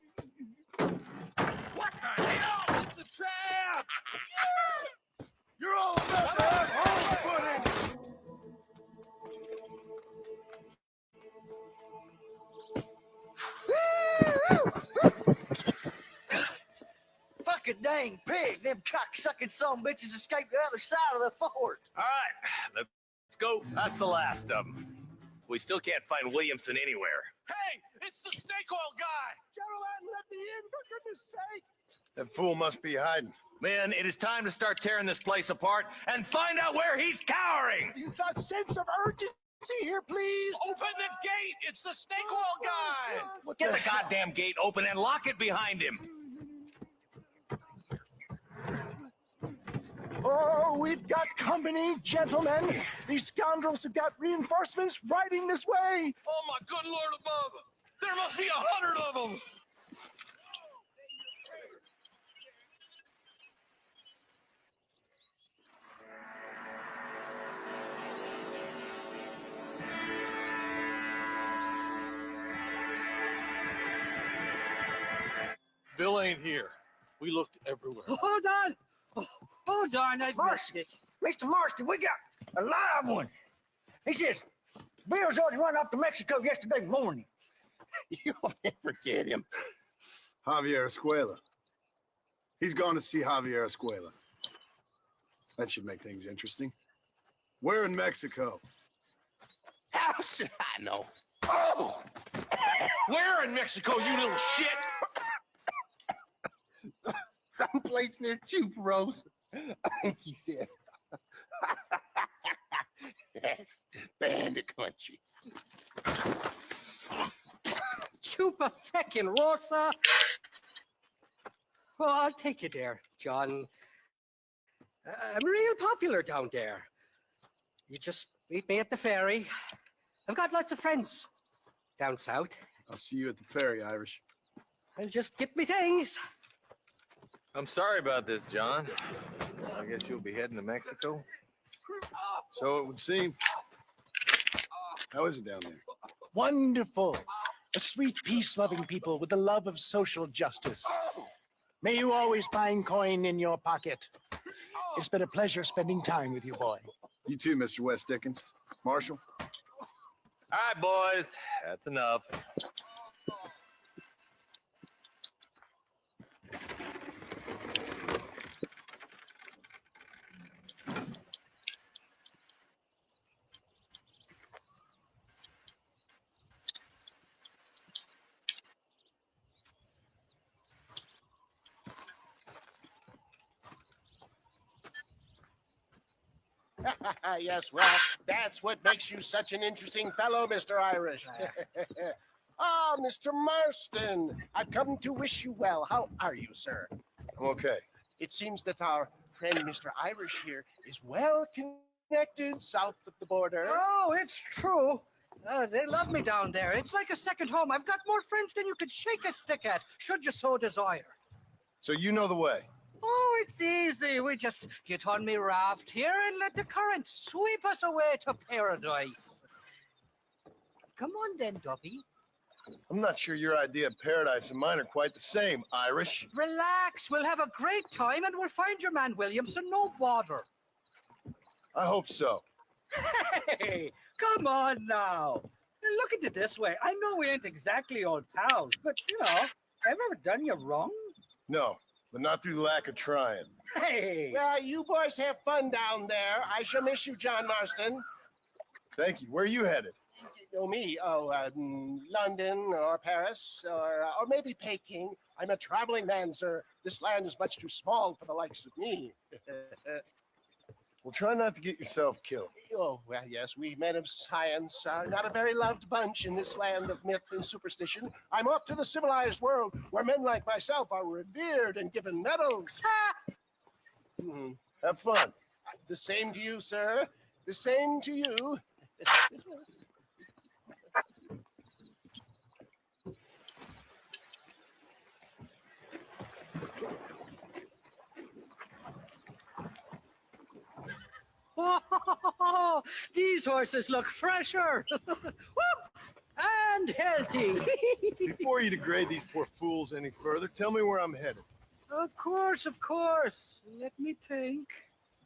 What the hell? It's a trap! You're all about to have home footing. Fucking dang pig. Them cock-sucking son bitches escaped the other side of the fort. All right, let's go. That's the last of them. We still can't find Williamson anywhere. Hey, it's the snake oil guy. Gentlemen, let me in, for goodness sake. That fool must be hiding. Men, it is time to start tearing this place apart and find out where he's cowering. A sense of urgency here, please. Open the gate. It's the snake oil guy. Get the goddamn gate open and lock it behind him. Oh, we've got company, gentlemen. These scoundrels have got reinforcements riding this way. Oh, my good Lord above! There must be 100 of them! Bill ain't here. We looked everywhere. Hold on. Hold on, I've missed it. Mr. Marston, we got a live one. He says, Bill's already run off to Mexico yesterday morning. You'll never get him. Javier Escuela. He's gone to see Javier Escuela. That should make things interesting. Where in Mexico? How should I know? Oh! Where in Mexico, you little shit? Someplace near Chuparosa. I think he said. That's bandit country. Chupa feckin' Rosa. Well, I'll take you there, John. I'm real popular down there. You just meet me at the ferry. I've got lots of friends down south. I'll see you at the ferry, Irish. I'll just get me things. I'm sorry about this, John. I guess you'll be heading to Mexico. So it would seem. How is it down there? Wonderful. A sweet, peace-loving people with the love of social justice. May you always find coin in your pocket. It's been a pleasure spending time with you, boy. You too, Mr. West Dickens. Marshall? All right, boys. That's enough. Yes, well, that's what makes you such an interesting fellow, Mr. Irish. Ah, Mr. Marston, I've come to wish you well. How are you, sir? I'm okay. It seems that our friend Mr. Irish here is well connected south of the border. Oh, it's true. They love me down there. It's like a second home. I've got more friends than you could shake a stick at, should you so desire. So you know the way? Oh, it's easy. We just get on me raft here and let the current sweep us away to paradise. Come on then, Dubby. I'm not sure your idea of paradise and mine are quite the same, Irish. Relax. We'll have a great time and we'll find your man Williamson, no bother. I hope so. Hey, come on now. Look at it this way. I know we ain't exactly old pals, but, you know, have I ever done you wrong? No, but not through the lack of trying. Hey! Well, you boys have fun down there. I shall miss you, John Marston. Thank you. Where are you headed? Oh, me? London or Paris or maybe Peking. I'm a traveling man, sir. This land is much too small for the likes of me. Well, try not to get yourself killed. Oh, well, yes, we men of science are not a very loved bunch in this land of myth and superstition. I'm off to the civilized world where men like myself are revered and given medals. Have fun. The same to you, sir. The same to you. Oh, these horses look fresher. Woo! And healthy. Before you degrade these poor fools any further, tell me where I'm headed. Of course, of course. Let me think.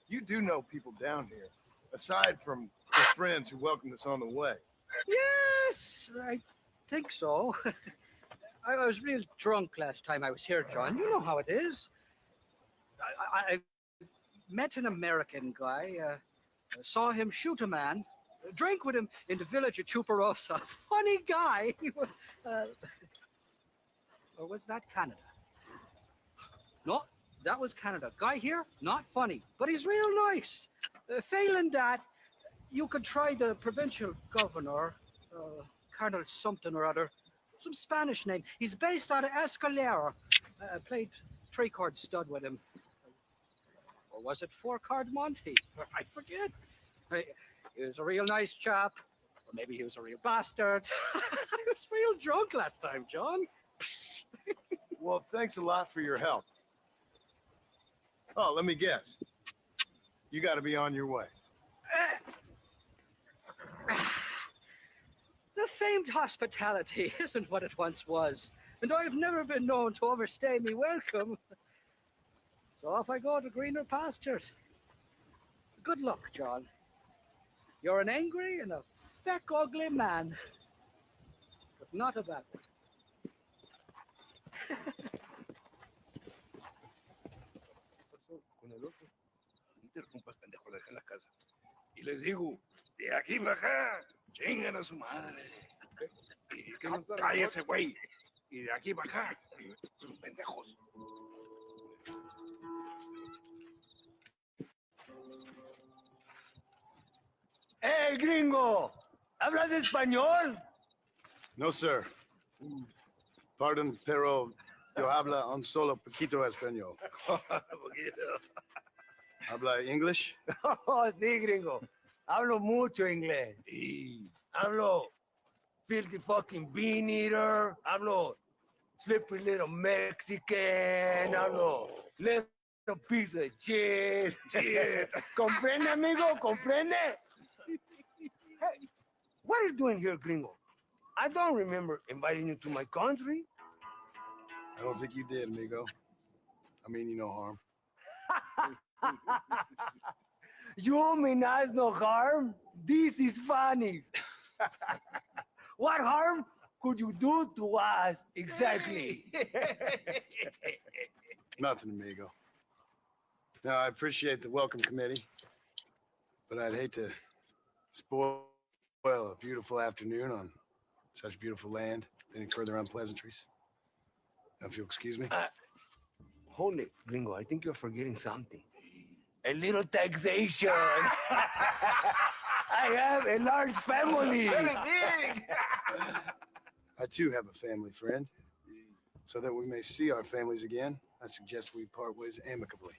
You do know people down here, aside from the friends who welcomed us on the way. Yes, I think so. I was real drunk last time I was here, John. You know how it is. I met an American guy, saw him shoot a man, drank with him in the village of Chuparosa. Funny guy. Or was that Canada? No, that was Canada. Guy here, not funny, but he's real nice. Failing that, you could try the provincial governor, Colonel something or other, some Spanish name. He's based out of Escalera. Played three-card stud with him. Or was it four-card Monty? I forget. He was a real nice chap. Or maybe he was a real bastard. I was real drunk last time, John. Well, thanks a lot for your help. Oh, let me guess. You got to be on your way. The famed hospitality isn't what it once was, and I've never been known to overstay me welcome. So off I go to greener pastures. Good luck, John. You're an angry and a feck ugly man, but not a bad one. Con el otro, interrumpas, pendejo, dejen la casa. Y les digo, de aquí para acá, chingan a su madre. Cállese, güey. Y de aquí para acá, sus pendejos. ¡Hey, gringo! ¿Hablas español? No, sir. Pardon, pero yo habla un solo poquito español. ¿Habla English? Oh, sí, gringo. Hablo mucho inglés. Sí. Hablo filthy fucking bean eater. Hablo slippery little Mexican. Hablo little piece of shit. ¿Comprende, amigo? ¿Comprende? Hey, what are you doing here, gringo? I don't remember inviting you to my country. I don't think you did, amigo. I mean you no harm. You mean us no harm? This is funny. What harm could you do to us exactly? Nothing, amigo. Now, I appreciate the welcome committee, but I'd hate to spoil a beautiful afternoon on such beautiful land. Any further unpleasantries? Now, if you'll excuse me. Hold it, gringo. I think you're forgetting something. A little taxation. I have a large family. Very big. I too have a family, friend. So that we may see our families again, I suggest we part ways amicably.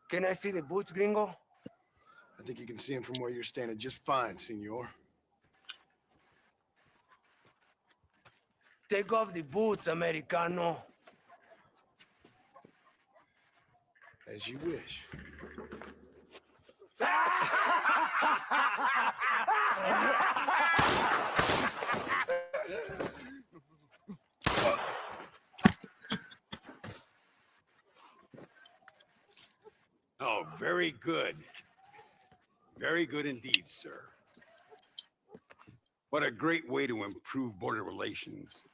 Can I see the boots, gringo? I think you can see him from where you're standing just fine, senor. Take off the boots, Americano. As you wish. Oh, very good. Very good indeed, sir. What a great way to improve border relations.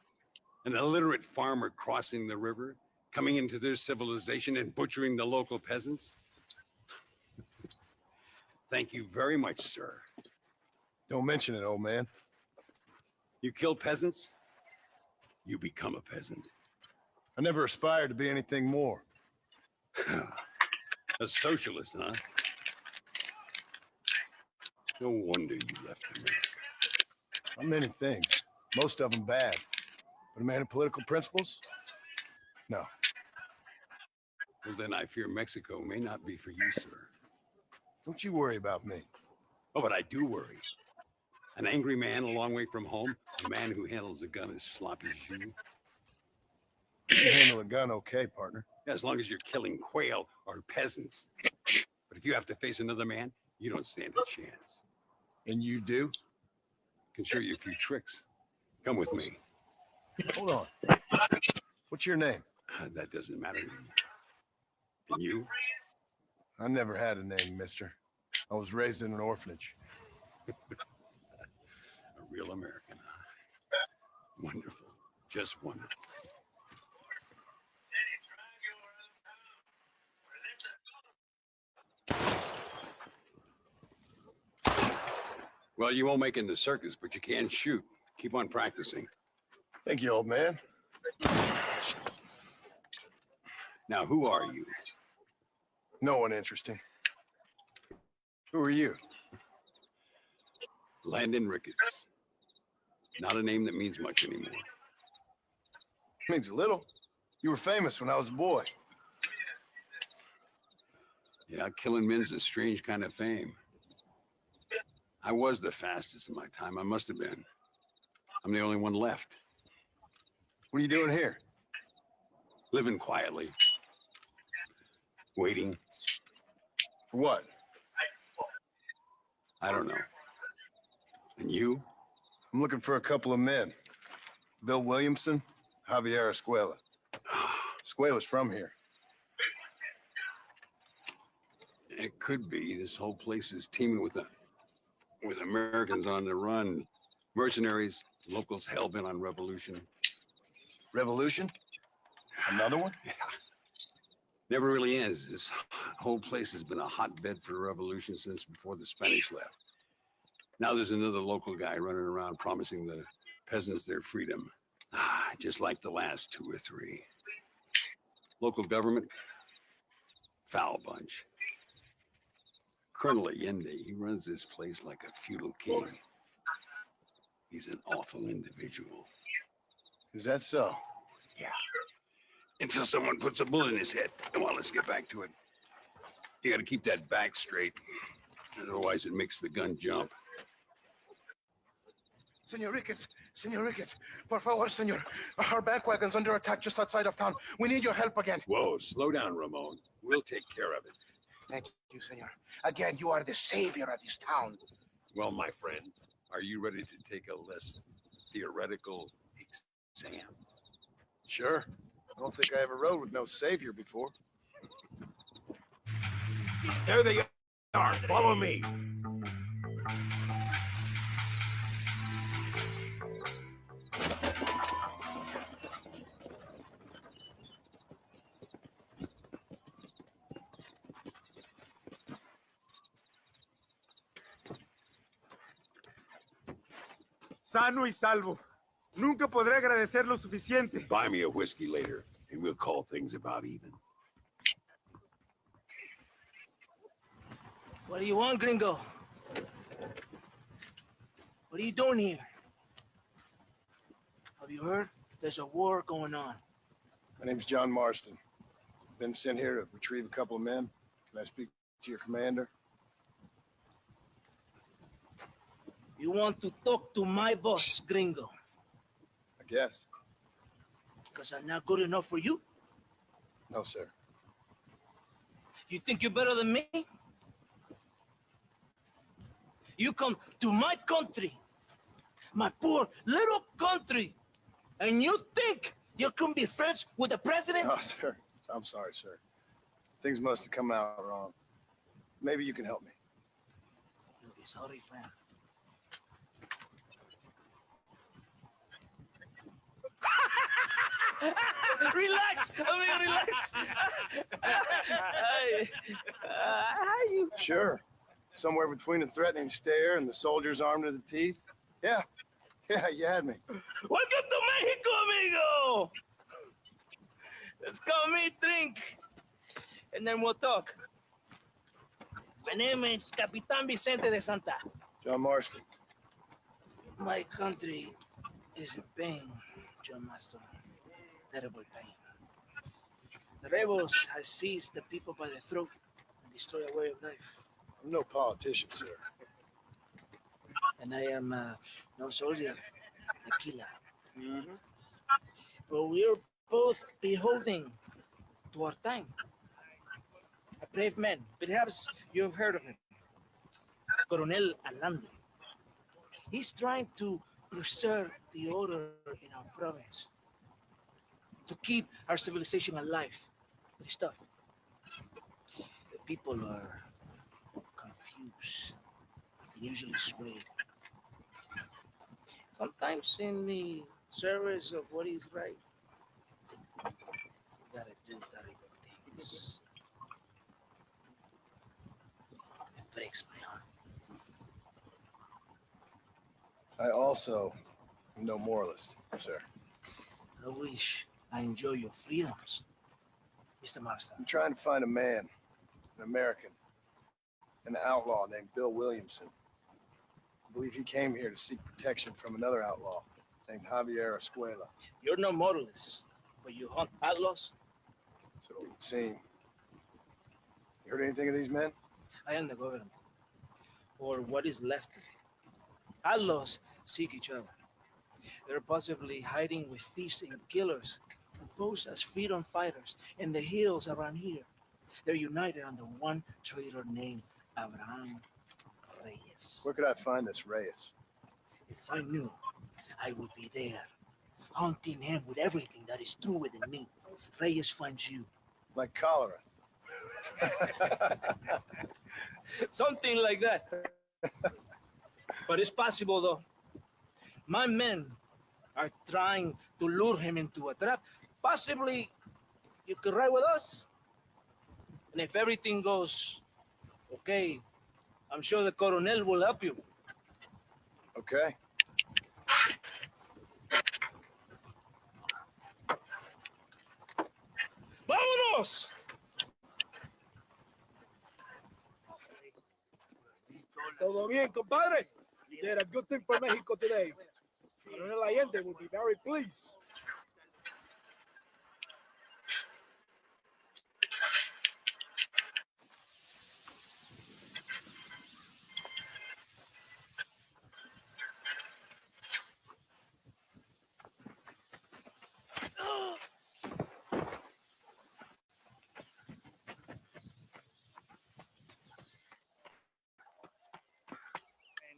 An illiterate farmer crossing the river, coming into their civilization and butchering the local peasants. Thank you very much, sir. Don't mention it, old man. You kill peasants, you become a peasant. I never aspired to be anything more. A socialist, huh? No wonder you left America. How many things? Most of them bad. But a man of political principles? No. Well, then I fear Mexico may not be for you, sir. Don't you worry about me. Oh, but I do worry. An angry man a long way from home, a man who handles a gun as sloppy as you. You handle a gun okay, partner. Yeah, as long as you're killing quail or peasants. But if you have to face another man, you don't stand a chance. And you do? Can show you a few tricks. Come with me. Hold on. What's your name? That doesn't matter to me. And you? I never had a name, mister. I was raised in an orphanage. A real American. Wonderful. Just wonderful. Well, you won't make it in the circus, but you can shoot. Keep on practicing. Thank you, old man. Now, who are you? No one interesting. Who are you? Landon Ricketts. Not a name that means much anymore. Means a little. You were famous when I was a boy. Yeah, killing men's a strange kind of fame. I was the fastest in my time. I must have been. I'm the only one left. What are you doing here? Living quietly. Waiting. For what? I don't know. And you? I'm looking for a couple of men. Bill Williamson, Javier Escuela. Escuela's from here. It could be. This whole place is teeming with Americans on the run. Mercenaries, locals hell-bent on revolution. Revolution? Another one? Yeah. Never really ends. This whole place has been a hotbed for revolution since before the Spanish left. Now there's another local guy running around promising the peasants their freedom. Just like the last two or three. Local government, foul bunch. Colonel Allende, he runs this place like a feudal king. He's an awful individual. Is that so? Yeah. Until someone puts a bullet in his head. Come on, let's get back to it. You gotta keep that back straight. Otherwise it makes the gun jump. Senor Ricketts, por favor, senor. Our bank wagon's under attack just outside of town. We need your help again. Whoa, slow down, Ramon. We'll take care of it. Thank you, senor. Again, you are the savior of this town. Well, my friend, are you ready to take a less theoretical exam? Sure. I don't think I ever rode with no savior before. There they are. Follow me. Sano y salvo. Nunca podré agradecer lo suficiente. Buy me a whiskey later, and we'll call things about even. What do you want, gringo? What are you doing here? Have you heard? There's a war going on. My name's John Marston. Been sent here to retrieve a couple of men. Can I speak to your commander? You want to talk to my boss, gringo? I guess. Because I'm not good enough for you? No, sir. You think you're better than me? You come to my country, my poor little country, and you think you can be friends with the president? Oh, sir. I'm sorry, sir. Things must have come out wrong. Maybe you can help me. You'll be sorry, friend. Relax, amigo, relax. How you? Sure. Somewhere between a threatening stare and the soldier's arm to the teeth. Yeah, you had me. Welcome to Mexico, amigo. Let's come meet, drink, and then we'll talk. My name is Capitan Vicente de Santa. John Marston. My country is in pain, John Master. Terrible pain. The rebels have seized the people by the throat and destroyed a way of life. I'm no politician, sir. And I am no soldier, a killer. But we are both beholding to our time. A brave man, perhaps you have heard of him. Coronel Allende. He's trying to preserve the order in our province, to keep our civilization alive. But it's tough. The people are confused, usually swayed. Sometimes in the service of what is right, you gotta do terrible things. It breaks my heart. I also am no moralist, sir. I wish I enjoy your freedoms, Mr. Marston. I'm trying to find a man, an American, an outlaw named Bill Williamson. I believe he came here to seek protection from another outlaw named Javier Escuela. You're no moralist, but you hunt outlaws? So it would seem. You heard anything of these men? I am the government, or what is left of it. Outlaws seek each other. They're possibly hiding with thieves and killers who pose as freedom fighters in the hills around here. They're united under one traitor named Abraham Reyes. Where could I find this Reyes? If I knew, I would be there, haunting him with everything that is true within me. Reyes finds you. Like cholera. Something like that. But it's possible, though. My men are trying to lure him into a trap. Possibly you could ride with us. And if everything goes okay, I'm sure the Coronel will help you. Okay. ¡Vámonos! Todo bien, compadre? You did a good thing for Mexico today. Coronel Allende will be very pleased.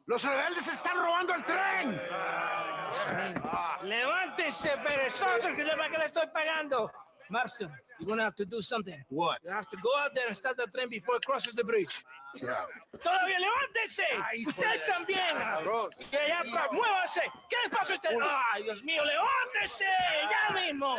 ¡Los rebeldes están robando el tren! Levántese, perezoso, que para qué le estoy pagando. Marston, you're gonna have to do something. What? You have to go out there and start the train before it crosses the bridge. Yeah. ¡Todavía levántese! ¡Usted también! ¡Que ya muévase! ¿Qué le pasa a usted? ¡Ay, Dios mío, levántese! ¡Ya mismo!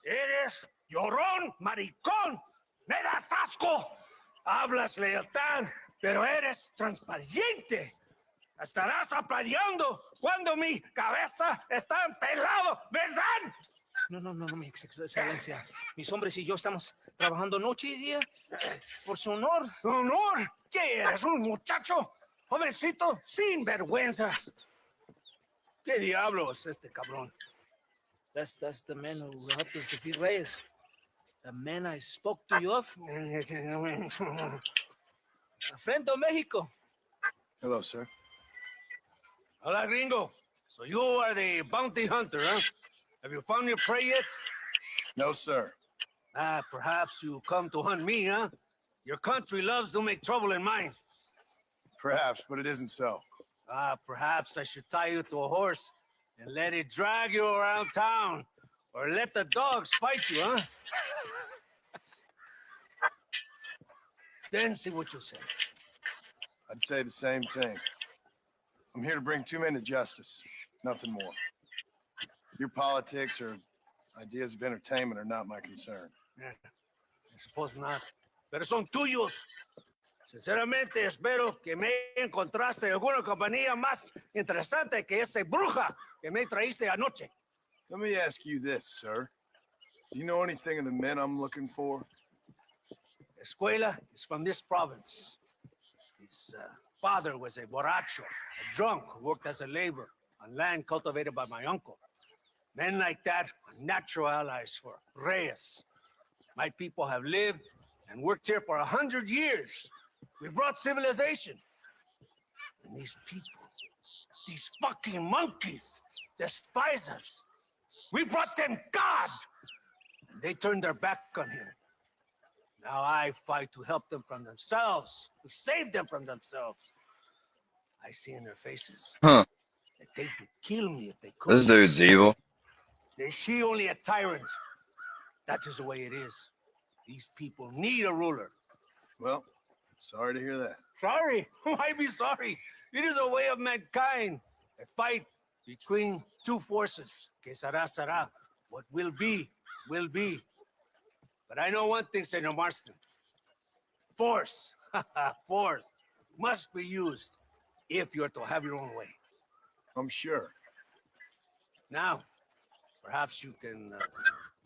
Eres llorón, maricón. Me das asco. Hablas lealtad, pero eres transparente. Estarás aplaudiendo cuando mi cabeza está empelado, ¿verdad? No, mi excelencia. Mis hombres y yo estamos trabajando noche y día por su honor. ¿Honor? ¿Qué eres, un muchacho? Jovencito, sin vergüenza. ¿Qué diablos este cabrón? That's the man who helped us defeat Reyes. The man I spoke to you of. A friend of Mexico. Hello, sir. Hola, gringo. So you are the bounty hunter, huh? Have you found your prey yet? No, sir. Perhaps you come to hunt me, huh? Your country loves to make trouble in mine. Perhaps, but it isn't so. Perhaps I should tie you to a horse and let it drag you around town Or let the dogs fight you, huh? Then see what you say. I'd say the same thing. I'm here to bring two men to justice, nothing more. Your politics or ideas of entertainment are not my concern. I suppose not. Pero son tuyos. Sinceramente, espero que me encontraste alguna compañía más interesante que esa bruja que me traíste anoche. Let me ask you this, sir. Do you know anything of the men I'm looking for? Escuela is from this province. His father was a borracho, a drunk who worked as a laborer on land cultivated by my uncle. Men like that are natural allies for Reyes. My people have lived and worked here for 100 years. We brought civilization. And these people, these fucking monkeys, despise us. We brought them God. And they turned their back on him. Now I fight to help them from themselves, to save them from themselves. I see in their faces Huh. that they could kill me if they could. This dude's evil. They see only a tyrant. That is the way it is. These people need a ruler. Well, sorry to hear that. Sorry? Why be sorry? It is a way of mankind. A fight between two forces. Que será, será. What will be, will be. But I know one thing, Senor Marston. Force, force, must be used if you're to have your own way. I'm sure. Now, perhaps you can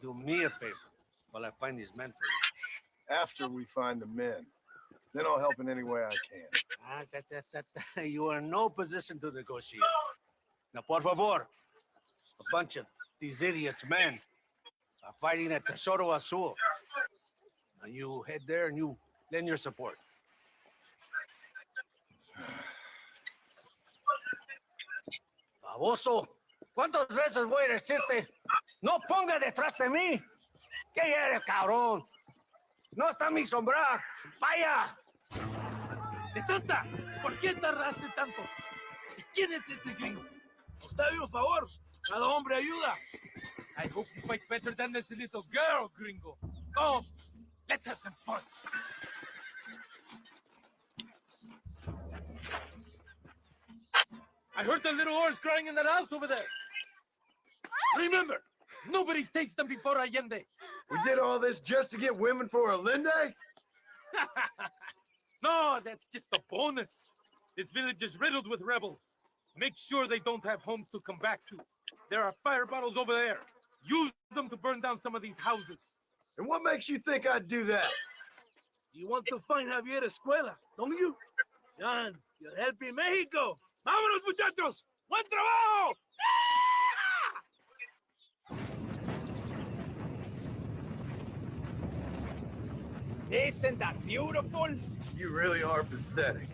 do me a favor while I find these men for you. After we find the men, then I'll help in any way I can. You are in no position to negotiate. Now, por favor, a bunch of these idiots men are fighting at Tesoro Azul. Now you head there and you lend your support. Baboso, ¿cuántas veces voy a decirte? No ponga detrás de mí. ¿Qué eres, cabrón? No está mi sombra. Vaya. ¡De Santa! ¿Por qué tardaste tanto? ¿Quién es este gringo? Octavio, por favor. Cada hombre ayuda. I hope you fight better than this little girl, gringo. Come, let's have some fun. I heard the little horse crying in that house over there. Remember, nobody takes them before Allende. We did all this just to get women for Allende? No, that's just a bonus. This village is riddled with rebels. Make sure they don't have homes to come back to. There are fire bottles over there. Use them to burn down some of these houses. And what makes you think I'd do that? You want to find Javier Escuela, don't you? John, you're helping Mexico. ¡Vámonos, muchachos! ¡Buen trabajo! Isn't that beautiful? You really are pathetic.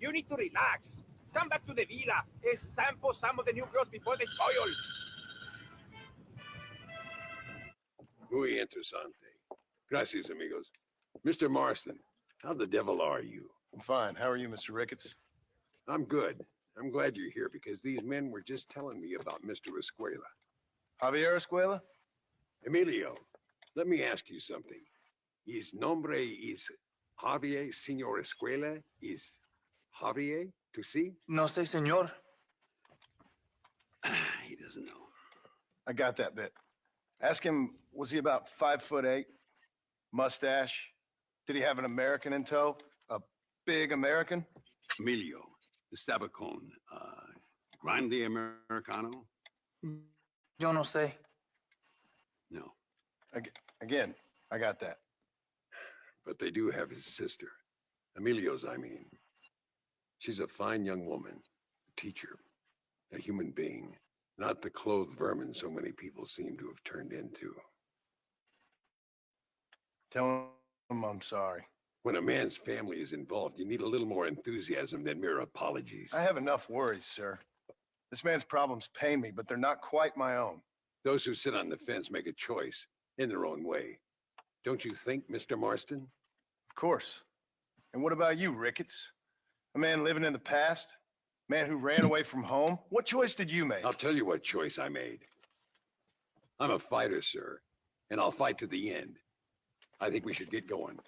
You need to relax. Come back to the villa and sample some of the new girls before they spoil. Muy interesante. Gracias, amigos. Mr. Marston, how the devil are you? I'm fine. How are you, Mr. Ricketts? I'm good. I'm glad you're here because these men were just telling me about Mr. Escuela. Javier Escuela? Emilio, let me ask you something. His nombre is Javier Señor Escuela? Is Javier to see? No sé, señor. He doesn't know. I got that bit. Ask him, was he about 5'8"? Mustache? Did he have an American in tow? A big American? Emilio, the Stabacon, Grande Americano? Yo no sé. No. Again, I got that. But they do have his sister. Emilio's, I mean. She's a fine young woman, a teacher, a human being, not the clothed vermin so many people seem to have turned into. Tell him I'm sorry. When a man's family is involved, you need a little more enthusiasm than mere apologies. I have enough worries, sir. This man's problems pain me, but they're not quite my own. Those who sit on the fence make a choice in their own way. Don't you think, Mr. Marston? Of course. And what about you, Ricketts? A man living in the past? A man who ran away from home? What choice did you make? I'll tell you what choice I made. I'm a fighter, sir, and I'll fight to the end. I think we should get going.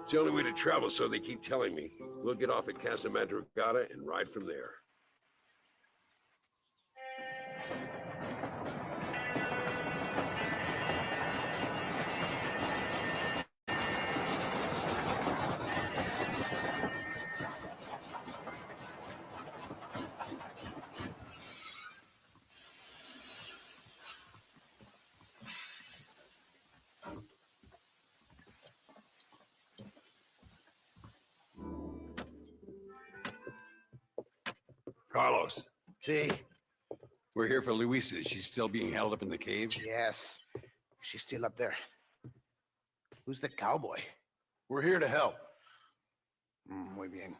It's the only way to travel, so they keep telling me. We'll get off at Casa Madrugada and ride from there. Carlos. See? We're here for Luisa. She's still being held up in the cave? Yes. She's still up there. Who's the cowboy? We're here to help. Muy bien.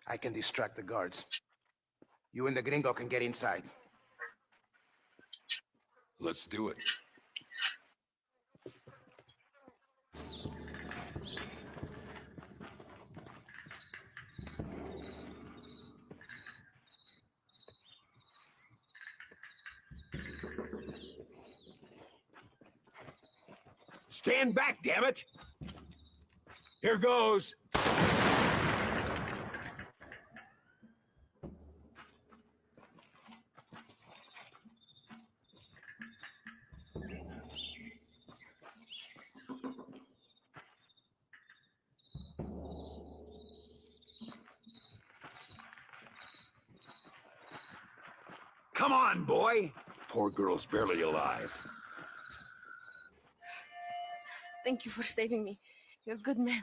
I can distract the guards. You and the gringo can get inside. Let's do it. Stand back, damn it! Here goes. Come on, boy. Poor girl's barely alive. Thank you for saving me. You're a good man.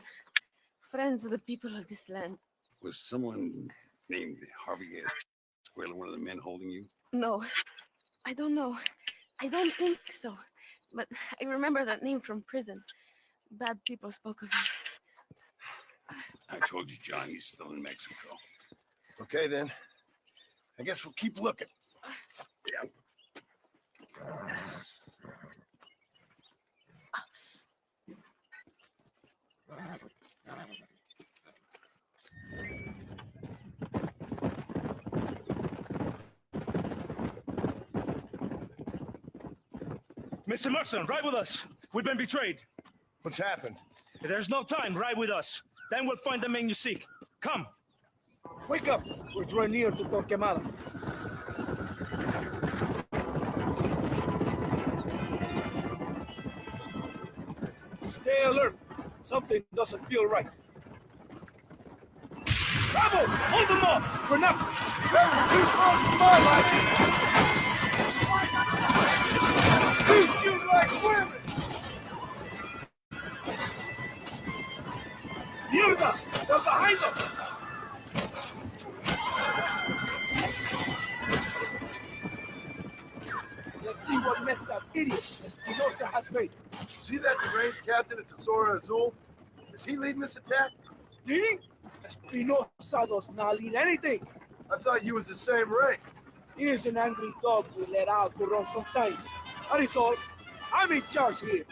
Friends of the people of this land. Was someone named Harvey Escuela one of the men holding you? No, I don't know. I don't think so. But I remember that name from prison. Bad people spoke of him. I told you, John, he's still in Mexico. Okay, then. I guess we'll keep looking. Yeah. Mr. Marston, ride with us. We've been betrayed. What's happened? There's no time. Ride with us. Then we'll find the man you seek. Come. Wake up. We're drawing near to Torquemada. Stay alert. Something doesn't feel right. Rebels! Hold them off! We're not... You shoot like women! Mierda! They're behind us! Let's see what messed up idiot Espinosa has made. See that deranged captain at Tesoro Azul? Is he leading this attack? Leading? Espinosa does not lead anything. I thought you was the same rank. He is an angry dog we let out to run sometimes. That is all. I'm in charge here.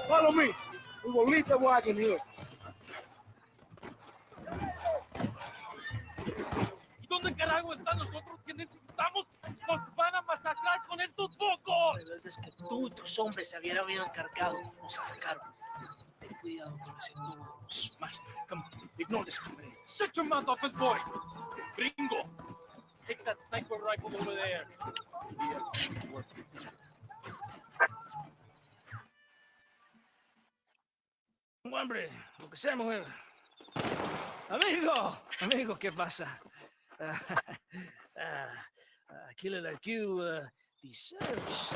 Follow me. We will leave the wagon here. ¿Y dónde carajo están los otros que necesitamos? ¡Nos van a masacrar con estos bocos! La verdad es que tú y tus hombres se habían encargado. Nos atacaron. Ten cuidado con ese turno. Master, come on. Ignore this committee. Shut your mouth off his boy! Gringo! Take that sniper rifle over there. Hombre, lo que sea, mujer. Amigo, ¿qué pasa? Killer like you deserves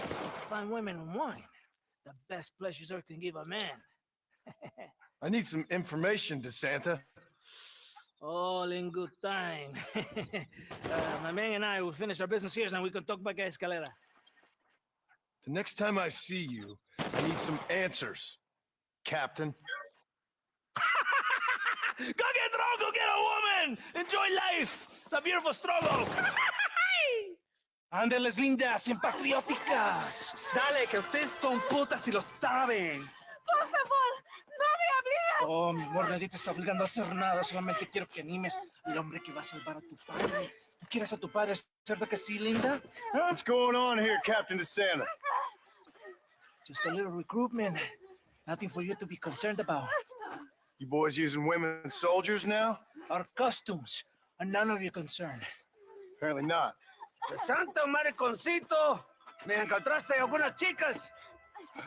fine women and wine. The best pleasures Earth can give a man. I need some information, DeSanta. All in good time. My man and I will finish our business here, and we can talk back at Escalera. The next time I see you, I need some answers, Captain. Go get drunk, on! Enjoy life! It's a beautiful struggle! Ándeles lindas y patrióticas. Dale, que ustedes son putas y lo saben. Por favor, no me obligues. Oh, mi amor, nadie te está obligando a hacer nada. Solamente quiero que animes al hombre que va a salvar a tu padre. ¿Tú quieres a tu padre? ¿Cierto que sí, linda? What's going on here, Captain DeSanta? Just a little recruitment. Nothing for you to be concerned about. You boys using women as soldiers now? Our costumes are none of your concern. Apparently not. Santo mariconcito, ¿me encontraste algunas chicas?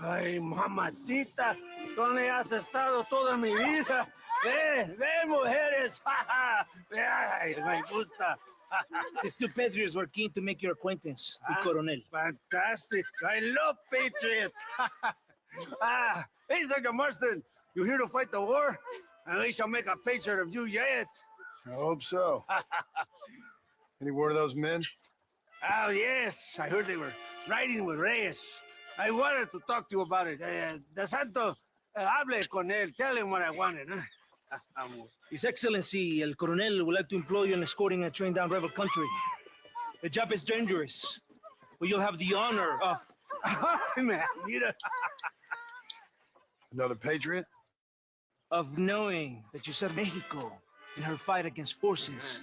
Ay, mamacita, ¿dónde has estado toda mi vida? Ven, mujeres. Ay, me gusta. These two patriots were keen to make your acquaintance with Coronel. Fantastic. I love patriots. Hey, Sergeant Marston, you here to fight the war? And we shall make a patriot of you yet. I hope so. Any word of those men? Oh, yes. I heard they were riding with Reyes. I wanted to talk to you about it. De Santo, hable con él. Tell him what I wanted. His Excellency, El Coronel, would like to employ you in escorting a train down rebel country. The job is dangerous, but you'll have the honor of... Man, Another patriot? Of knowing that you served Mexico in her fight against forces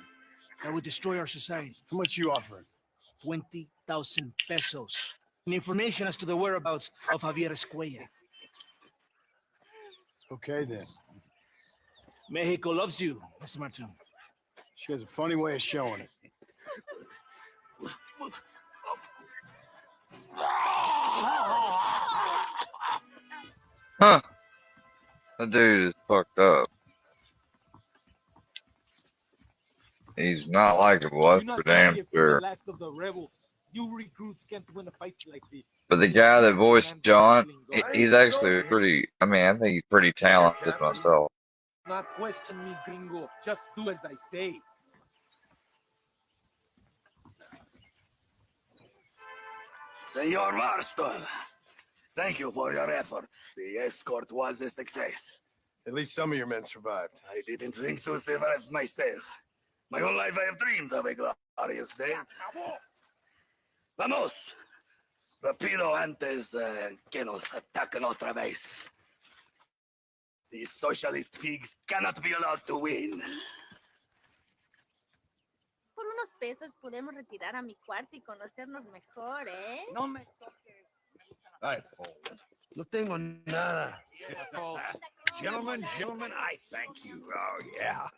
that would destroy our society. How much you offering? 20,000 pesos. And information as to the whereabouts of Javier Escuella. Okay, then. Mexico loves you, Mr. Martin. She has a funny way of showing it. Huh. That dude is fucked up. He's not likable, that's for damn sure. Last of the rebels. You recruits can't win a fight like this. But the guy that voiced John, he's actually pretty, I mean, I think he's pretty talented myself. Not question me, gringo. Just do as I say. Senor Marston, thank you for your efforts. The escort was a success. At least some of your men survived. I didn't think to survive myself. My whole life I have dreamed of a glorious day. Vamos. Rapido antes que nos ataquen otra vez. These socialist pigs cannot be allowed to win. Por unos pesos podemos retirar a mi cuarto y conocernos mejor, ¿eh? No me toques. Ay, no tengo nada. Gentlemen, I thank you. Oh, yeah.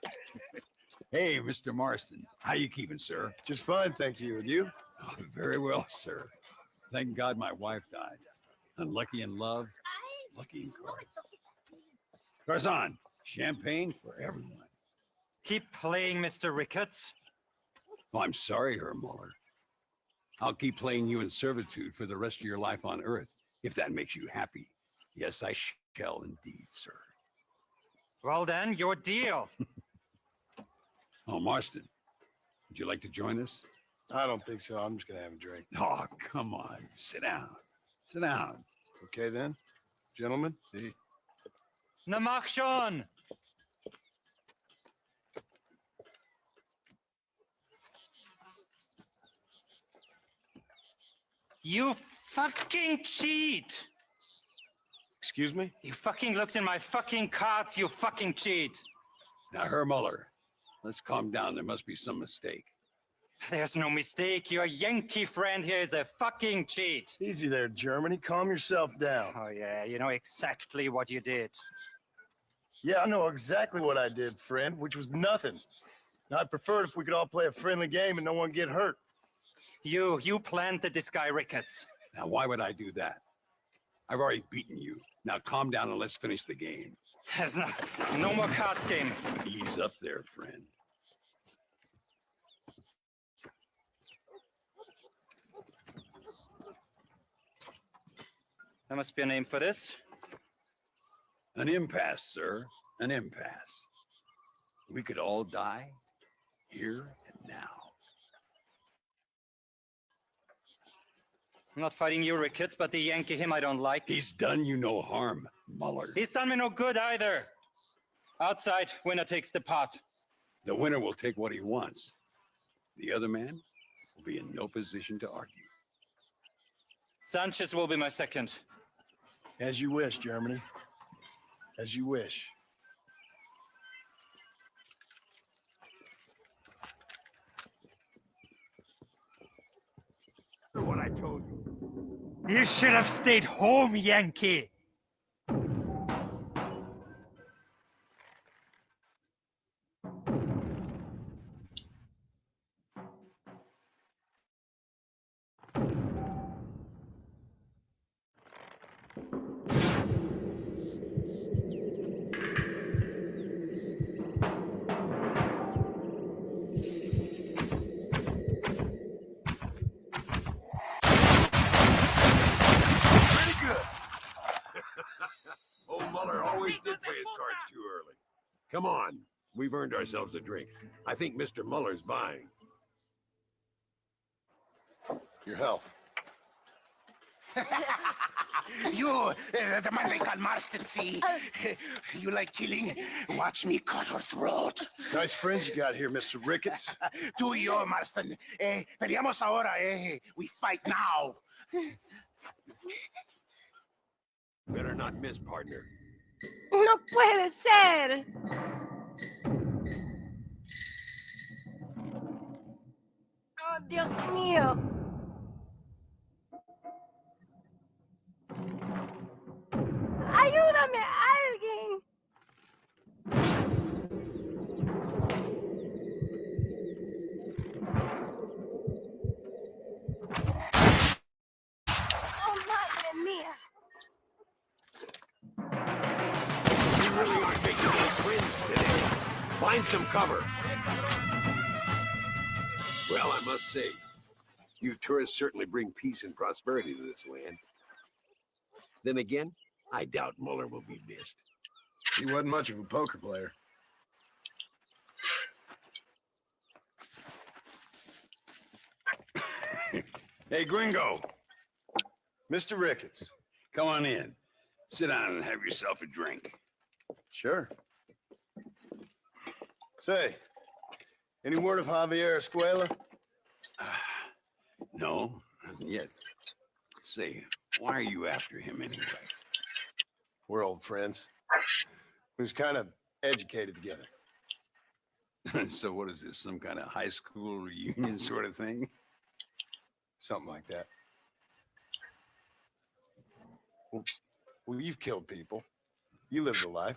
Hey, Mr. Marston. How you keeping, sir? Just fine, thank you. And you? Oh, very well, sir. Thank God my wife died. Unlucky in love, lucky in cards. Tarzan, champagne for everyone. Keep playing, Mr. Ricketts. Oh, I'm sorry, Herr Muller. I'll keep playing you in servitude for the rest of your life on Earth, if that makes you happy. Yes, I shall indeed, sir. Well then, your deal. Oh, Marston, would you like to join us? I don't think so. I'm just gonna have a drink. Oh, come on. Sit down. Sit down. Okay, then. Gentlemen? See? Namach schon. You fucking cheat! Excuse me? You fucking looked in my fucking cards, you fucking cheat! Now, Herr Muller, let's calm down. There must be some mistake. There's no mistake. Your Yankee friend here is a fucking cheat. Easy there, Germany. Calm yourself down. Oh, yeah, you know exactly what you did. Yeah, I know exactly what I did, friend, which was nothing. Now, I'd prefer it if we could all play a friendly game and no one get hurt. You planted this guy, Ricketts. Now, why would I do that? I've already beaten you. Now, calm down and let's finish the game. There's no more cards game. Ease up there, friend. There must be a name for this. An impasse, sir. An impasse. We could all die here and now. I'm not fighting you, Ricketts, but the Yankee him I don't like. He's done you no harm, Muller. He's done me no good either. Outside, winner takes the pot. The winner will take what he wants. The other man will be in no position to argue. Sanchez will be my second. As you wish, Germany. As you wish. What I told you. You should have stayed home, Yankee. Old Muller always did play his cards too early. Come on, we've earned ourselves a drink. I think Mr. Muller's buying. Your health. You, the man they call Marston, see? You like killing? Watch me cut her throat. Nice friends you got here, Mr. Ricketts. Tú y yo, Marston. Peleamos ahora, We fight now. Better not miss, partner. No puede ser. Oh, Dios mío. Ayúdame, alguien. Oh, madre mía. We really aren't making any friends today. Find some cover. Well, I must say, you tourists certainly bring peace and prosperity to this land. Then again, I doubt Muller will be missed. He wasn't much of a poker player. Hey, Gringo. Mr. Ricketts. Come on in. Sit down and have yourself a drink. Sure. Say, any word of Javier Escuela? No, nothing yet. Say, why are you after him anyway? We're old friends. We was kind of educated together. So what is this, some kind of high school reunion sort of thing? Something like that. Well, you've killed people. You lived a life.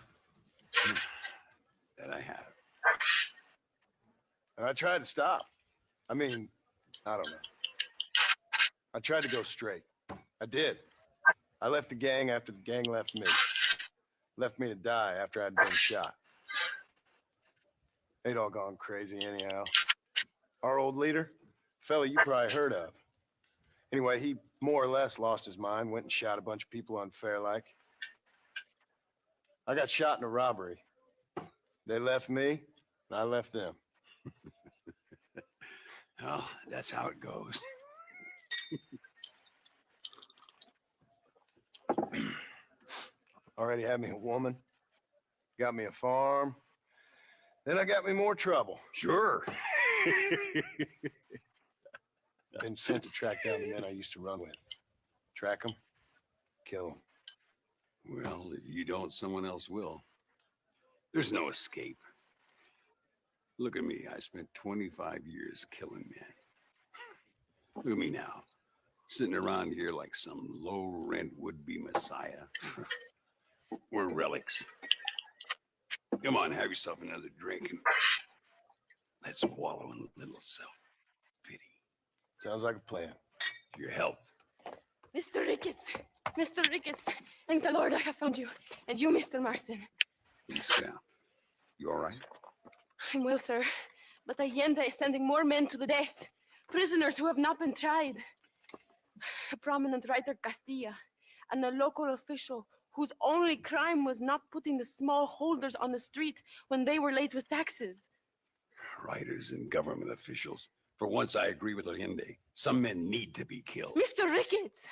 That I have. And I tried to stop. I mean, I don't know. I tried to go straight. I did. I left the gang after the gang left me. Left me to die after I'd been shot. They'd all gone crazy anyhow. Our old leader, fella you probably heard of. Anyway, he more or less lost his mind, went and shot a bunch of people unfair like. I got shot in a robbery. They left me, and I left them. Well, that's how it goes. Already had me a woman, got me a farm, then I got me more trouble. Sure. Been sent to track down the men I used to run with. Track them, kill them. Well, if you don't, someone else will. There's no escape. Look at me. I spent 25 years killing men. Look at me now, sitting around here like some low-rent would-be messiah. We're relics. Come on, have yourself another drink and let's wallow in a little self-pity. Sounds like a plan. Your health. Mr. Ricketts. Mr. Ricketts. Thank the Lord I have found you. And you, Mr. Marston. Sam, you all right? I'm well, sir. But Allende is sending more men to the death. Prisoners who have not been tried. A prominent writer, Castilla, and a local official whose only crime was not putting the small holders on the street when they were late with taxes. Writers and government officials. For once, I agree with Allende. Some men need to be killed. Mr. Ricketts!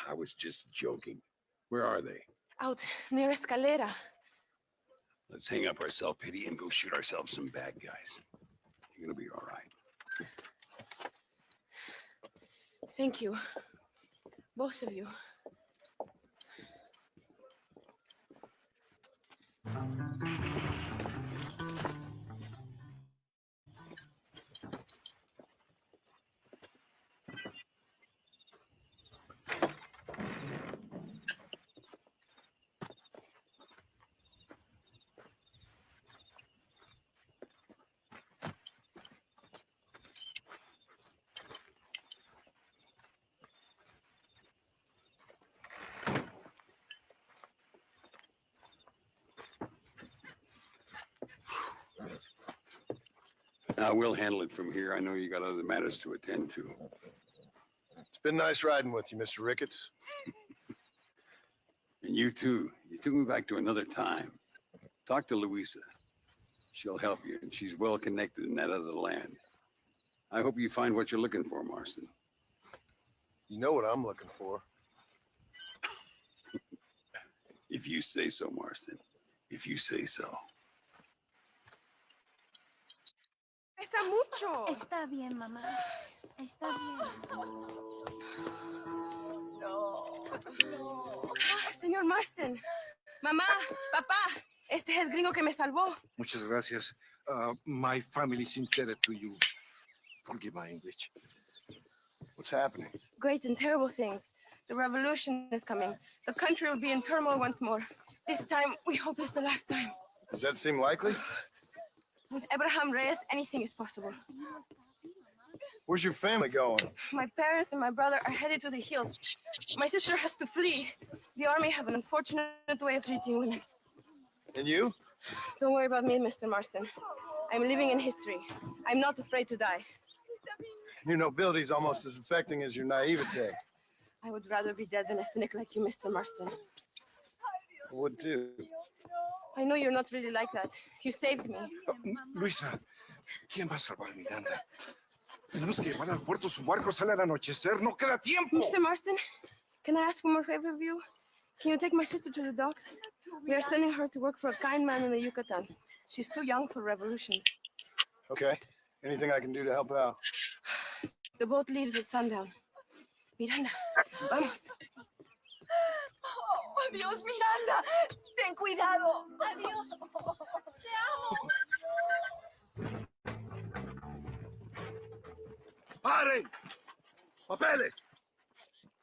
I was just joking. Where are they? Out near Escalera. Let's hang up our self-pity and go shoot ourselves some bad guys. You're gonna be all right. Thank you. Both of you. Now, we'll handle it from here. I know you got other matters to attend to. It's been nice riding with you, Mr. Ricketts. And you too. You took me back to another time. Talk to Louisa. She'll help you, and she's well connected in that other land. I hope you find what you're looking for, Marston. You know what I'm looking for. If you say so, Marston. If you say so. Pesa mucho. Está bien, mamá. Está bien. No. Señor Marston. Mamá, papá. Este es el gringo que me salvó. Muchas gracias. My family is indebted to you. Forgive my English. What's happening? Great and terrible things. The revolution is coming. The country will be in turmoil once more. This time, we hope it's the last time. Does that seem likely? With Abraham Reyes, anything is possible. Where's your family going? My parents and my brother are headed to the hills. My sister has to flee. The army have an unfortunate way of treating women. And you? Don't worry about me, Mr. Marston. I'm living in history. I'm not afraid to die. Your nobility is almost as affecting as your naivete. I would rather be dead than a cynic like you, Mr. Marston. I would too. I know you're not really like that. You saved me. Luisa, ¿quién va a salvar a Miranda? Tenemos que llevar al puerto. Su barco sale al anochecer. No queda tiempo. Mr. Marston, can I ask one more favor of you? Can you take my sister to the docks? We are sending her to work for a kind man in the Yucatan. She's too young for revolution. Okay. Anything I can do to help out? The boat leaves at sundown. Miranda, vamos. Oh, adiós, Miranda. Ten cuidado. Adiós. Te amo. ¡Paren! ¡Papeles!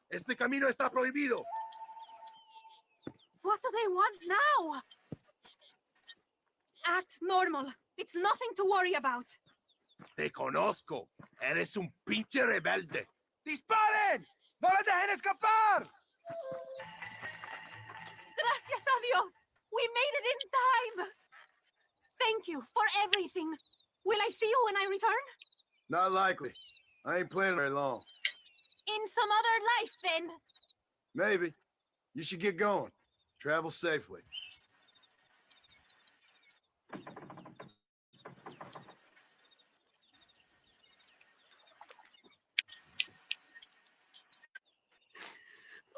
Este camino está prohibido. What do they want now? Act normal. It's nothing to worry about. Te conozco. Eres un pinche rebelde. ¡Disparen! ¡No la dejen escapar! Gracias a Dios. We made it in time. Thank you for everything. Will I see you when I return? Not likely. I ain't planning very long. In some other life, then. Maybe. You should get going. Travel safely.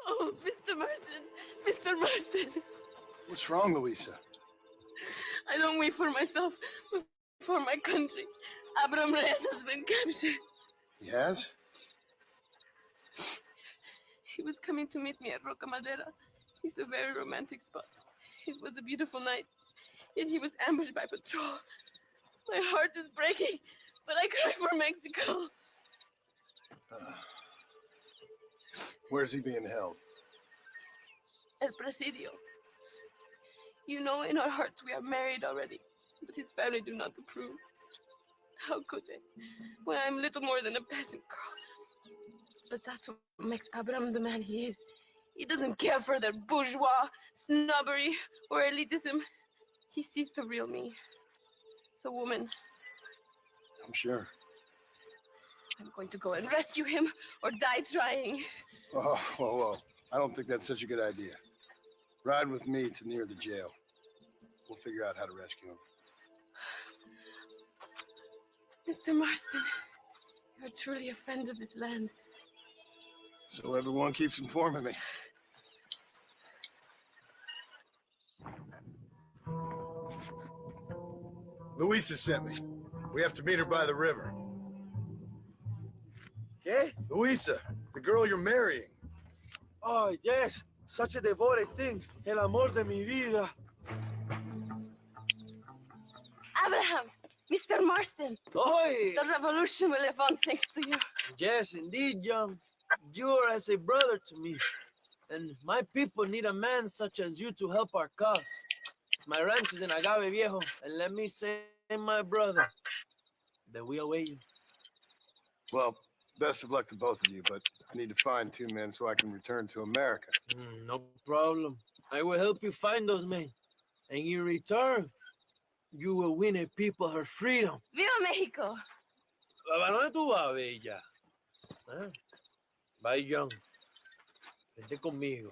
Oh, Mr. Marston. Mr. Marston. What's wrong, Louisa? I don't wait for myself, but for my country. Abraham Reyes has been captured. He has? He was coming to meet me at Roca Madera. It's a very romantic spot. It was a beautiful night, yet he was ambushed by patrol. My heart is breaking, but I cry for Mexico. Where's he being held? El Presidio. You know, in our hearts we are married already, but his family do not approve. How could they, when I'm little more than a peasant girl? But that's what makes Abraham the man he is. He doesn't care for their bourgeois, snobbery, or elitism. He sees the real me, the woman. I'm sure. I'm going to go and rescue him or die trying. Oh, whoa. I don't think that's such a good idea. Ride with me to near the jail. We'll figure out how to rescue him. Mr. Marston, you're truly a friend of this land. So everyone keeps informing me. Luisa sent me. We have to meet her by the river. ¿Qué? Luisa, the girl you're marrying. Oh, yes. Such a devoted thing. El amor de mi vida. Abraham, Mr. Marston. Oi! The revolution will live on thanks to you. Yes, indeed, young. You are as a brother to me. And my people need a man such as you to help our cause. My ranch is in Agave Viejo, and let me say, my brother, that we await you. Well, best of luck to both of you, but I need to find 2 men so I can return to America. No problem. I will help you find those men. And in return, you will win a people her freedom. ¡Viva México! ¿A dónde tú vas, bella? ¿Eh? Bye, young. Vente conmigo.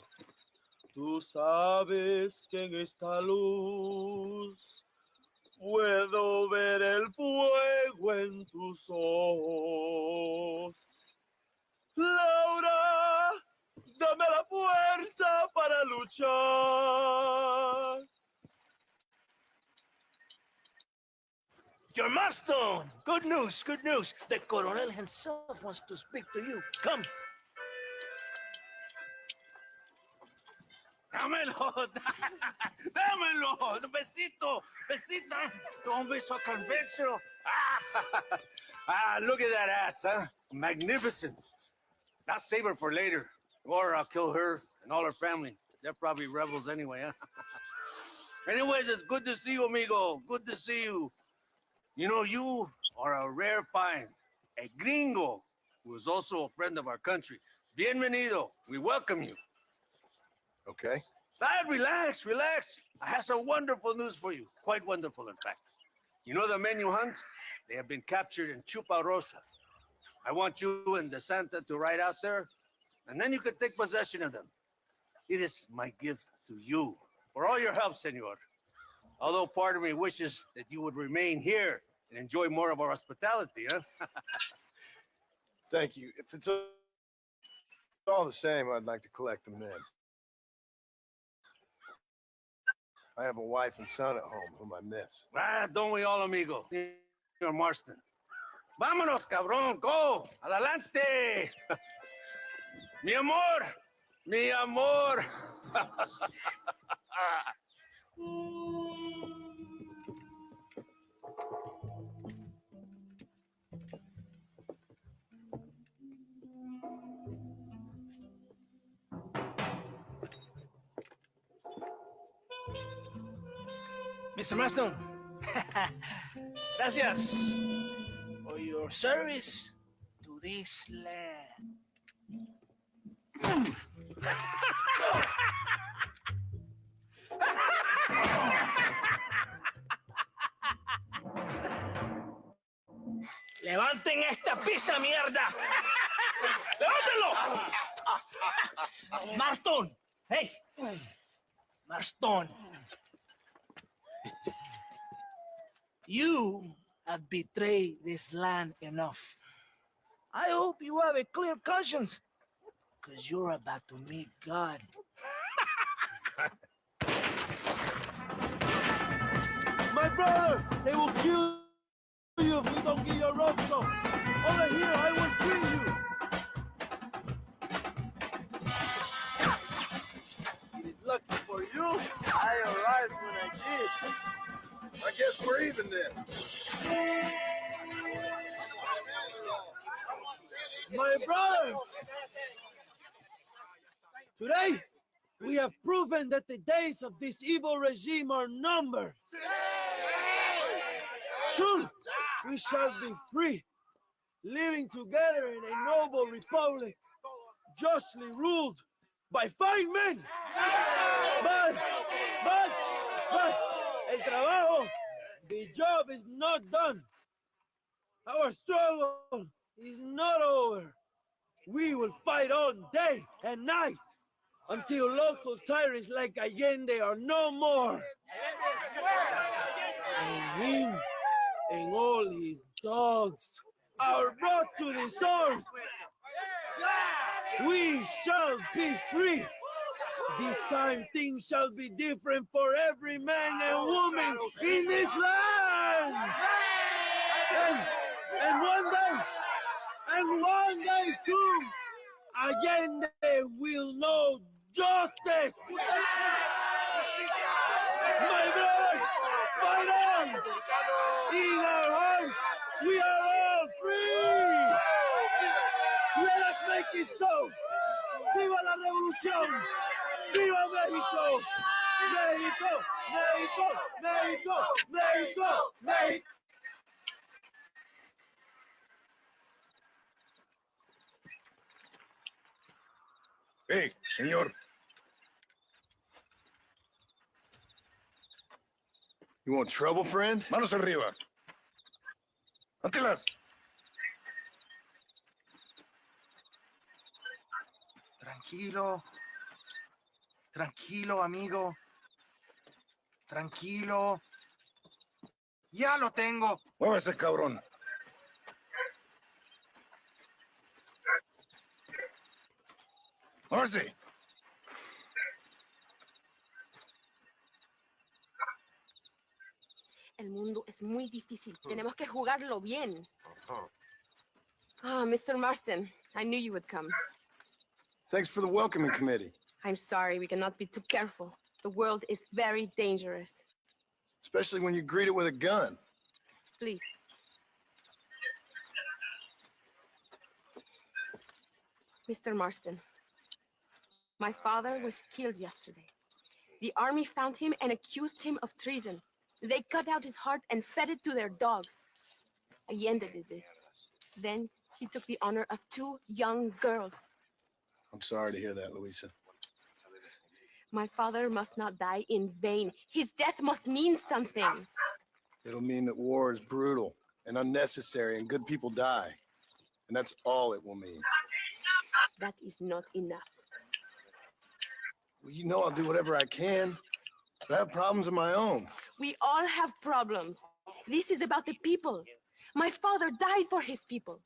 Tú sabes que en esta luz puedo ver el fuego en tus ojos. Laura, dame la fuerza para luchar. Your Marston! Good news, good news. The Coronel himself wants to speak to you. Come. Dámelo, dámelo, besito, besita. Don't be so conventional. Look at that ass, huh? Magnificent. I'll save her for later, or I'll kill her and all her family. They're probably rebels anyway, huh? Anyways, it's good to see you, amigo. Good to see you. You know, you are a rare find. A gringo, who is also a friend of our country. Bienvenido. We welcome you. Okay. Relax, relax. I have some wonderful news for you. Quite wonderful, in fact. You know the men you hunt? They have been captured in Chuparosa. I want you and DeSanta to ride out there, and then you can take possession of them. It is my gift to you for all your help, senor. Although part of me wishes that you would remain here and enjoy more of our hospitality, huh? Thank you. If it's all the same, I'd like to collect the men. I have a wife and son at home whom I miss. Don't we all, amigo? Senor Marston. Vámonos, cabrón, go! Adelante! Mi amor! Mi amor! Mr. Marston. Gracias for your service to this land. ¡Levanten esta pizza, mierda! ¡Levántalo! Marston! Hey! Marston! You have betrayed this land enough. I hope you have a clear conscience, because you're about to meet God. My brother, they will kill you if we don't get your rope, so over here, I will free you. It is lucky for you, I arrived when I did. I guess we're even then. My brothers, today we have proven that the days of this evil regime are numbered. Soon we shall be free, living together in a noble republic, justly ruled by fine men. But, el trabajo, the job is not done. Our struggle is not over. We will fight all day and night until local tyrants like Allende are no more. And him and all his dogs are brought to this earth. We shall be free. This time things shall be different for every man and woman in this land. And one day soon, Allende will know justice. My brothers, fight on! In our hearts, we are all free! Let us make it so! ¡Viva la revolución! ¡Viva México! ¡México! ¡México! ¡México! ¡México! ¡México! Hey, señor. You want trouble, friend? Manos arriba. Antelas. Tranquilo. Tranquilo, amigo. Tranquilo. Ya lo tengo. Muévese, cabrón. Muévese. El mundo es muy difícil. Tenemos que jugarlo bien. Ah, Mr. Marston, I knew you would come. Thanks for the welcoming committee. I'm sorry, we cannot be too careful. The world is very dangerous. Especially when you greet it with a gun. Please. Mr. Marston, my father was killed yesterday. The army found him and accused him of treason. They cut out his heart and fed it to their dogs. Allende did this. Then he took the honor of 2 young girls. I'm sorry to hear that, Luisa. My father must not die in vain. His death must mean something. It'll mean that war is brutal and unnecessary and good people die. And that's all it will mean. That is not enough. Well, you know I'll do whatever I can. But I have problems of my own. We all have problems. This is about the people. My father died for his people.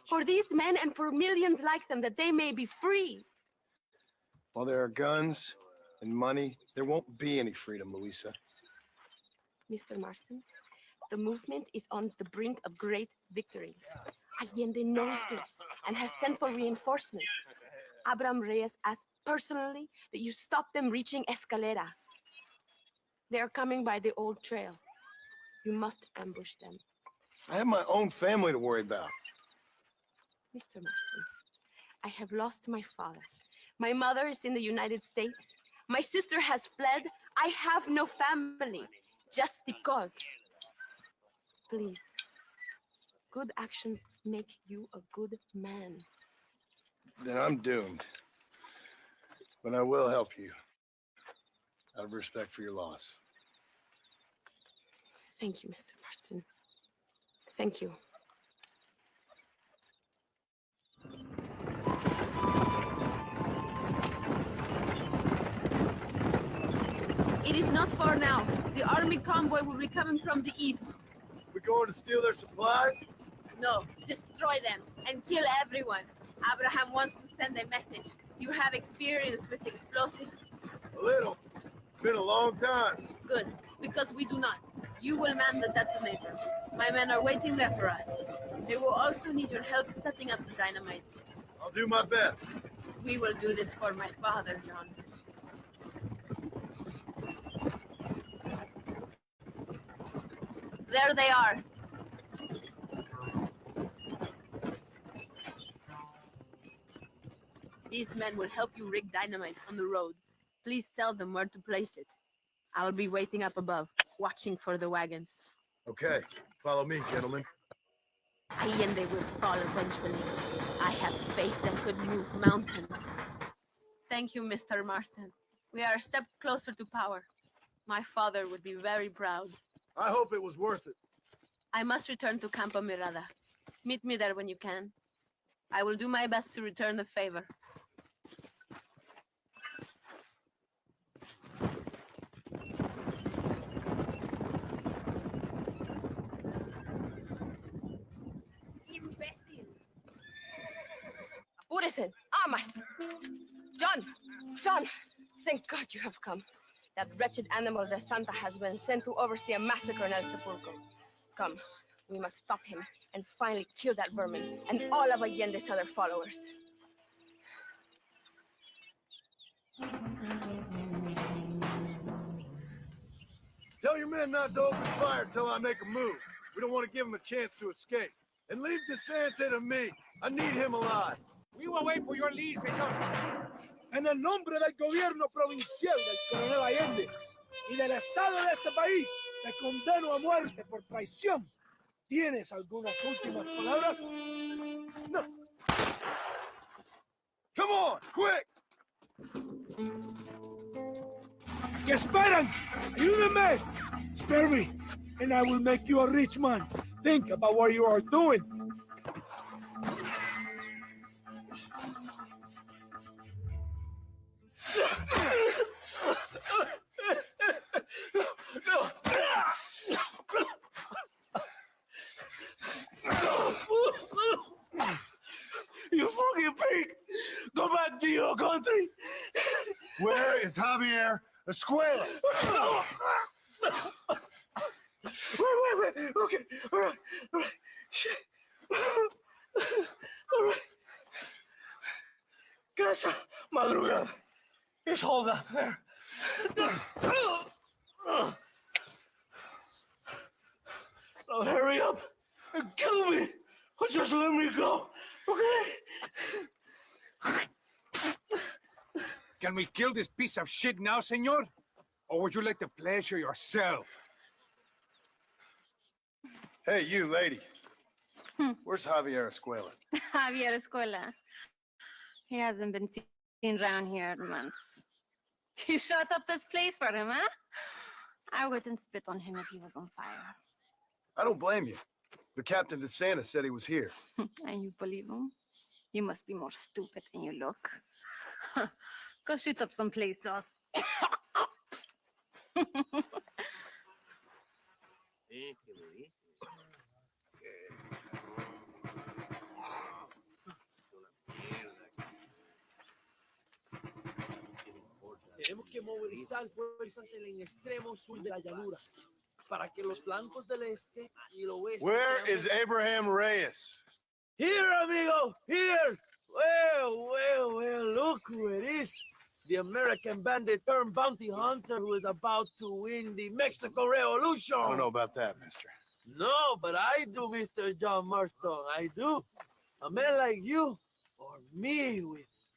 For these men and for millions like them, that they may be free. While there are guns and money, there won't be any freedom, Luisa. Mr. Marston, the movement is on the brink of great victory. Allende knows this and has sent for reinforcements. Abraham Reyes asked personally that you stop them reaching Escalera. They are coming by the old trail. You must ambush them. I have my own family to worry about. Mr. Marston, I have lost my father. My mother is in the United States. My sister has fled. I have no family, just because. Please, good actions make you a good man. Then I'm doomed. But I will help you. Out of respect for your loss. Thank you, Mr. Marston. Thank you. It is not far now. The army convoy will be coming from the east. We're going to steal their supplies? No, destroy them and kill everyone. Abraham wants to send a message. You have experience with explosives? A little. Been a long time. Good, because we do not. You will man the detonator. My men are waiting there for us. They will also need your help setting up the dynamite. I'll do my best. We will do this for my father, John. There they are. These men will help you rig dynamite on the road. Please tell them where to place it. I'll be waiting up above, watching for the wagons. Okay, follow me, gentlemen. Allende will fall eventually. I have faith that could move mountains. Thank you, Mr. Marston. We are a step closer to power. My father would be very proud. I hope it was worth it. I must return to Campo Mirada. Meet me there when you can. I will do my best to return the favor. Apúrese. John! Thank God you have come. That wretched animal de Santa has been sent to oversee a massacre in El Sepulcro. Come, we must stop him and finally kill that vermin and all of Allende's other followers. Tell your men not to open fire till I make a move. We don't want to give them a chance to escape. And leave DeSanta to me. I need him alive. We will wait for your lead, señor. En el nombre del gobierno provincial del coronel Allende y del Estado de este país, te condeno a muerte por traición. ¿Tienes algunas últimas palabras? No. Come on, quick! ¿Qué esperan? Ayúdenme! Spare me, and I will make you a rich man. Think about what you are doing. You fucking pig! Go back to your country! Where is Javier Escuela? Wait. Okay, all right. Shit. All right. Casa Madrugada. It's all down there. Oh, hurry up and kill me. Or just let me go, okay? Can we kill this piece of shit now, senor? Or would you like the pleasure yourself? Hey, you lady. Where's Javier Escuela? Javier Escuela. He hasn't been seen around here in months. You shut up this place for him, huh? I wouldn't spit on him if he was on fire. I don't blame you. The Captain DeSanta said he was here. And you believe him? You must be more stupid than you look. Go shoot up some place else. Tenemos que movilizar fuerzas en el extremo sur de la llanura para que los flancos del este y el oeste. Where is Abraham Reyes? Here, amigo, here. Well, look who it is. The American bandit turned bounty hunter who is about to win the Mexico Revolution. I don't know about that, mister. No, but I do, Mr. John Marston. I do. A man like you, or me,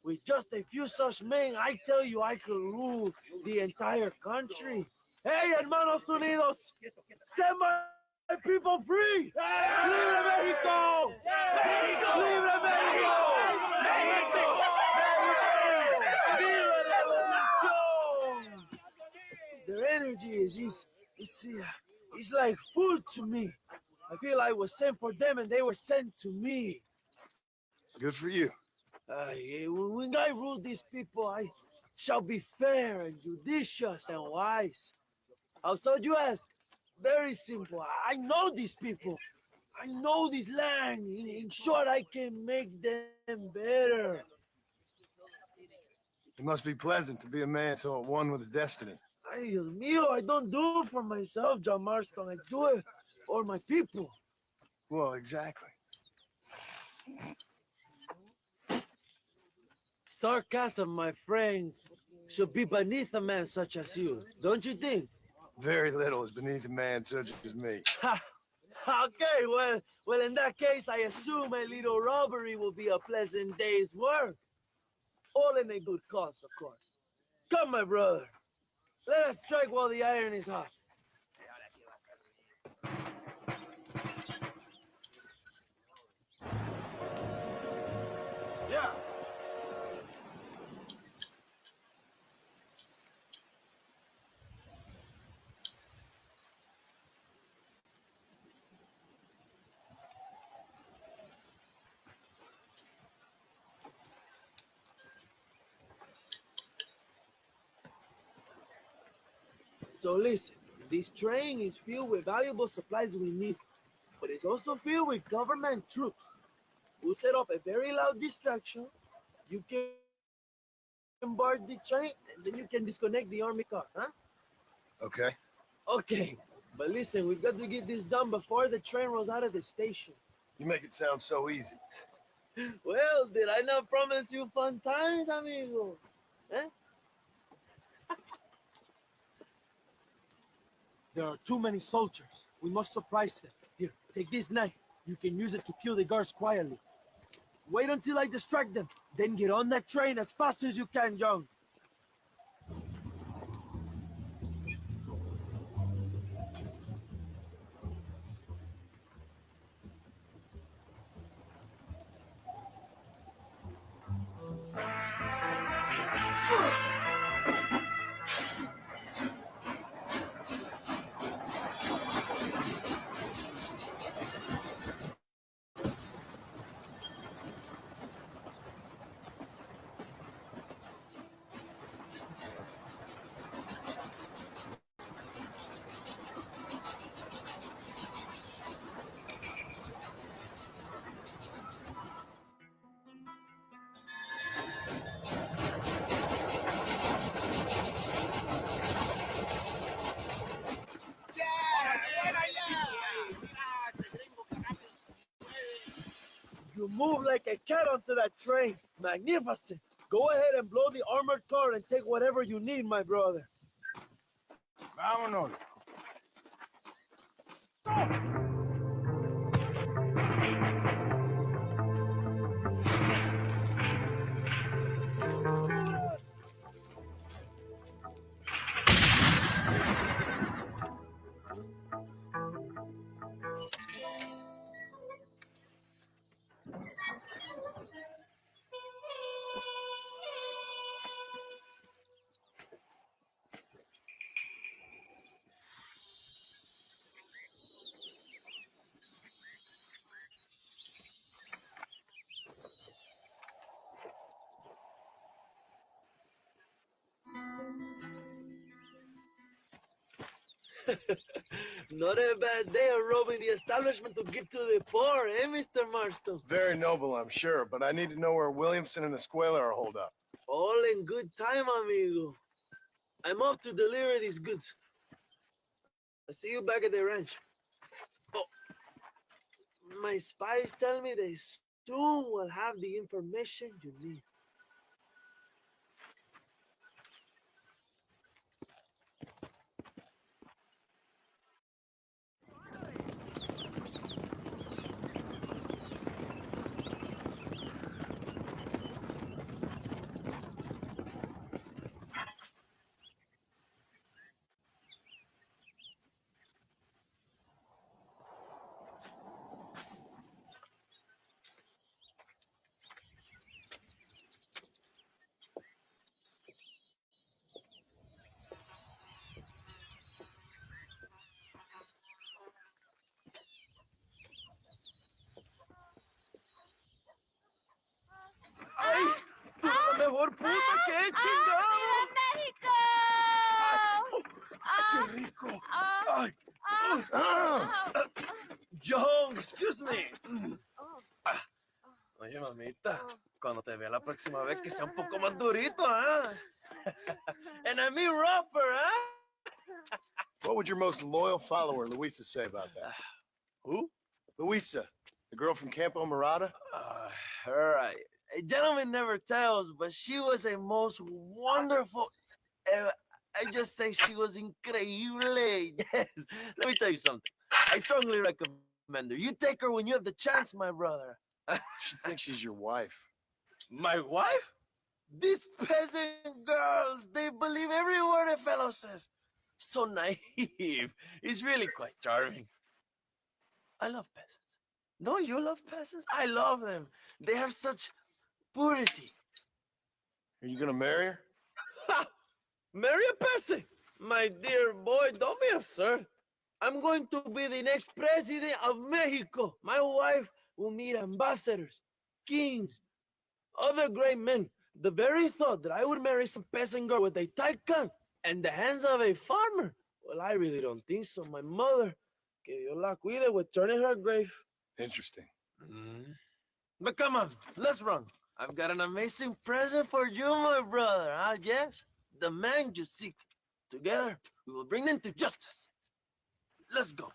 with just a few such men, I tell you, I could rule the entire country. Hey, hermanos unidos, set my people free! Libre Mexico! Libre Mexico! Viva la revolución! Their energy is it's like food to me. I feel I was sent for them and they were sent to me. Good for you. When I rule these people, I shall be fair and judicious and wise. How so, you ask? Very simple. I know these people. I know this land. In short, I can make them better. It must be pleasant to be a man so at one with his destiny. Ay, Dios mío, I don't do it for myself, John Marston. I do it for my people. Well, exactly. Sarcasm, my friend, should be beneath a man such as you, don't you think? Very little is beneath a man such as me. Okay, well, in that case, I assume a little robbery will be a pleasant day's work. All in a good cause, of course. Come, my brother. Let us strike while the iron is hot. Yeah. So listen, this train is filled with valuable supplies we need, but it's also filled with government troops. We'll set up a very loud distraction. You can board the train, and then you can disconnect the army car, huh? Okay. Okay, but listen, we've got to get this done before the train rolls out of the station. You make it sound so easy. Well, did I not promise you fun times, amigo? Eh? There are too many soldiers. We must surprise them. Here, take this knife. You can use it to kill the guards quietly. Wait until I distract them. Then get on that train as fast as you can, John. You move like a cat onto that train. Magnificent. Go ahead and blow the armored car and take whatever you need, my brother. Vámonos. Not a bad day of robbing the establishment to give to the poor, eh, Mr. Marston? Very noble, I'm sure, but I need to know where Williamson and the Escuela are holed up. All in good time, amigo. I'm off to deliver these goods. I'll see you back at the ranch. Oh, my spies tell me they soon will have the information you need. ¡Ay! ¡Tú eres la mejor puta que he chingado! ¡México! ¡Qué rico! ¡Ay! John, excuse me. Oye, mamita, cuando te vea la próxima vez que sea un poco más durito, ¿ah? And I mean rougher, ¿ah? What would your most loyal follower, Luisa, say about that? Who? Luisa, the girl from Campo Mirada? Her, a gentleman never tells, but she was a most wonderful... I just say she was increíble. Yes. Let me tell you something. I strongly recommend her. You take her when you have the chance, my brother. She thinks she's your wife. My wife? These peasant girls, they believe every word a fellow says. So naive. It's really quite charming. I love peasants. Don't you love peasants? I love them. They have such purity. Are you gonna marry her? Ha! Marry a peasant? My dear boy, don't be absurd. I'm going to be the next president of Mexico. My wife will meet ambassadors, kings, other great men. The very thought that I would marry some peasant girl with a tight gun and the hands of a farmer, well, I really don't think so. My mother, que Dios la cuide, would turn in her grave. Interesting. But come on, let's run. I've got an amazing present for you, my brother. Ah, yes, the man you seek. Together, we will bring them to justice. Let's go.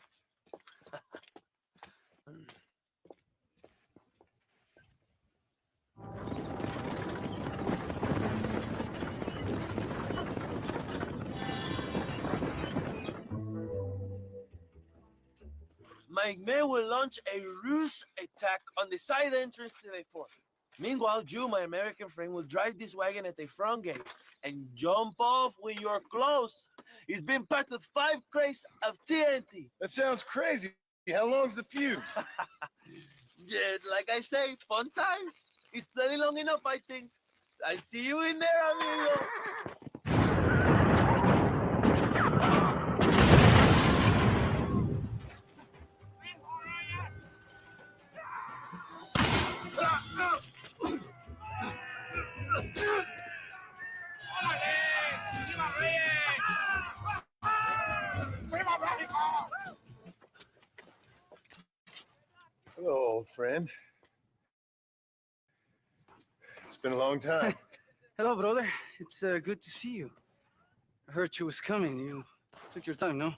My men will launch a ruse attack on the side entrance to the fort. Meanwhile, you, my American friend, will drive this wagon at the front gate and jump off when you're close. It's been packed with 5 crates of TNT. That sounds crazy. How long's the fuse? Yes, like I say, fun times. It's plenty long enough, I think. I'll see you in there, amigo. Hello, old friend. It's been a long time. Hello, brother. It's good to see you. I heard you was coming. You took your time, no?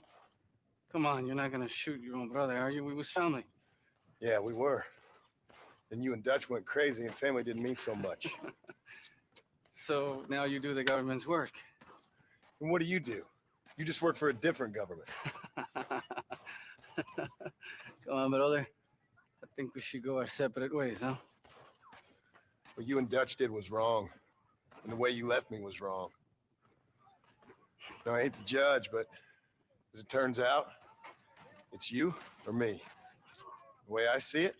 Come on, you're not gonna shoot your own brother, are you? We was family. Yeah, we were. Then you and Dutch went crazy and family didn't mean so much. So now you do the government's work. And what do? You just work for a different government. Come on, brother. I think we should go our separate ways, huh? What you and Dutch did was wrong. And the way you left me was wrong. Now, I hate to judge, but as it turns out, it's you or me. The way I see it,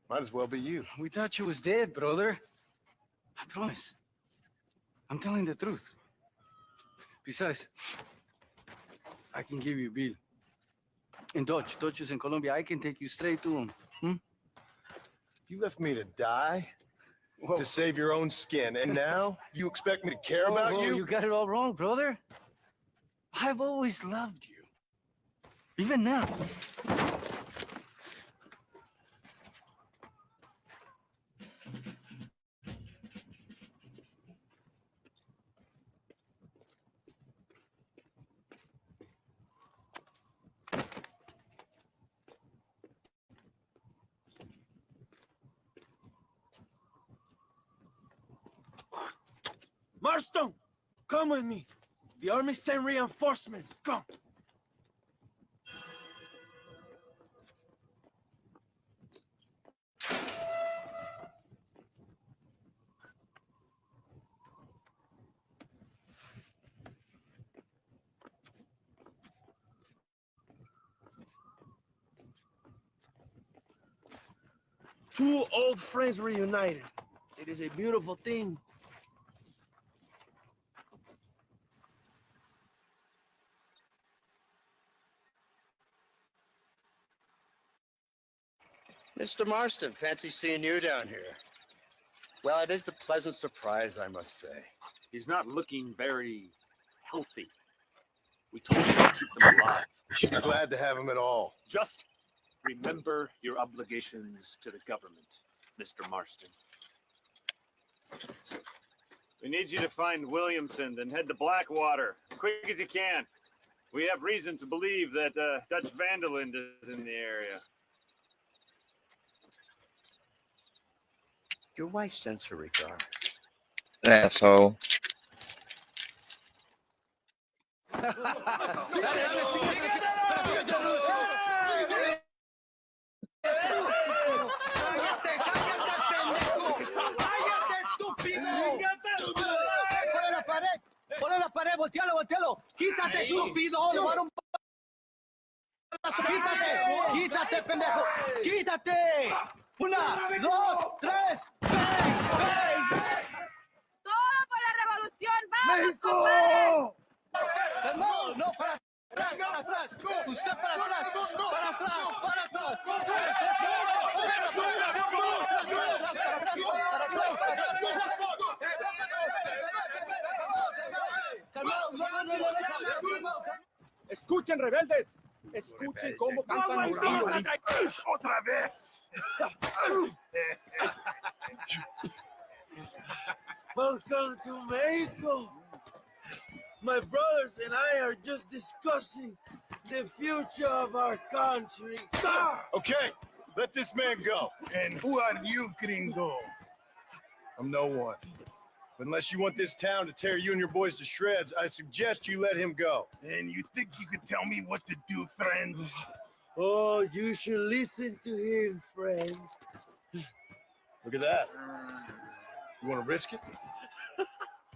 might as well be you. We thought you was dead, brother. I promise. I'm telling the truth. Besides, I can give you a bill. In Dutch. Dutch is in Colombia. I can take you straight to him. You left me to die to save your own skin, and now you expect me to care about you? You got it all wrong, brother. I've always loved you. Even now. Marston, come with me. The army sent reinforcements. Come. Two old friends reunited. It is a beautiful thing. Mr. Marston, fancy seeing you down here. Well, it is a pleasant surprise, I must say. He's not looking very healthy. We told him to keep them alive. You should be glad to have him at all. Just remember your obligations to the government, Mr. Marston. We need you to find Williamson and head to Blackwater as quick as you can. We have reason to believe that Dutch Vanderland is in the area. Your wife sends her regards. Asshole. ¡Ponle la pared! ¡Voltealo! ¡Quítate, estúpido! ¡Le voy a dar un paso! ¡Quítate! ¡Quítate, pendejo! ¡Quítate! ¡Una, dos, tres! ¡Bang! ¡Todo por la revolución! ¡Vamos, ¡México! compadre! No, para atrás! ¡Usted para atrás! ¡Para atrás! ¡Escuchen, rebeldes! Escuchen cómo cantan los niños. ¡Otra vez! Welcome to Mexico. My brothers and I are just discussing the future of our country. Okay, let this man go. And who are you, gringo? I'm no one. But unless you want this town to tear you and your boys to shreds, I suggest you let him go. And you think you could tell me what to do, friend? Oh, you should listen to him, friend. Look at that. You want to risk it?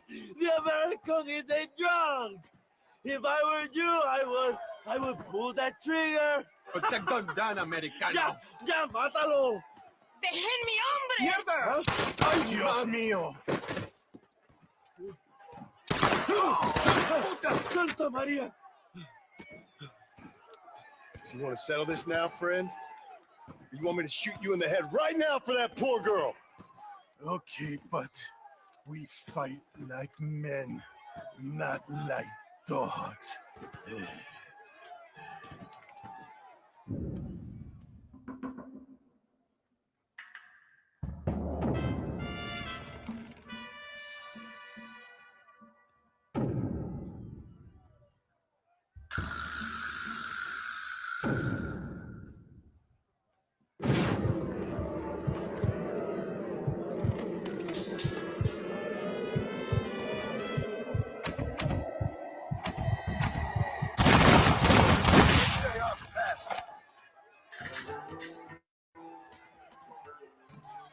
The American is a drunk. If I were you, I would pull that trigger. Pagtagdan, Americano. Ya, mátalo. ¡Déjenme, hombre! ¡Mierda! ¡Ay, Dios mío! Puta Santa María. So you want to settle this now, friend? Or you want me to shoot you in the head right now for that poor girl? Okay, but we fight like men, not like dogs.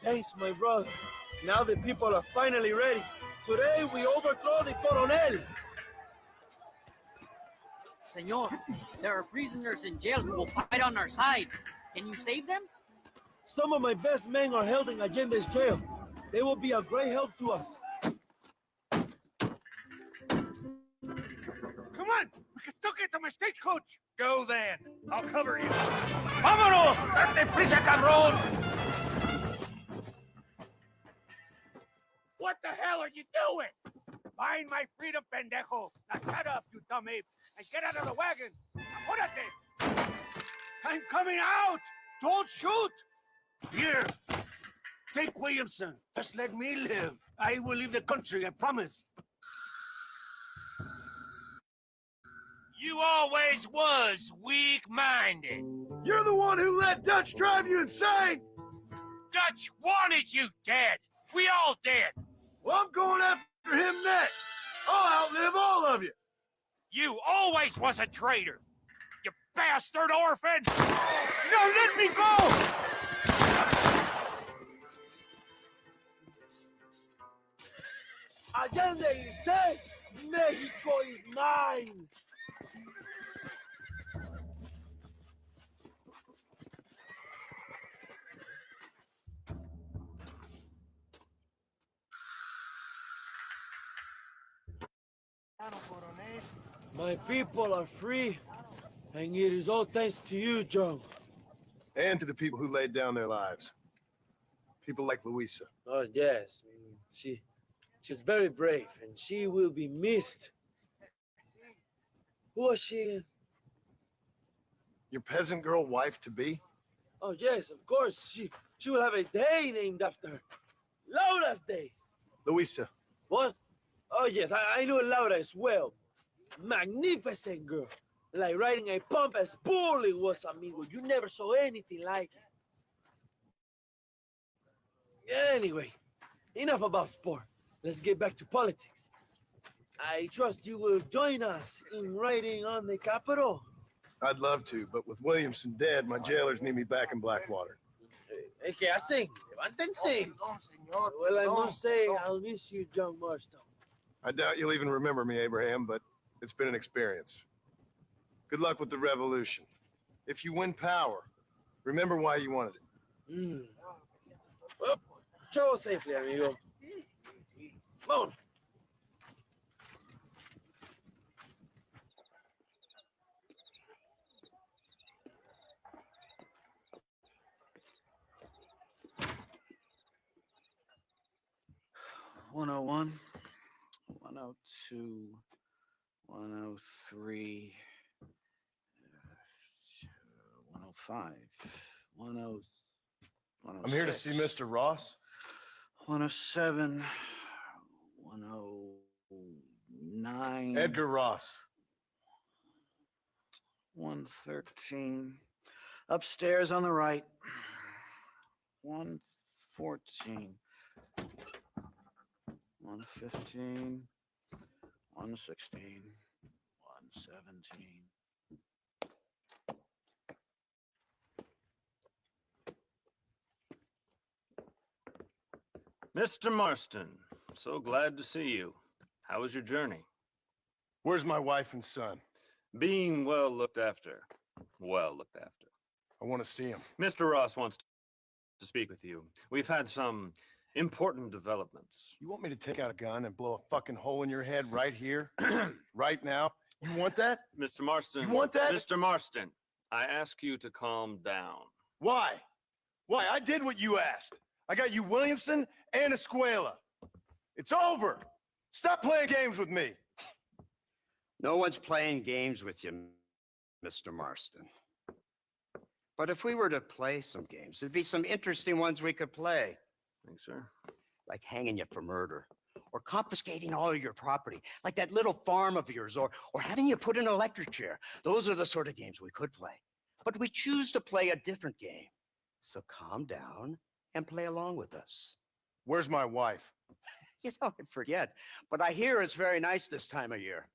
Thanks, my brother. Now the people are finally ready. Today we overthrow the Coronel. Senor, there are prisoners in jail who will fight on our side. Can you save them? Some of my best men are held in Allende's jail. They will be a great help to us. Come on! We can still get to my stagecoach! Go then. I'll cover you. ¡Vámonos! ¡Date prisa, cabrón! What the hell are you doing? Find my freedom, pendejo. Now shut up, you dumb ape, and get out of the wagon. Apúrate. I'm coming out! Don't shoot! Here, take Williamson. Just let me live. I will leave the country, I promise. You always was weak-minded. You're the one who let Dutch drive you insane! Dutch wanted you dead. We all did. Well, I'm going after him next. I'll outlive all of you. You always was a traitor. You bastard orphan. No, let me go! Allende is dead. Mexico is mine. My people are free, and it is all thanks to you, John. And to the people who laid down their lives. People like Luisa. Oh, yes. She's very brave, and she will be missed. Who was she again? Your peasant girl wife-to-be? Oh, yes, of course. She will have a day named after her. Laura's Day. Luisa. What? Oh, yes, I know Laura as well. Magnificent girl. Like riding a pompous bull it was, amigo. You never saw anything like it. Anyway, enough about sport. Let's get back to politics. I trust you will join us in riding on the Capitol. I'd love to, but with Williamson dead, my jailers need me back in Blackwater. ¿Qué hacen? Levántense. Well, I must say, I'll miss you, John Marston. I doubt you'll even remember me, Abraham, but it's been an experience. Good luck with the revolution. If you win power, remember why you wanted it. Well, travel safely, amigo. Vámonos. $101, $102, $103, 105, 10. I'm here to see Mr. Ross. 107, 109. Edgar Ross. 113. Upstairs on the right. 114. 115. 116. 117. Mr. Marston, so glad to see you. How was your journey? Where's my wife and son? Being well looked after. Well looked after. I want to see him. Mr. Ross wants to speak with you. We've had some important developments. You want me to take out a gun and blow a fucking hole in your head right here? Right now? You want that? Mr. Marston. You want that? Mr. Marston, I ask you to calm down. Why? Why? I did what you asked. I got you Williamson and Escuela. It's over. Stop playing games with me. No one's playing games with you, Mr. Marston. But if we were to play some games, there'd be some interesting ones we could play. Thanks, sir. Like hanging you for murder, or confiscating all your property, like that little farm of yours, or having you put in an electric chair. Those are the sort of games we could play. But we choose to play a different game. So calm down and play along with us. Where's my wife? You know, I forget, but I hear it's very nice this time of year.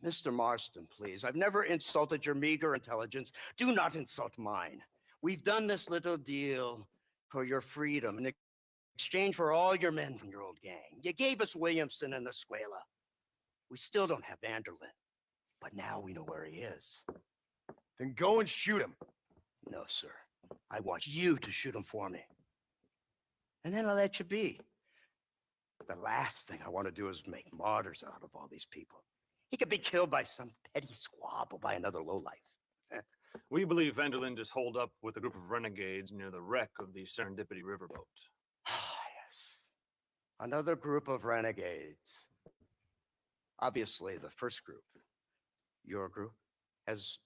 Mr. Marston, please, I've never insulted your meager intelligence. Do not insult mine. We've done this little deal for your freedom in exchange for all your men from your old gang. You gave us Williamson and Escuela. We still don't have Vanderlyn, but now we know where he is. Then go and shoot him. No, sir. I want you to shoot him for me. And then I'll let you be. The last thing I want to do is make martyrs out of all these people. He could be killed by some petty squabble by another lowlife. We believe Vanderlyn is holed up with a group of renegades near the wreck of the Serendipity riverboat. Ah, yes. Another group of renegades. Obviously, the first group, your group, has,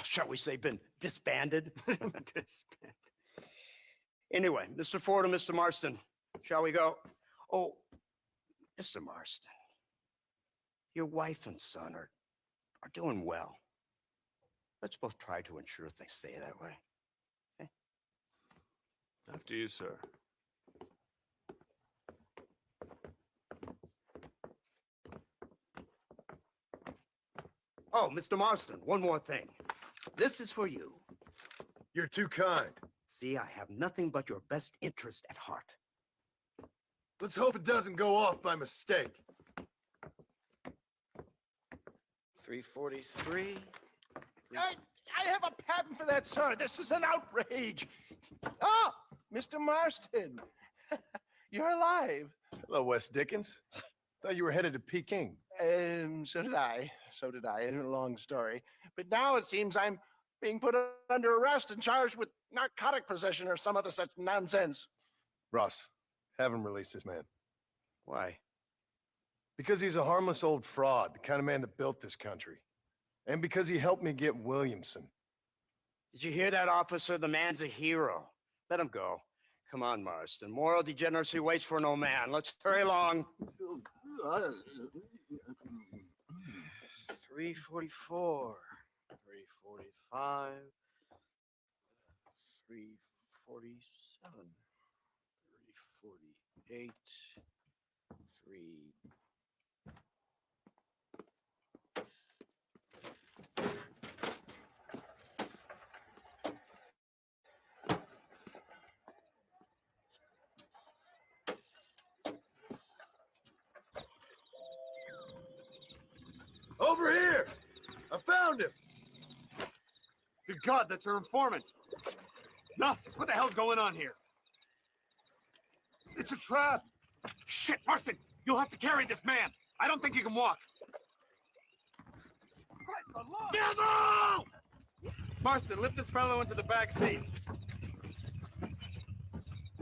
shall we say, been disbanded? Disbanded. Anyway, Mr. Ford and Mr. Marston, shall we go? Oh, Mr. Marston, your wife and son are doing well. Let's both try to ensure things stay that way. Okay? After you, sir. Oh, Mr. Marston, one more thing. This is for you. You're too kind. See, I have nothing but your best interest at heart. Let's hope it doesn't go off by mistake. 343. I have a patent for that, sir. This is an outrage. Ah, Mr. Marston. You're alive. Hello, Wes Dickens. Thought you were headed to Peking. So did I. So did I. It's a long story. But now it seems I'm being put under arrest and charged with narcotic possession or some other such nonsense. Ross, have him release this man. Why? Because he's a harmless old fraud, the kind of man that built this country. And because he helped me get Williamson. Did you hear that, officer? The man's a hero. Let him go. Come on, Marston. Moral degeneracy waits for no man. Let's hurry along. 344. 345. 347. 348. 3. Over here! I found him! Good God, that's our informant. Gnostics, what the hell's going on here? It's a trap. Shit, Marston, you'll have to carry this man. I don't think he can walk. Devil! Marston, lift this fellow into the back seat.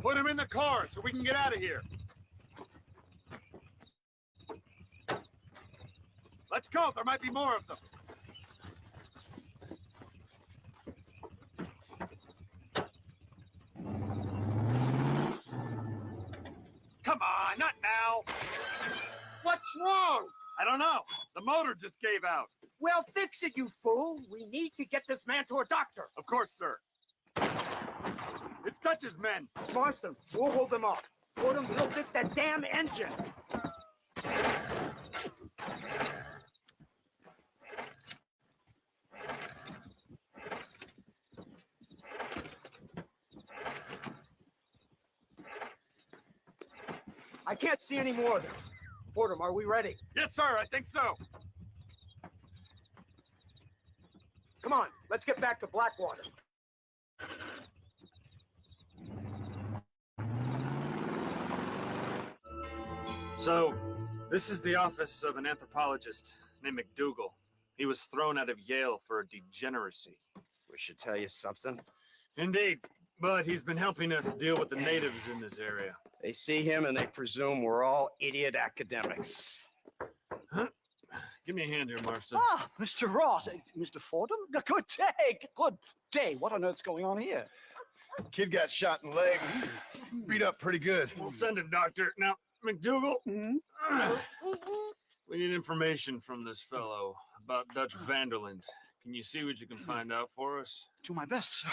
Put him in the car so we can get out of here. Let's go. There might be more of them. What's wrong? I don't know. The motor just gave out. Well, fix it, you fool. We need to get this man to a doctor. Of course, sir. It's Dutch's men. Marston, we'll hold them off. Fordham, we'll fix that damn engine. I can't see any more of them. Fordham, are we ready? Yes, sir. I think so. Come on, let's get back to Blackwater. So, this is the office of an anthropologist named McDougal. He was thrown out of Yale for degeneracy. We should tell you something. Indeed, but he's been helping us deal with the natives in this area. They see him and they presume we're all idiot academics. Huh? Give me a hand here, Marston. Ah, Mr. Ross. Mr. Fordham? Good day. Good day. What on earth's going on here? Kid got shot in the leg. Beat up pretty good. We'll send a doctor. Now, McDougal, we need information from this fellow about Dutch Vanderland. Can you see what you can find out for us? Do my best, sir.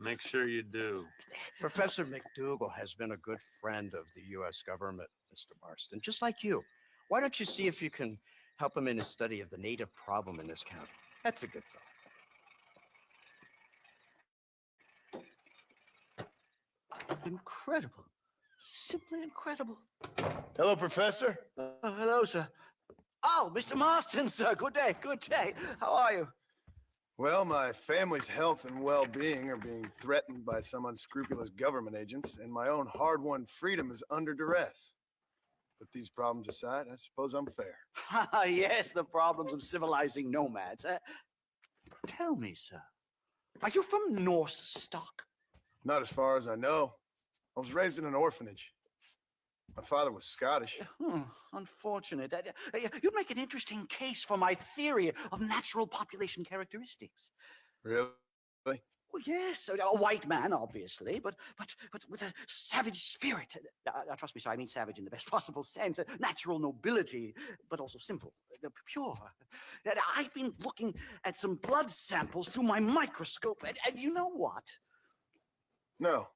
Make sure you do. Professor McDougal has been a good friend of the U.S. government, Mr. Marston, just like you. Why don't you see if you can help him in his study of the native problem in this county? That's a good fellow. Incredible. Simply incredible. Hello, Professor. Hello, sir. Oh, Mr. Marston, sir. Good day. Good day. How are you? Well, my family's health and well-being are being threatened by some unscrupulous government agents, and my own hard-won freedom is under duress. Put these problems aside, I suppose I'm fair. Yes, the problems of civilizing nomads. Tell me, sir, are you from Norse stock? Not as far as I know. I was raised in an orphanage. My father was Scottish. Unfortunate. You'd make an interesting case for my theory of natural population characteristics. Really? Well, yes, a white man, obviously, but with a savage spirit. Trust me, sir, I mean savage in the best possible sense. Natural nobility, but also simple, pure. I've been looking at some blood samples through my microscope, and you know what? No.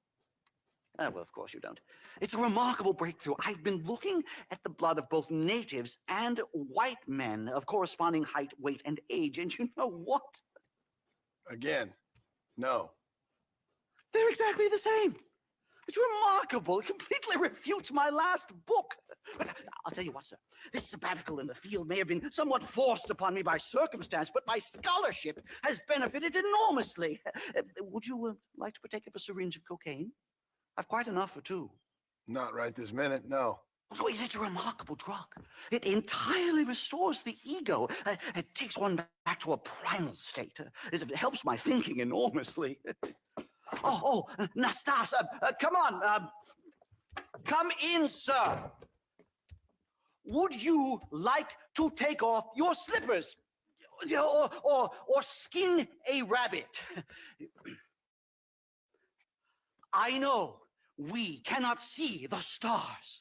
Well, of course you don't. It's a remarkable breakthrough. I've been looking at the blood of both natives and white men of corresponding height, weight, and age, and you know what? Again, no. They're exactly the same. It's remarkable. It completely refutes my last book. But I'll tell you what, sir. This sabbatical in the field may have been somewhat forced upon me by circumstance, but my scholarship has benefited enormously. Would you like to partake of a syringe of cocaine? I've quite enough for two. Not right this minute, no. Oh, it's a remarkable drug. It entirely restores the ego. It takes one back to a primal state. It helps my thinking enormously. Nastas, come on. Come in, sir. Would you like to take off your slippers? Or skin a rabbit? I know we cannot see the stars,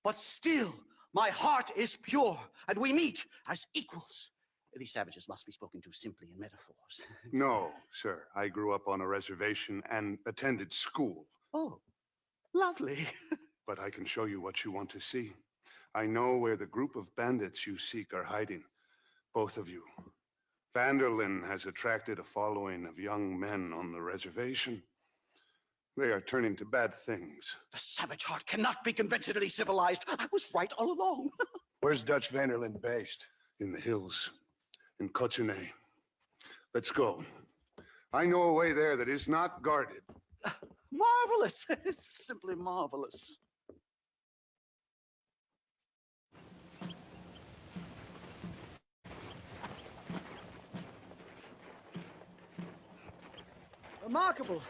but still my heart is pure, and we meet as equals. These savages must be spoken to simply in metaphors. No, sir. I grew up on a reservation and attended school. Oh, lovely. But I can show you what you want to see. I know where the group of bandits you seek are hiding. Both of you. Vanderlyn has attracted a following of young men on the reservation. They are turning to bad things. The savage heart cannot be conventionally civilized. I was right all along. Where's Dutch Vanderlyn based? In the hills, in Cochene. Let's go. I know a way there that is not guarded. Marvelous. It's simply marvelous. Remarkable.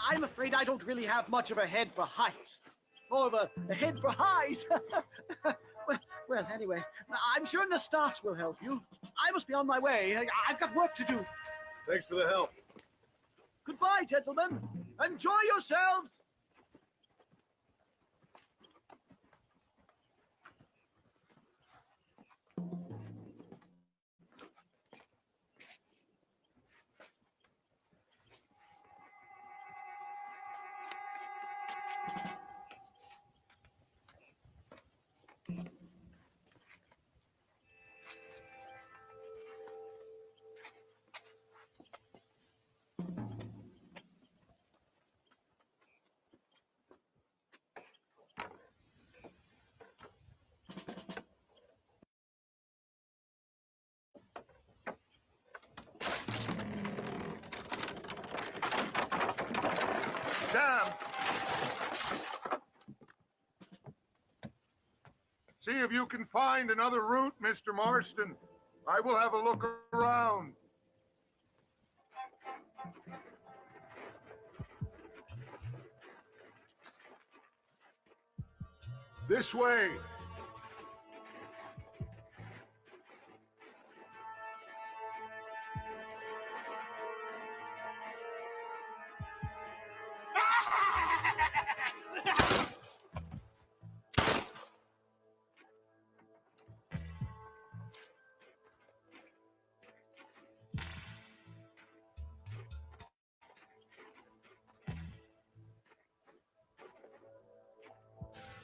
I'm afraid I don't really have much of a head for heights. More of a head for highs. well, anyway, I'm sure Nastas will help you. I must be on my way. I've got work to do. Thanks for the help. Goodbye, gentlemen. Enjoy yourselves. See if you can find another route, Mr. Marston. I will have a look around. This way.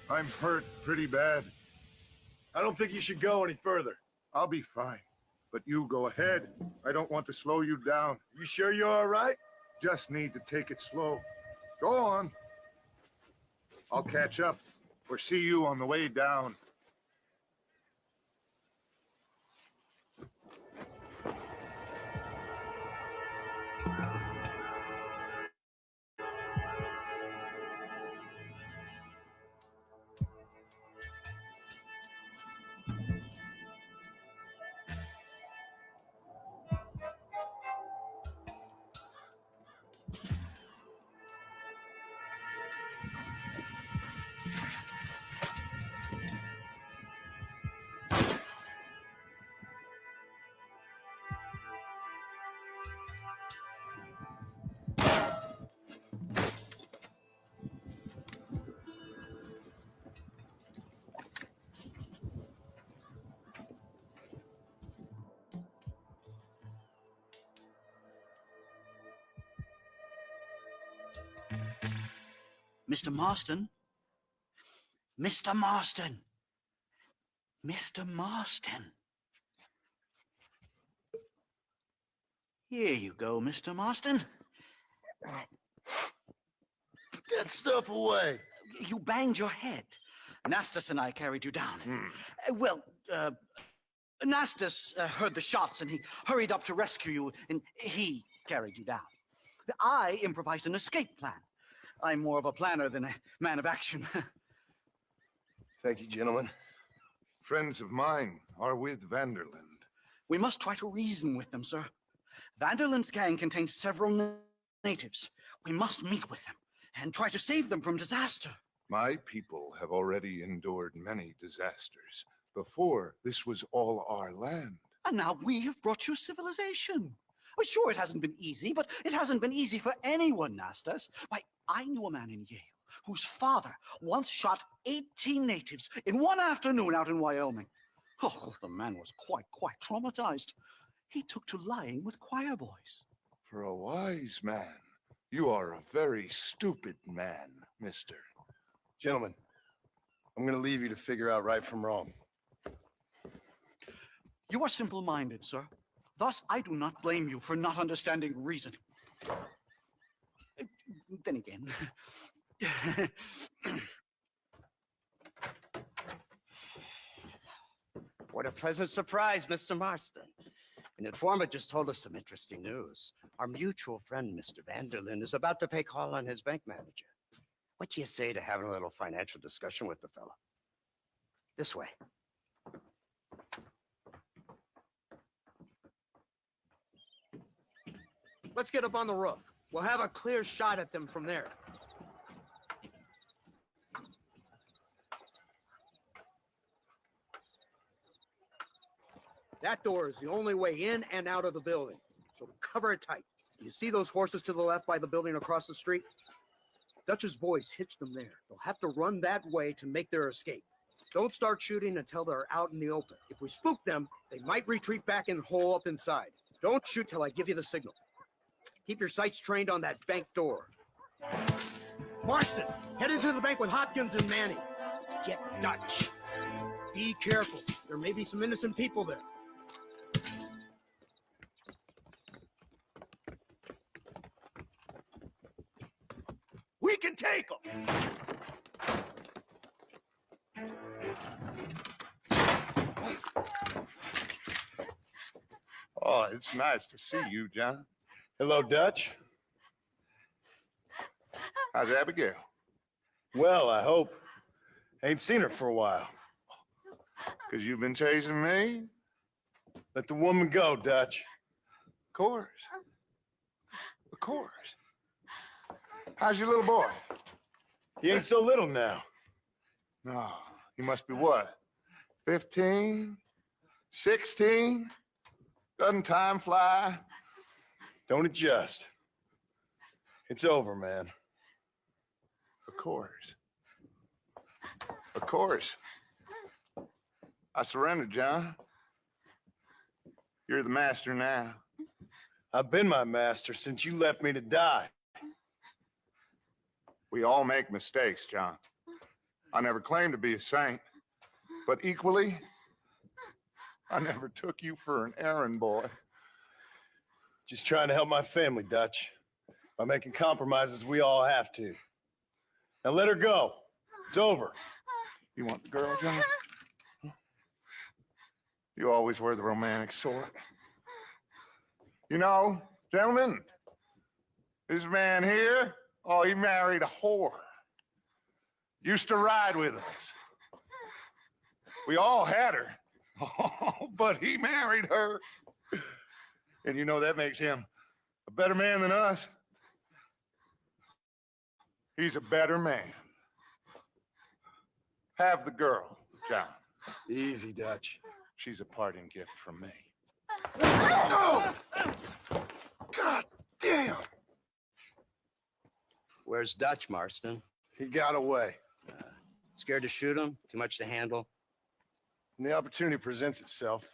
I'm hurt pretty bad. I don't think you should go any further. I'll be fine. But you go ahead. I don't want to slow you down. You sure you're all right? Just need to take it slow. Go on. I'll catch up or see you on the way down. Mr. Marston? Mr. Marston! Mr. Marston! Here you go, Mr. Marston. Get stuff away. You banged your head. Nastas and I carried you down. Nastas heard the shots and he hurried up to rescue you, and he carried you down. I improvised an escape plan. I'm more of a planner than a man of action. Thank you, gentlemen. Friends of mine are with Vanderland. We must try to reason with them, sir. Vanderland's gang contains several natives. We must meet with them and try to save them from disaster. My people have already endured many disasters. Before, this was all our land. And now we have brought you civilization. Well, sure, it hasn't been easy, but it hasn't been easy for anyone, Nastas. Why, I knew a man in Yale whose father once shot 18 natives in one afternoon out in Wyoming. Oh, the man was quite traumatized. He took to lying with choir boys. For a wise man, you are a very stupid man, mister. Gentlemen, I'm going to leave you to figure out right from wrong. You are simple-minded, sir. Thus, I do not blame you for not understanding reason. Then again... What a pleasant surprise, Mr. Marston. An informant just told us some interesting news. Our mutual friend, Mr. Vanderland, is about to pay call on his bank manager. What do you say to having a little financial discussion with the fella? This way. Let's get up on the roof. We'll have a clear shot at them from there. That door is the only way in and out of the building, so cover it tight. You see those horses to the left by the building across the street? Dutch's boys hitched them there. They'll have to run that way to make their escape. Don't start shooting until they're out in the open. If we spook them, they might retreat back and hole up inside. Don't shoot till I give you the signal. Keep your sights trained on that bank door. Marston, head into the bank with Hopkins and Manning. Get Dutch. Be careful. There may be some innocent people there. We can take them! Oh, it's nice to see you, John. Hello, Dutch. How's Abigail? Well, I hope. Ain't seen her for a while. Because you've been chasing me? Let the woman go, Dutch. Of course. Of course. How's your little boy? He ain't so little now. No, he must be what? 15? 16? Doesn't time fly? Don't adjust. It's over, man. Of course. Of course. I surrendered, John. You're the master now. I've been my master since you left me to die. We all make mistakes, John. I never claimed to be a saint, but equally, I never took you for an errand boy. Just trying to help my family, Dutch. By making compromises, we all have to. Now let her go. It's over. You want the girl, John? You always were the romantic sort. You know, gentlemen, this man here, oh, he married a whore. Used to ride with us. We all had her. Oh, but he married her. And you know that makes him a better man than us. He's a better man. Have the girl, John. Easy, Dutch. She's a parting gift from me. Oh! God damn! Where's Dutch, Marston? He got away. Scared to shoot him? Too much to handle? When the opportunity presents itself,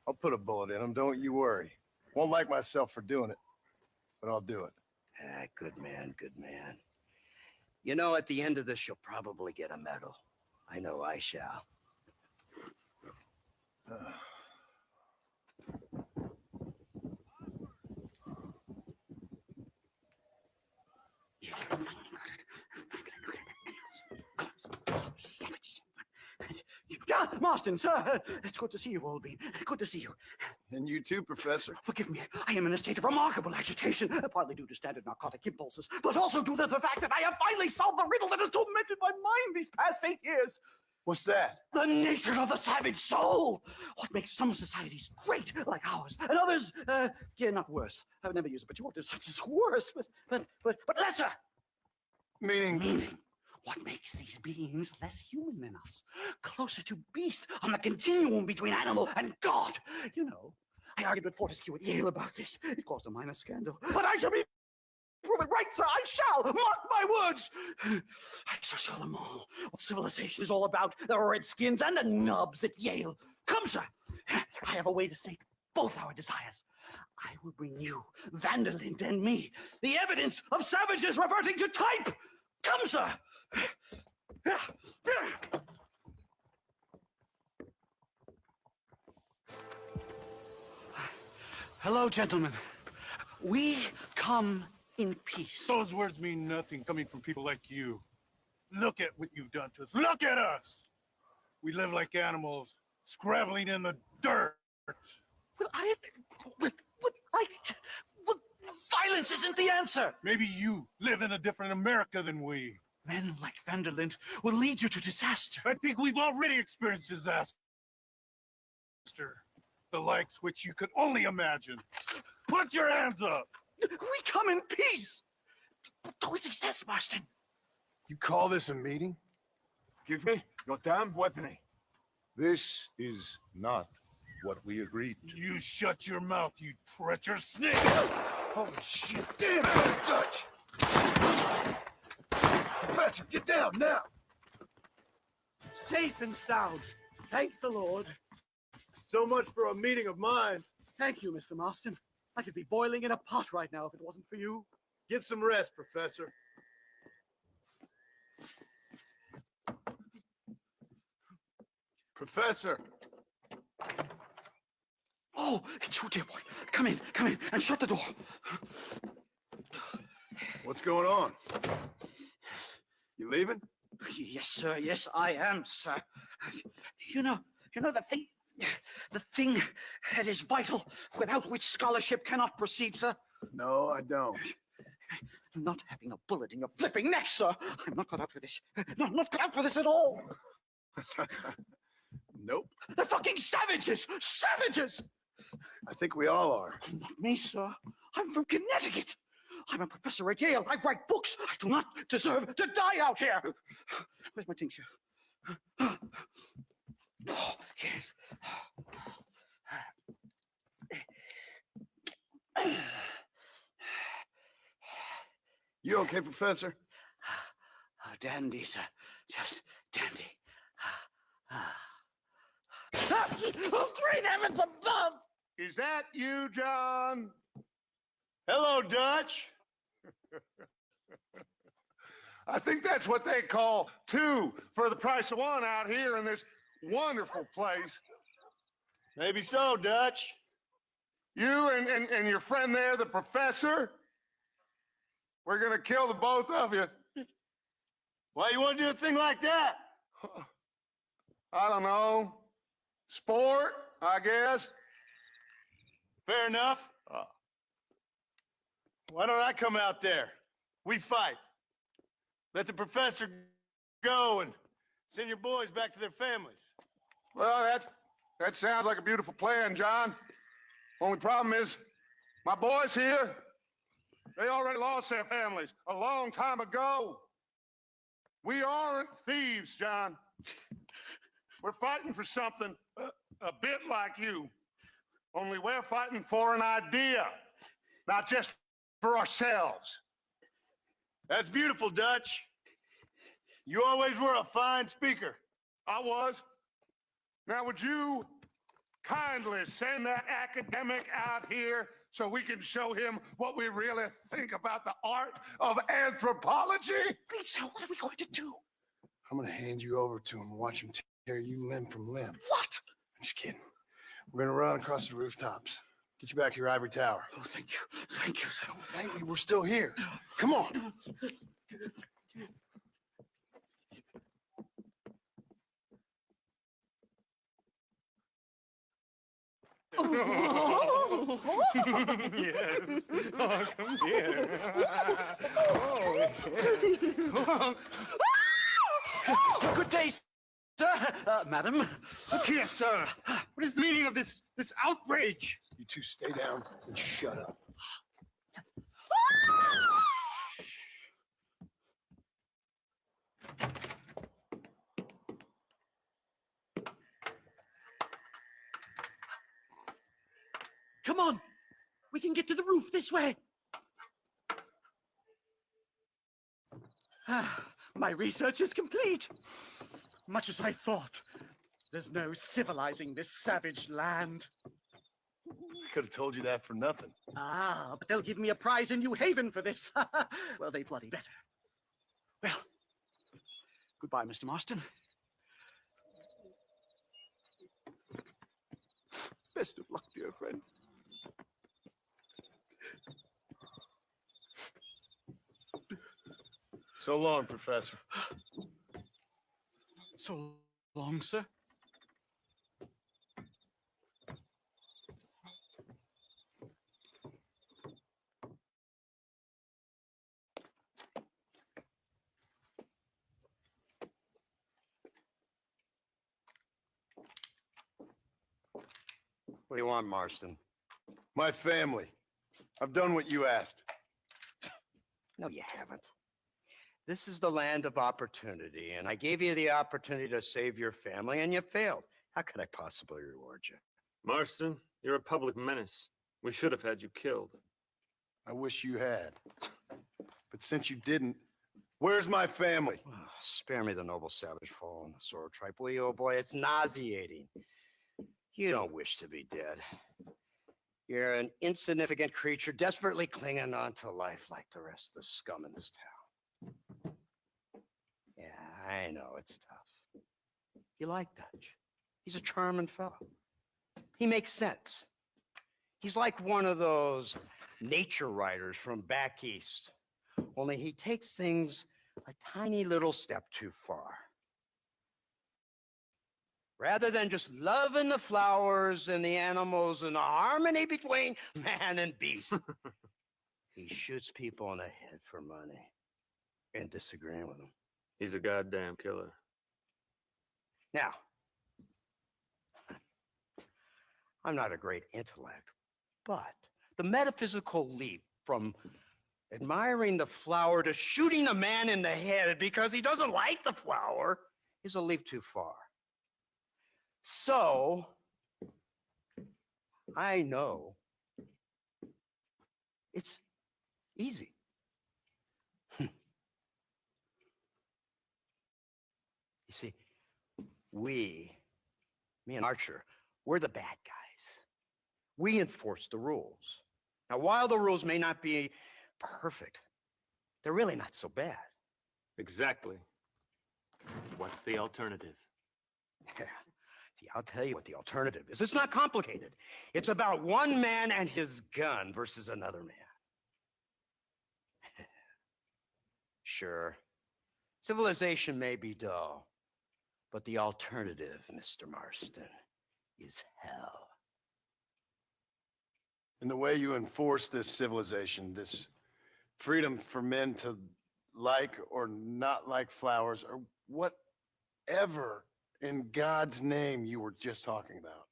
I'll put a bullet in him, don't you worry. Won't like myself for doing it, but I'll do it. Ah, good man, good man. You know, at the end of this, you'll probably get a medal. I know I shall. Yeah, Marston, sir. It's good to see you, Albin. Good to see you. And you too, Professor. Forgive me. I am in a state of remarkable agitation, partly due to standard narcotic impulses, but also due to the fact that I have finally solved the riddle that has tormented my mind these past 8 years. What's that? The nature of the savage soul. What makes some societies great, like ours, and others, yeah, not worse. I would never use a pejorative such as worse, but lesser. Meaning? What makes these beings less human than us? Closer to beast on the continuum between animal and God. You know, I argued with Fortescue at Yale about this. It caused a minor scandal. But I shall be proven right, sir. I shall. Mark my words. I shall show them all what civilization is all about. The redskins and the nubs at Yale. Come, sir. I have a way to sate both our desires. I will bring you, Vanderlinde and me, the evidence of savages reverting to type. Come, sir. Hello, gentlemen. We come in peace. Those words mean nothing coming from people like you. Look at what you've done to us. Look at us. We live like animals, scrabbling in the dirt. Well, violence isn't the answer. Maybe you live in a different America than we. Men like Vanderlinde will lead you to disaster. I think we've already experienced disaster. The likes which you could only imagine. Put your hands up! We come in peace! To success, Marston. You call this a meeting? Give me your damn weaponry. This is not what we agreed to. You shut your mouth, you treacherous snake! Holy shit! Damn it, Dutch! Professor, get down now! Safe and sound. Thank the Lord. So much for a meeting of minds. Thank you, Mr. Marston. I could be boiling in a pot right now if it wasn't for you. Get some rest, Professor. Professor! Oh, it's you, dear boy. Come in, and shut the door. What's going on? You leaving? Yes, sir. Yes, I am, sir. You know the thing that is vital, without which scholarship cannot proceed, sir. No, I don't. Not having a bullet in your flipping neck, sir. I'm not cut out for this. No, I'm not cut out for this at all. Nope. They're fucking savages! Savages! I think we all are. Not me, sir. I'm from Connecticut. I'm a professor at Yale. I write books. I do not deserve to die out here. Where's my tincture? Oh, yes. You okay, Professor? Dandy, sir. Just dandy. Oh, great heavens above! Is that you, John? Hello, Dutch. I think that's what they call two for the price of one out here in this wonderful place. Maybe so, Dutch. You and your friend there, the professor, we're gonna kill the both of you. Why you want to do a thing like that? I don't know. Sport, I guess. Fair enough. Why don't I come out there? We fight. Let the professor go and send your boys back to their families. Well, that sounds like a beautiful plan, John. Only problem is, my boys here, they already lost their families a long time ago. We aren't thieves, John. We're fighting for something a bit like you. Only we're fighting for an idea, not just for ourselves. That's beautiful, Dutch. You always were a fine speaker. I was. Now, would you kindly send that academic out here so we can show him what we really think about the art of anthropology? Lisa, what are we going to do? I'm gonna hand you over to him and watch him tear you limb from limb. What? I'm just kidding. We're gonna run across the rooftops. Get you back to your ivory tower. Oh, thank you. Thank you, sir. Don't thank me. We're still here. Come on. Yes. Oh, come here. Oh. Good day, sir. Madam. Look here, sir. What is the meaning of this outrage? You two stay down and shut up. Come on. We can get to the roof this way. My research is complete. Much as I thought. There's no civilizing this savage land. I could have told you that for nothing. Ah, but they'll give me a prize in New Haven for this. Well, they bloody better. Well, goodbye, Mr. Marston. Best of luck, dear friend. So long, Professor. So long, sir. What do you want, Marston? My family. I've done what you asked. No, you haven't. This is the land of opportunity, and I gave you the opportunity to save your family, and you failed. How could I possibly reward you? Marston, you're a public menace. We should have had you killed. I wish you had. But since you didn't, where's my family? Oh, spare me the noble savage fall on the sword tripe, will you, old boy? It's nauseating. You don't wish to be dead. You're an insignificant creature desperately clinging on to life like the rest of the scum in this town. Yeah, I know it's tough. You like Dutch. He's a charming fellow. He makes sense. He's like one of those nature writers from back east. Only he takes things a tiny little step too far. Rather than just loving the flowers and the animals and the harmony between man and beast, he shoots people in the head for money and disagreeing with them. He's a goddamn killer. Now, I'm not a great intellect, but the metaphysical leap from admiring the flower to shooting a man in the head because he doesn't like the flower is a leap too far. So, I know it's easy. You see, me and Archer, we're the bad guys. We enforce the rules. Now, while the rules may not be perfect, they're really not so bad. Exactly. What's the alternative? Yeah. See, I'll tell you what the alternative is. It's not complicated. It's about one man and his gun versus another man. Sure, civilization may be dull, but the alternative, Mr. Marston, is hell. And the way you enforce this civilization, this freedom for men to like or not like flowers, or whatever in God's name you were just talking about,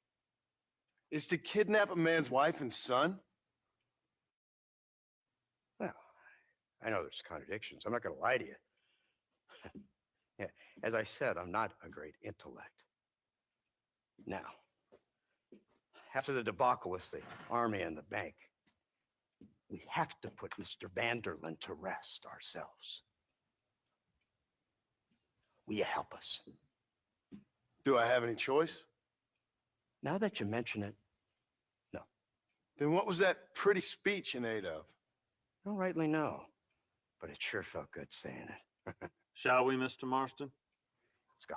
is to kidnap a man's wife and son? Well, I know there's contradictions. I'm not going to lie to you. Yeah, as I said, I'm not a great intellect. Now, after the debacle with the army and the bank, we have to put Mr. Vanderlyn to rest ourselves. Will you help us? Do I have any choice? Now that you mention it, no. Then what was that pretty speech in aid of? I don't rightly know, but it sure felt good saying it. Shall we, Mr. Marston? Let's go.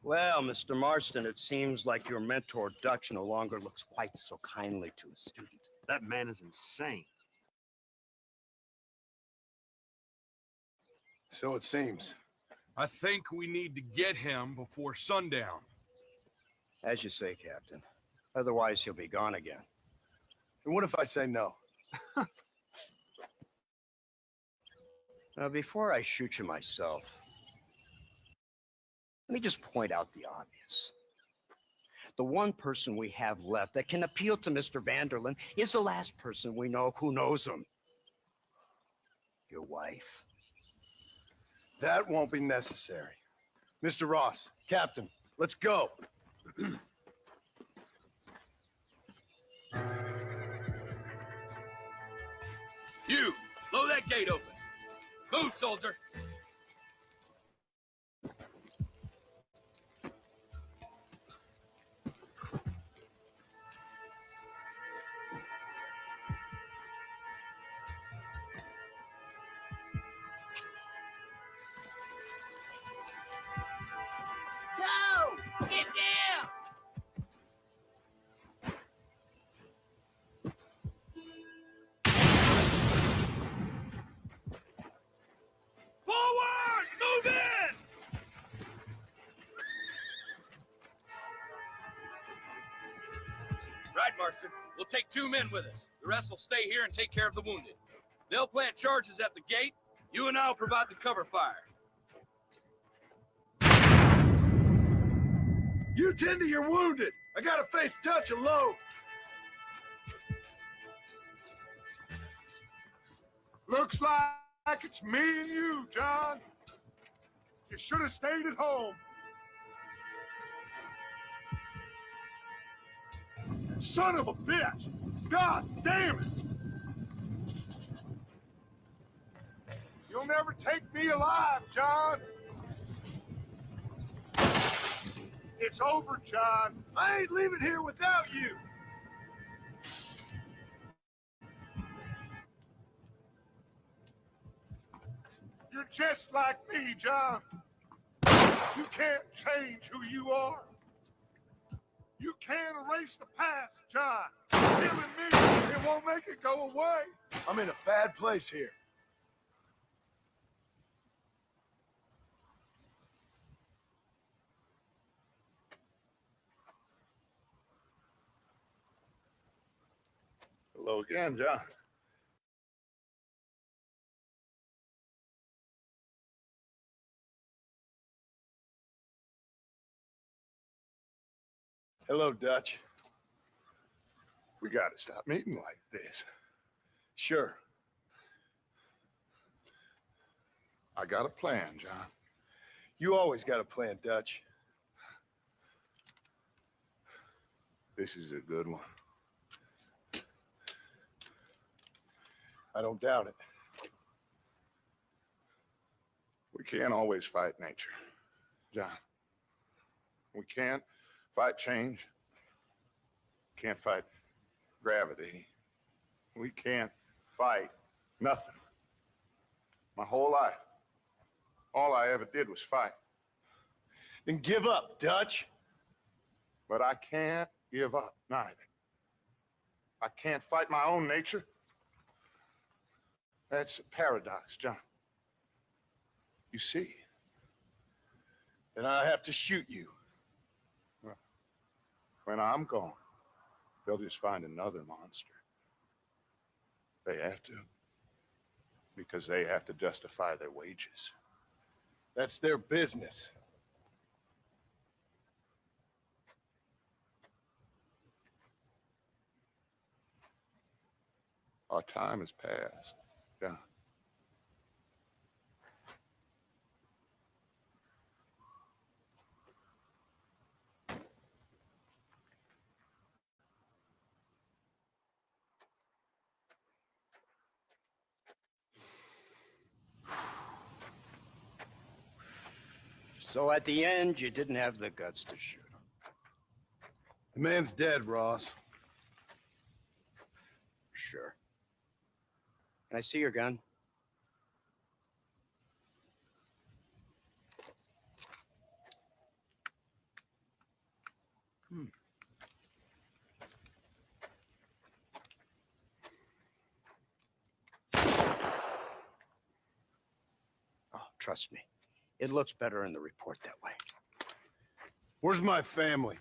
Well, Mr. Marston, it seems like your mentor Dutch no longer looks quite so kindly to his student. That man is insane. So it seems. I think we need to get him before sundown. As you say, Captain. Otherwise, he'll be gone again. And what if I say no? Now, before I shoot you myself, let me just point out the obvious. The one person we have left that can appeal to Mr. Vanderlyn is the last person we know who knows him. Your wife. That won't be necessary. Mr. Ross, Captain, let's go. You, blow that gate open. Move, soldier. Go! Get down! Forward! Move in! Right, Marston. We'll take 2 men with us. The rest will stay here and take care of the wounded. They'll plant charges at the gate. You and I'll provide the cover fire. You tend to your wounded. I gotta face Dutch alone. Looks like it's me and you, John. You should have stayed at home. Son of a bitch! God damn it! You'll never take me alive, John. It's over, John. I ain't leaving here without you. You're just like me, John. You can't change who you are. You can't erase the past, John. Killing me, it won't make it go away. I'm in a bad place here. Hello again, John. Hello, Dutch. We gotta stop meeting like this. Sure. I got a plan, John. You always got a plan, Dutch. This is a good one. I don't doubt it. We can't always fight nature, John. We can't fight change. Can't fight gravity. We can't fight nothing. My whole life, all I ever did was fight. Then give up, Dutch. But I can't give up neither. I can't fight my own nature. That's a paradox, John. You see? Then I have to shoot you. When I'm gone, they'll just find another monster. They have to. Because they have to justify their wages. That's their business. Our time has passed, John. So at the end, you didn't have the guts to shoot him. The man's dead, Ross. Sure. Can I see your gun? Oh, trust me. It looks better in the report that way. Where's my family?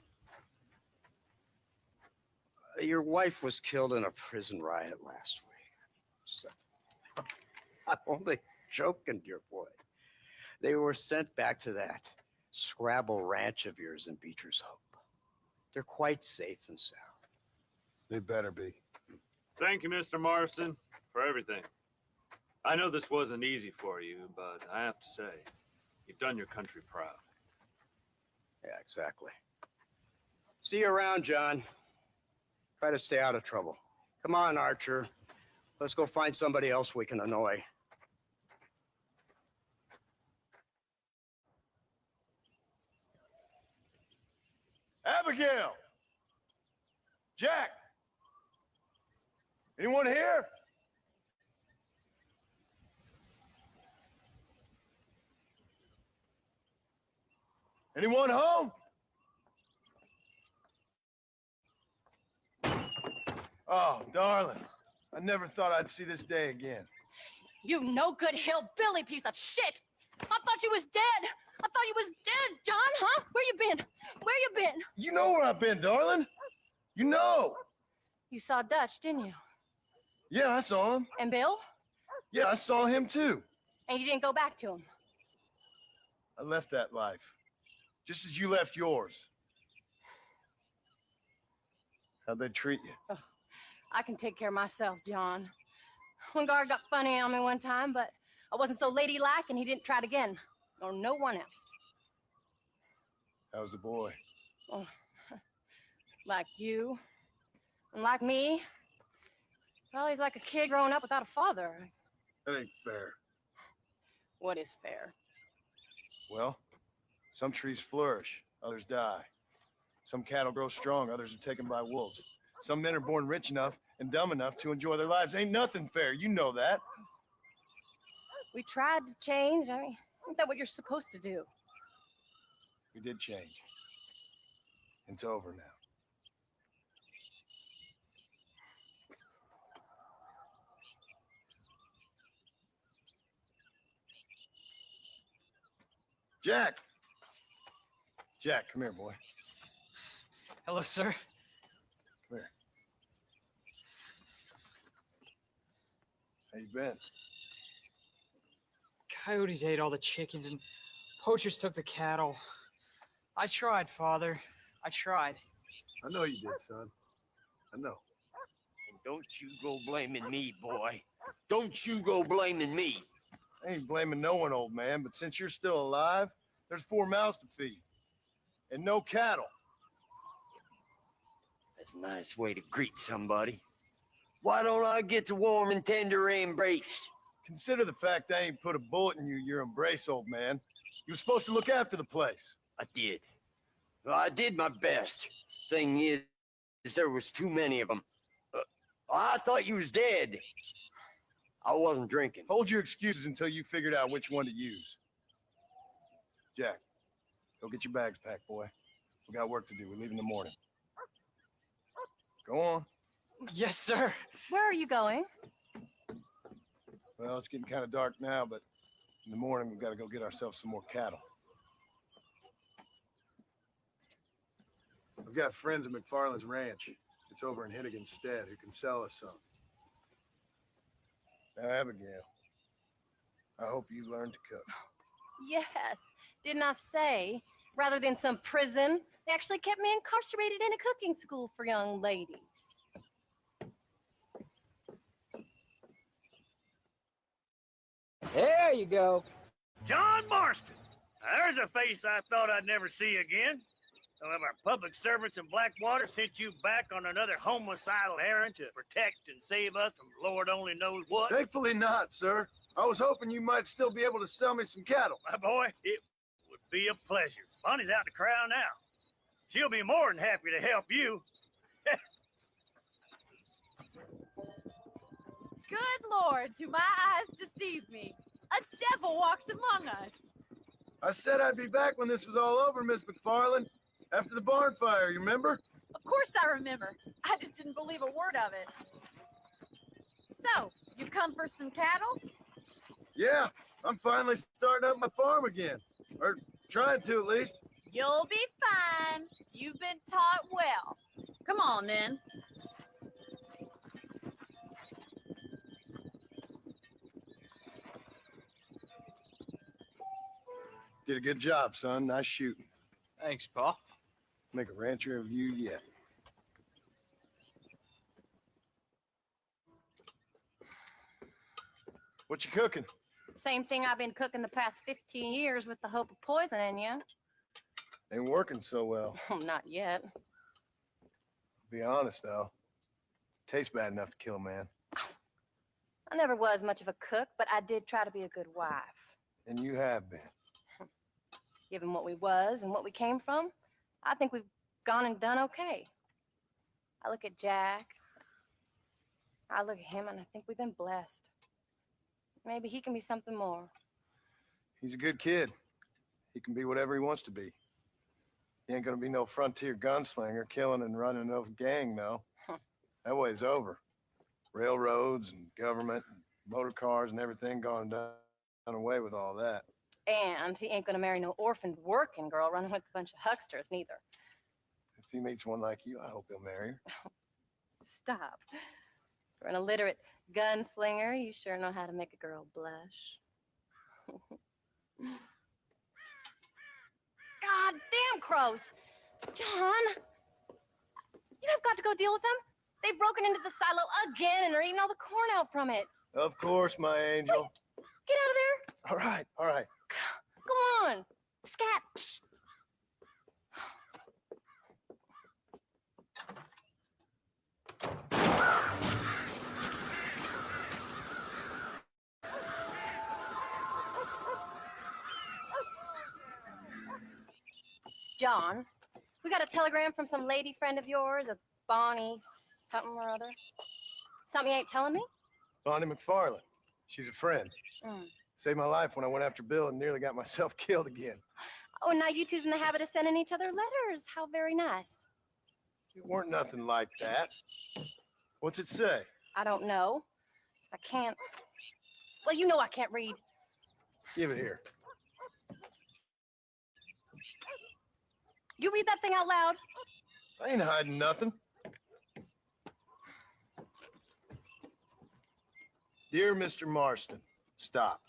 Your wife was killed in a prison riot last week. So, I'm only joking, dear boy. They were sent back to that Scrabble ranch of yours in Beecher's Hope. They're quite safe and sound. They better be. Thank you, Mr. Marston, for everything. I know this wasn't easy for you, but I have to say, you've done your country proud. Yeah, exactly. See you around, John. Try to stay out of trouble. Come on, Archer. Let's go find somebody else we can annoy. Abigail! Jack! Anyone here? Anyone home? Oh, darling. I never thought I'd see this day again. You no good hillbilly piece of shit! I thought you was dead! I thought you was dead, John, huh? Where you been? Where you been? You know where I've been, darling. You know. You saw Dutch, didn't you? Yeah, I saw him. And Bill? Yeah, I saw him too. And you didn't go back to him? I left that life. Just as you left yours. How'd they treat you? Oh, I can take care of myself, John. One guard got funny on me one time, but I wasn't so ladylike and he didn't try it again. Or no one else. How's the boy? Oh, like you. And like me. Well, he's like a kid growing up without a father. That ain't fair. What is fair? Well, some trees flourish, others die. Some cattle grow strong, others are taken by wolves. Some men are born rich enough and dumb enough to enjoy their lives. Ain't nothing fair, you know that. We tried to change. I mean, isn't that what you're supposed to do? We did change. It's over now. Jack! Jack, come here, boy. Hello, sir. Come here. How you been? Coyotes ate all the chickens and poachers took the cattle. I tried, Father. I tried. I know you did, son. I know. And don't you go blaming me, boy. Don't you go blaming me. I ain't blaming no one, old man, but since you're still alive, there's 4 mouths to feed. And no cattle. That's a nice way to greet somebody. Why don't I get the warm and tender embrace? Consider the fact I ain't put a bullet in your embrace, old man. You were supposed to look after the place. I did. Well, I did my best. Thing is, there was too many of them. I thought you was dead. I wasn't drinking. Hold your excuses until you figured out which one to use. Jack, go get your bags packed, boy. We got work to do. We leave in the morning. Go on. Yes, sir. Where are you going? Well, it's getting kind of dark now, but in the morning we've got to go get ourselves some more cattle. I've got friends at McFarland's ranch. It's over in Hinnigan's stead who can sell us some. Now, Abigail, I hope you learn to cook. Yes. Didn't I say, rather than some prison, they actually kept me incarcerated in a cooking school for young ladies. There you go. John Marston. Now, there's a face I thought I'd never see again. Some of our public servants in Blackwater sent you back on another homicidal errand to protect and save us from Lord only knows what. Thankfully not, sir. I was hoping you might still be able to sell me some cattle. My boy, it would be a pleasure. Bonnie's out in the crowd now. She'll be more than happy to help you. Good Lord, do my eyes deceive me? A devil walks among us. I said I'd be back when this was all over, Miss McFarland. After the barn fire, you remember? Of course I remember. I just didn't believe a word of it. So, you've come for some cattle? Yeah, I'm finally starting up my farm again. Or trying to, at least. You'll be fine. You've been taught well. Come on, then. Did a good job, son. Nice shooting. Thanks, Pa. Make a rancher of you yet. What you cooking? Same thing I've been cooking the past 15 years with the hope of poisoning you. Ain't working so well. Not yet. Be honest, though. Tastes bad enough to kill a man. I never was much of a cook, but I did try to be a good wife. And you have been. Given what we was and what we came from, I think we've gone and done okay. I look at Jack. I look at him and I think we've been blessed. Maybe he can be something more. He's a good kid. He can be whatever he wants to be. He ain't gonna be no frontier gunslinger killing and running no gang, though. That way's over. Railroads and government and motor cars and everything gone done away with all that. And he ain't gonna marry no orphaned working girl running with a bunch of hucksters, neither. If he meets one like you, I hope he'll marry her. Stop. For an illiterate gunslinger, you sure know how to make a girl blush. God damn crows. John, you have got to go deal with them. They've broken into the silo again and are eating all the corn out from it. Of course, my angel. Get out of there. All right, all right. Come on. Scat. Shh. John, We got a telegram from some lady friend of yours, a Bonnie something or other. Something you ain't telling me? Bonnie McFarland. She's a friend. Saved my life when I went after Bill and nearly got myself killed again. Oh, and now you two's in the habit of sending each other letters. How very nice. It weren't nothing like that. What's it say? I don't know. I can't. Well, you know I can't read. Give it here. You read that thing out loud? I ain't hiding nothing. Dear Mr. Marston, stop.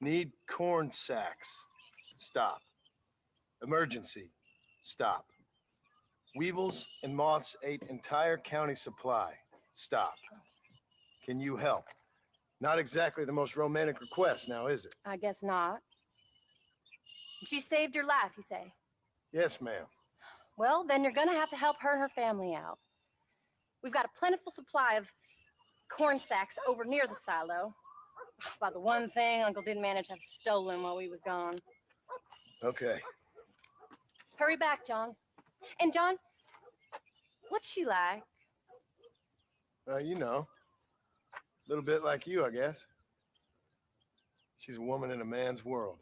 Need corn sacks. Stop. Emergency. Stop. Weevils and moths ate entire county supply. Stop. Can you help? Not exactly the most romantic request now, is it? I guess not. She saved your life, you say? Yes, ma'am. Well, then you're gonna have to help her and her family out. We've got a plentiful supply of corn sacks over near the silo. About the one thing Uncle didn't manage to have stolen while we was gone. Okay. Hurry back, John. And John, what's she like? You know. A little bit like you, I guess. She's a woman in a man's world.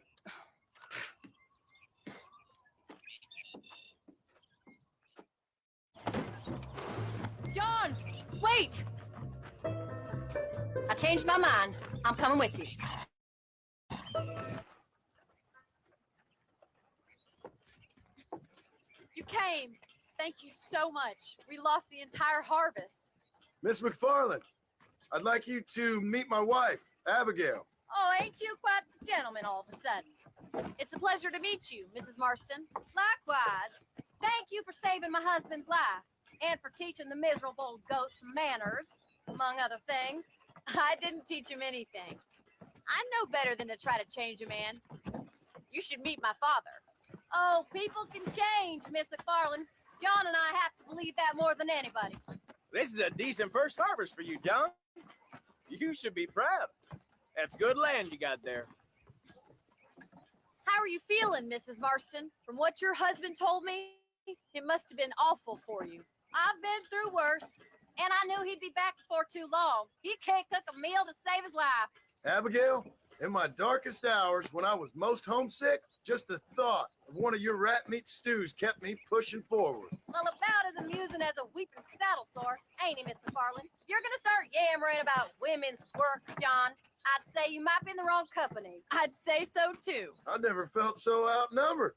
John, wait! I changed my mind. I'm coming with you. You came. Thank you so much. We lost the entire harvest. Miss McFarland, I'd like you to meet my wife, Abigail. Oh, ain't you quite the gentleman all of a sudden? It's a pleasure to meet you, Mrs. Marston. Likewise. Thank you for saving my husband's life and for teaching the miserable goats manners, among other things. I didn't teach him anything. I know better than to try to change a man. You should meet my father. Oh, people can change, Miss McFarland. John and I have to believe that more than anybody. This is a decent first harvest for you, John. You should be proud. That's good land you got there. How are you feeling, Mrs. Marston? From what your husband told me, it must have been awful for you. I've been through worse, and I knew he'd be back before too long. He can't cook a meal to save his life. Abigail, in my darkest hours, when I was most homesick, just the thought of one of your rat meat stews kept me pushing forward. Well, about as amusing as a weeping saddle sore, ain't he, Miss McFarland? If you're gonna start yammering about women's work, John, I'd say you might be in the wrong company. I'd say so, too. I never felt so outnumbered.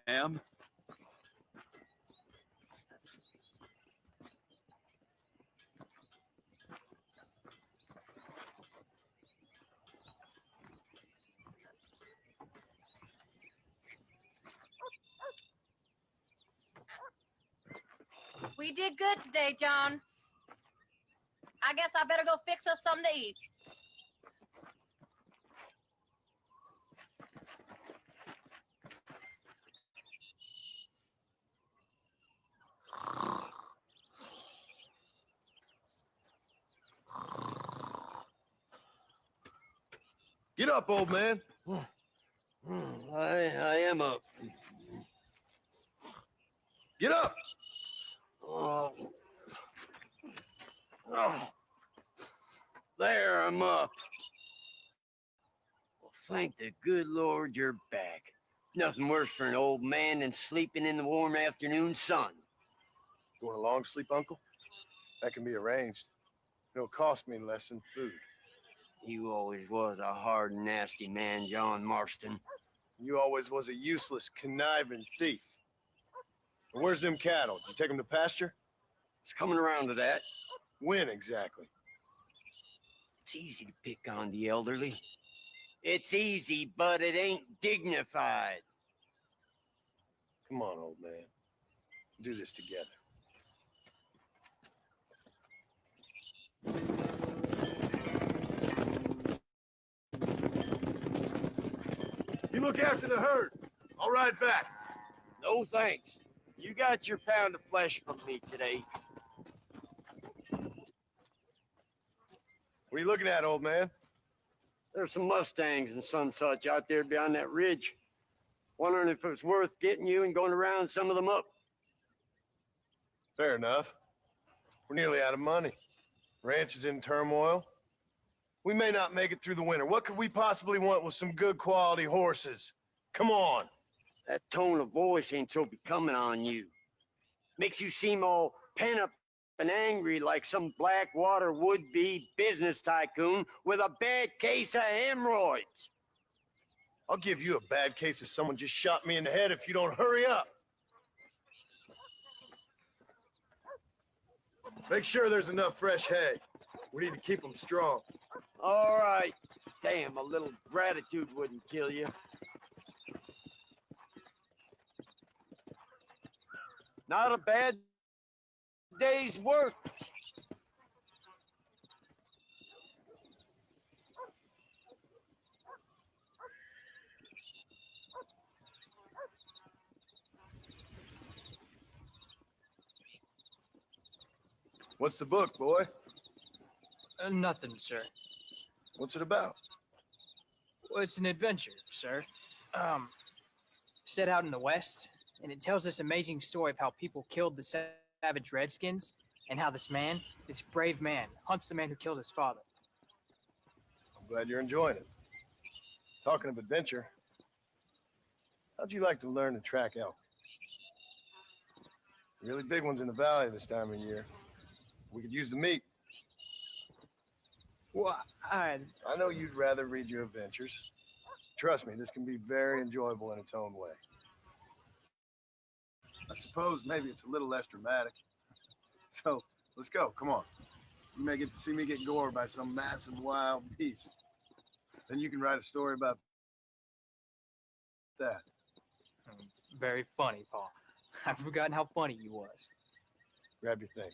Ma'am? We did good today, John. I guess I better go fix us something to eat. Get up, old man. I am up. Get up. Oh. There, I'm up. Well, thank the good Lord you're back. Nothing worse for an old man than sleeping in the warm afternoon sun. Going a long sleep, Uncle? That can be arranged. It'll cost me less than food. You always was a hard and nasty man, John Marston. You always was a useless, conniving thief. And where's them cattle? Did you take them to pasture? It's coming around to that. When exactly? It's easy to pick on the elderly. It's easy, but it ain't dignified. Come on, old man. Do this together. You look after the herd. I'll ride back. No thanks. You got your pound of flesh from me today. What are you looking at, old man? There's some Mustangs and some such out there beyond that ridge. Wondering if it's worth getting you and going to round some of them up. Fair enough. We're nearly out of money. Ranch is in turmoil. We may not make it through the winter. What could we possibly want with some good quality horses? Come on. That tone of voice ain't so becoming on you. Makes you seem all pent up and angry like some Blackwater would-be business tycoon with a bad case of hemorrhoids. I'll give you a bad case if someone just shot me in the head if you don't hurry up. Make sure there's enough fresh hay. We need to keep them strong. All right. Damn, a little gratitude wouldn't kill you. Not a bad day's work. What's the book, boy? Nothing, sir. What's it about? Well, it's an adventure, sir. Set out in the West, and it tells this amazing story of how people killed the savage Redskins, and how this man, this brave man, hunts the man who killed his father. I'm glad you're enjoying it. Talking of adventure, how'd you like to learn to track elk? Really big ones in the valley this time of year. We could use the meat. Well, I know you'd rather read your adventures. Trust me, this can be very enjoyable in its own way. I suppose maybe it's a little less dramatic. So, let's go, come on. You may get to see me get gored by some massive wild beast. Then you can write a story about that. Very funny, Paul. I've forgotten how funny you was. Grab your things.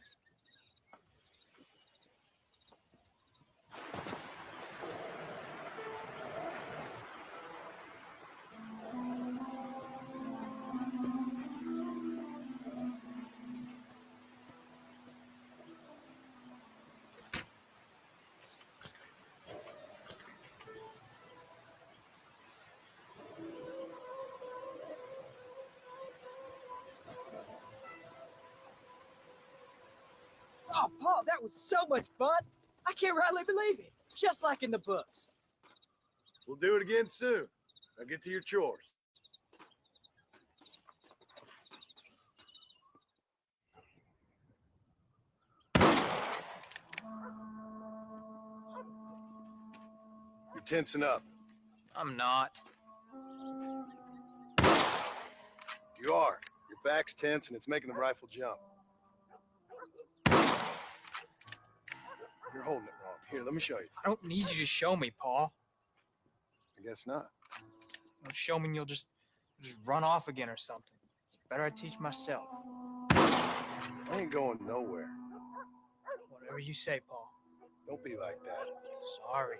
Oh, Paul, that was so much fun. I can't rightly believe it. Just like in the books. We'll do it again soon. Now get to your chores. You're tensing up. I'm not. You are. Your back's tense and it's making the rifle jump. You're holding it wrong. Here, let me show you. I don't need you to show me, Paul. I guess not. Don't show me and you'll just run off again or something. It's better I teach myself. I ain't going nowhere. Whatever you say, Paul. Don't be like that. Sorry.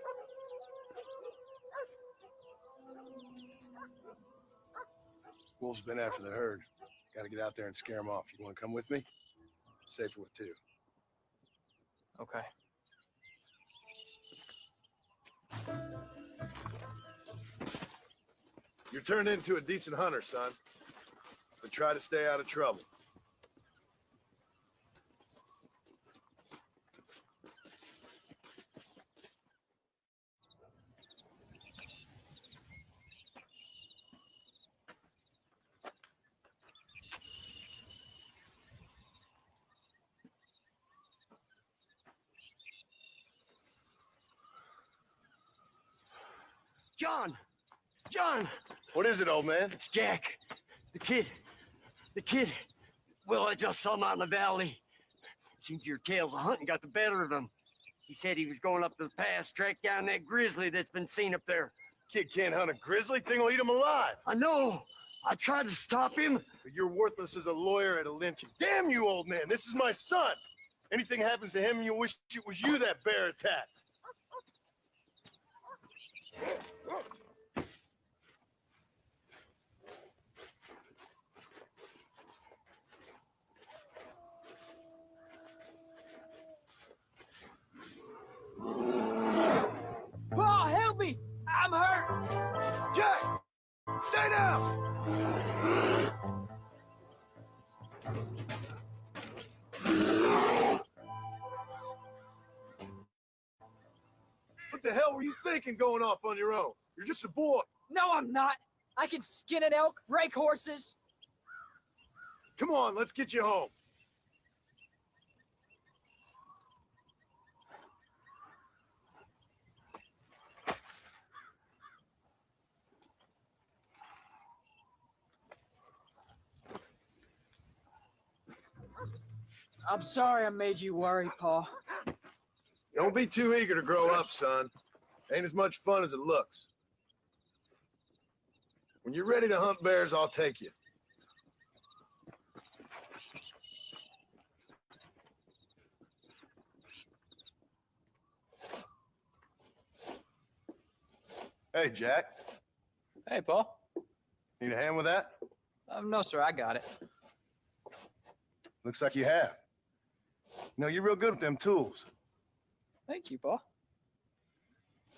Wolf's been after the herd. Got to get out there and scare them off. You want to come with me? Safer with two. Okay. You're turned into a decent hunter, son. But try to stay out of trouble. John! John! What is it, old man? It's Jack. The kid. Well, I just saw him out in the valley. Seems your tales of hunting got the better of him. He said he was going up to the pass, track down that grizzly that's been seen up there. Kid can't hunt a grizzly. Thing will eat him alive. I know, I tried to stop him. But you're worthless as a lawyer at a lynching. Damn you, old man. This is my son. Anything happens to him, you'll wish it was you that bear attacked. Paul, help me! I'm hurt! Jack! Stay down! What the hell were you thinking going off on your own? You're just a boy. No, I'm not. I can skin an elk, break horses. Come on, let's get you home. I'm sorry I made you worry, Paul. Don't be too eager to grow up, son. Ain't as much fun as it looks. When you're ready to hunt bears, I'll take you. Hey, Jack. Hey, Paul. Need a hand with that? No, sir, I got it. Looks like you have. You know, you're real good with them tools. Thank you, Paul.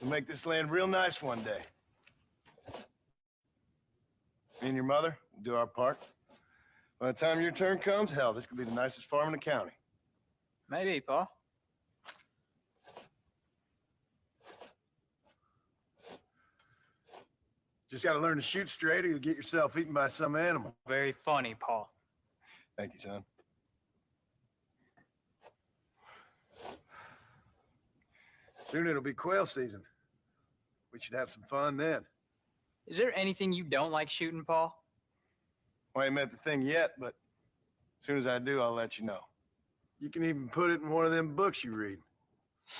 We'll make this land real nice one day. Me and your mother will do our part. By the time your turn comes, hell, this could be the nicest farm in the county. Maybe, Paul. Just gotta learn to shoot straight or you'll get yourself eaten by some animal. Very funny, Paul. Thank you, son. Soon it'll be quail season. We should have some fun then. Is there anything you don't like shooting, Paul? Well, I ain't met the thing yet, but as soon as I do, I'll let you know. You can even put it in one of them books you read.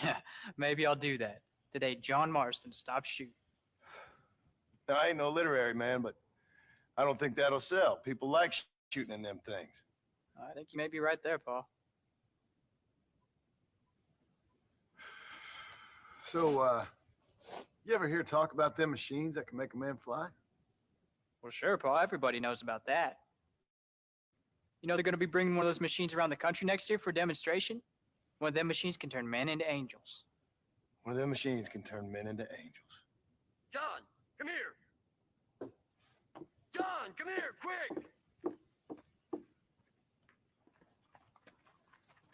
Yeah, maybe I'll do that. Today, John Marston stopped shooting. Now, I ain't no literary man, but I don't think that'll sell. People like shooting in them things. I think you may be right there, Paul. So, you ever hear talk about them machines that can make a man fly? Well, sure, Paul. Everybody knows about that. You know they're going to be bringing one of those machines around the country next year for a demonstration? One of them machines can turn men into angels. One of them machines can turn men into angels. John, come here. John, come here, quick.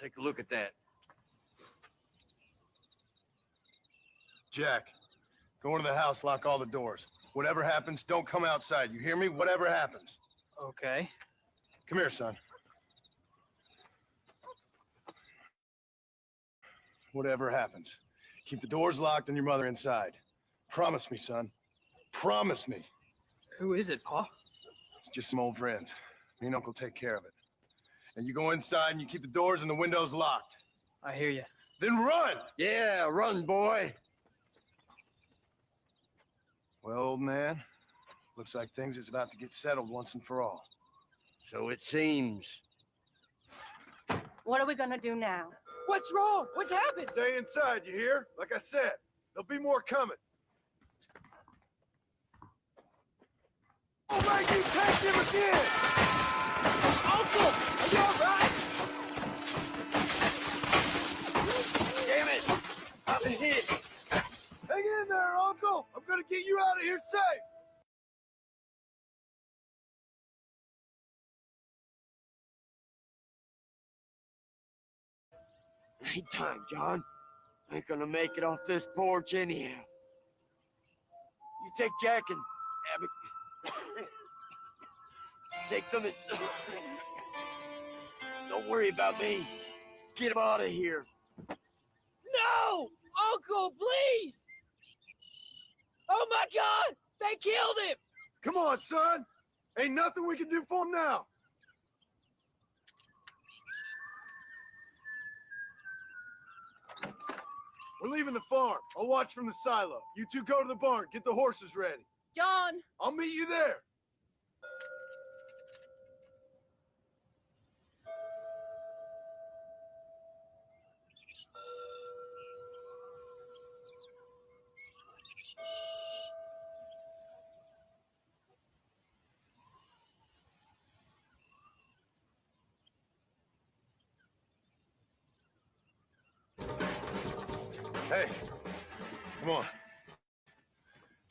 Take a look at that. Jack, go into the house, lock all the doors. Whatever happens, don't come outside. You hear me? Whatever happens. Okay. Come here, son. Whatever happens, keep the doors locked and your mother inside. Promise me, son. Promise me. Who is it, Paul? It's just some old friends. Me and Uncle take care of it. And you go inside and you keep the doors and the windows locked. I hear you. Then run! Yeah, run, boy. Well, old man, looks like things is about to get settled once and for all. So it seems. What are we gonna do now? What's wrong? What's happened? Stay inside, you hear? Like I said, there'll be more coming. Oh, man, you tagged him again! Uncle, are you all right? Damn it! I'm hit! Hang in there, Uncle! I'm gonna get you out of here safe! Ain't time, John. Ain't gonna make it off this porch anyhow. You take Jack and Abby. Take them and... Don't worry about me. Let's get him out of here. No! Uncle, please! Oh my God! They killed him! Come on, son! Ain't nothing we can do for him now! We're leaving the farm. I'll watch from the silo. You two go to the barn. Get the horses ready. John! I'll meet you there. Hey, come on.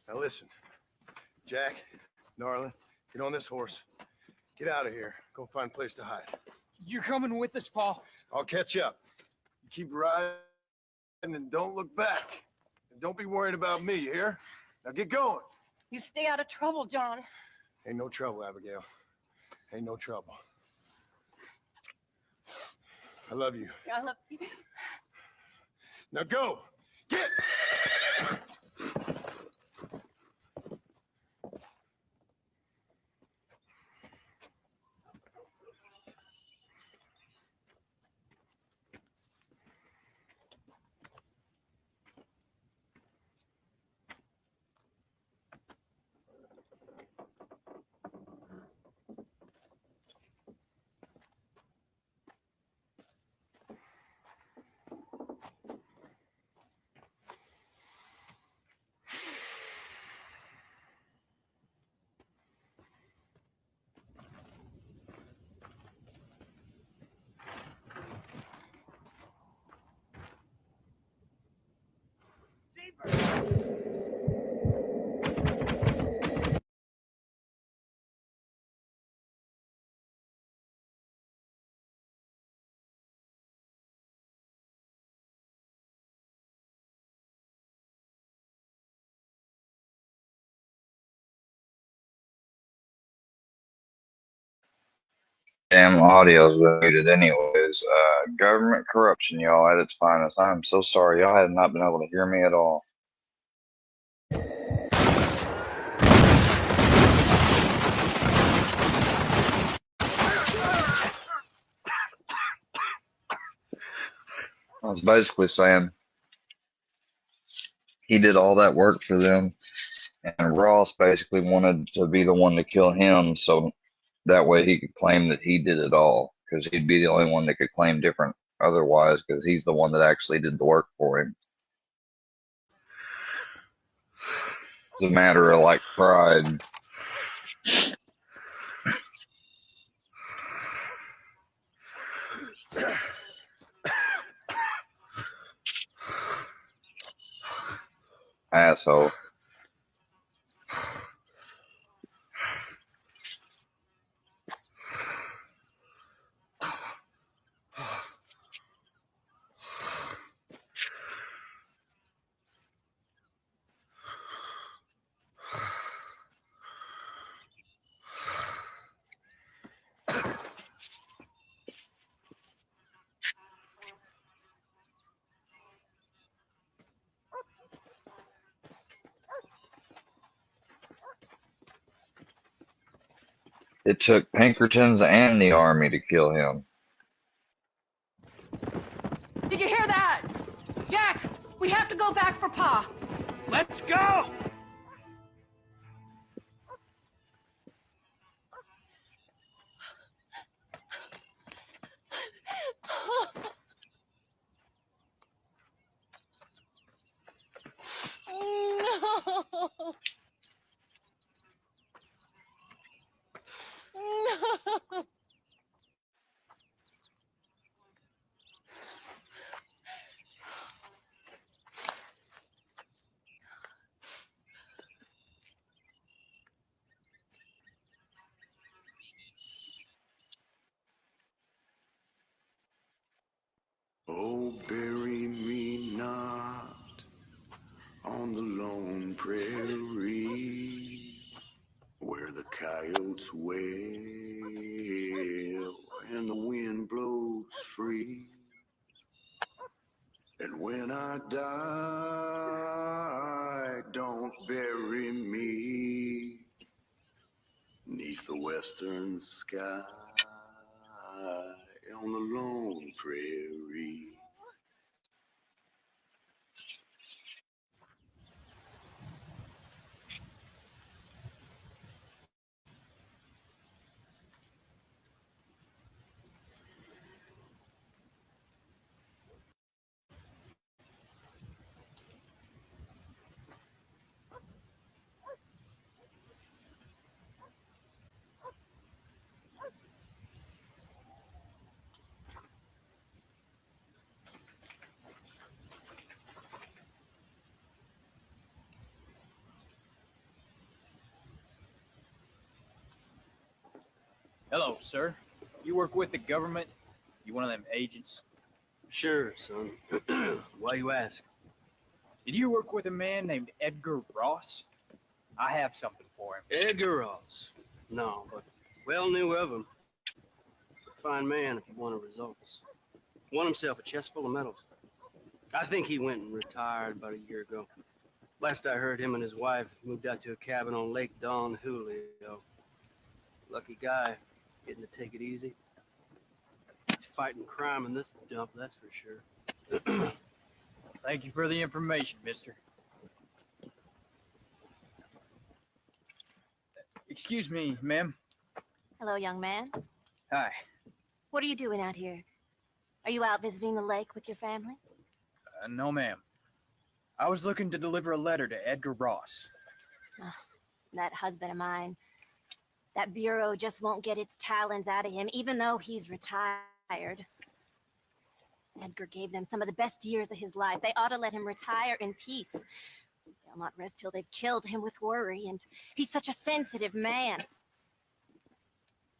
Now listen, Jack, darling, get on this horse. Get out of here. Go find a place to hide. You're coming with us, Paul. I'll catch up. You keep riding and don't look back. And don't be worried about me, you hear? Now get going. You stay out of trouble, John. Ain't no trouble, Abigail. Ain't no trouble. I love you. I love you. Now go. Get! Damn audio's been muted anyways. Government corruption, y'all, at its finest. I am so sorry. Y'all have not been able to hear me at all. I was basically saying he did all that work for them, and Ross basically wanted to be the one to kill him so that way he could claim that he did it all, because he'd be the only one that could claim different otherwise, because he's the one that actually did the work for him. It's a matter of like pride. Asshole. It took Pinkertons and the army to kill him. Did you hear that? Jack, we have to go back for Pa. Let's go! No. No. Oh, bury me not on the lone prairie where the coyotes wail and the wind blows free. And when I die, don't bury me 'neath the western sky on the lone prairie. Hello, sir. You work with the government? You one of them agents? Sure, son. Why you ask? Did you work with a man named Edgar Ross? I have something for him. Edgar Ross? No, but well knew of him. Fine man if he wanted results. Won himself a chest full of medals. I think he went and retired about a year ago. Last I heard, him and his wife moved out to a cabin on Lake Don Julio. Lucky guy, getting to take it easy. He's fighting crime in this dump, that's for sure. Thank you for the information, mister. Excuse me, ma'am. Hello, young man. Hi. What are you doing out here? Are you out visiting the lake with your family? No, ma'am. I was looking to deliver a letter to Edgar Ross. Oh, that husband of mine. That bureau just won't get its talons out of him, even though he's retired. Edgar gave them some of the best years of his life. They ought to let him retire in peace. They'll not rest till they've killed him with worry, and he's such a sensitive man.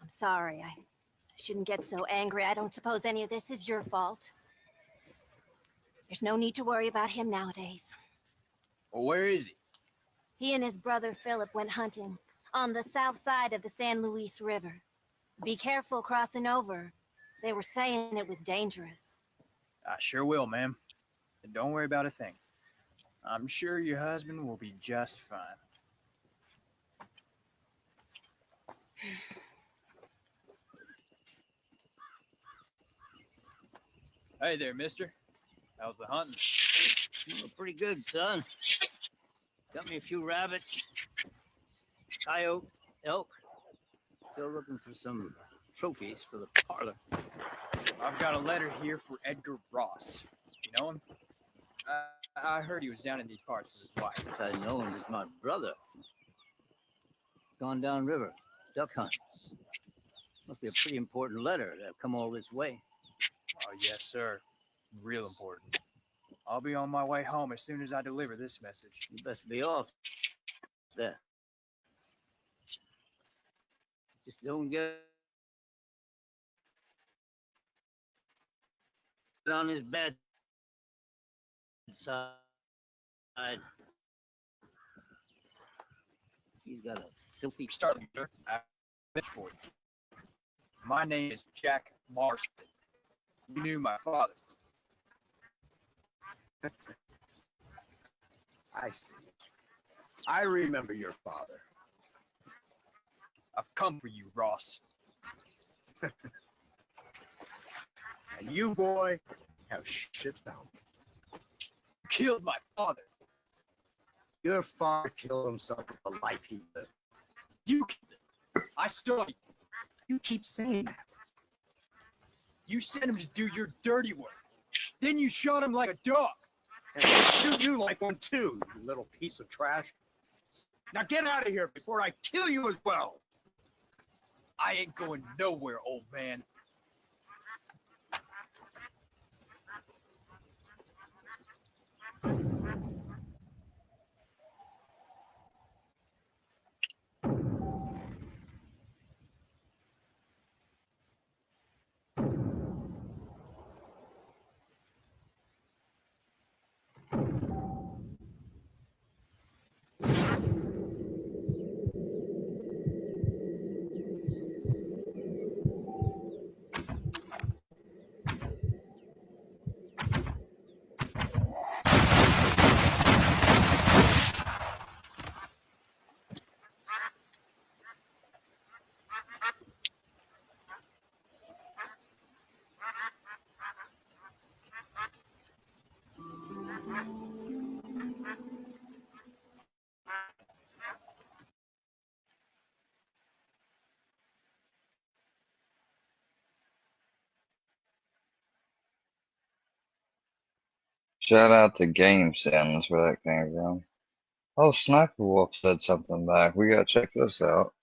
I'm sorry, I shouldn't get so angry. I don't suppose any of this is your fault. There's no need to worry about him nowadays. Well, where is he? He and his brother Philip went hunting on the south side of the San Luis River. Be careful crossing over. They were saying it was dangerous. I sure will, ma'am. And don't worry about a thing. I'm sure your husband will be just fine. Hey there, mister. How's the hunting? Well, pretty good, son. Got me a few rabbits, coyote, elk. Still looking for some trophies for the parlor. I've got a letter here for Edgar Ross. You know him? I heard he was down in these parts with his wife. I know him as my brother. Gone down river, duck hunt. Must be a pretty important letter to have come all this way. Oh, yes, sir. Real important. I'll be on my way home as soon as I deliver this message. You best be off there. Just don't get on his bad side. He's got a filthy start. For you. My name is Jack Marston. You knew my father. I see. I remember your father. I've come for you, Ross. And you, boy, have shit down. Killed my father. Your father killed himself with the life he lived. You killed him. I saw you. You keep saying that. You sent him to do your dirty work. Then you shot him like a dog. And I'll shoot you like one too, you little piece of trash. Now get out of here before I kill you as well. I ain't going nowhere, old man. Shout out to Game Sims where that came from. Oh, Sniper Wolf said something back. We gotta check this out.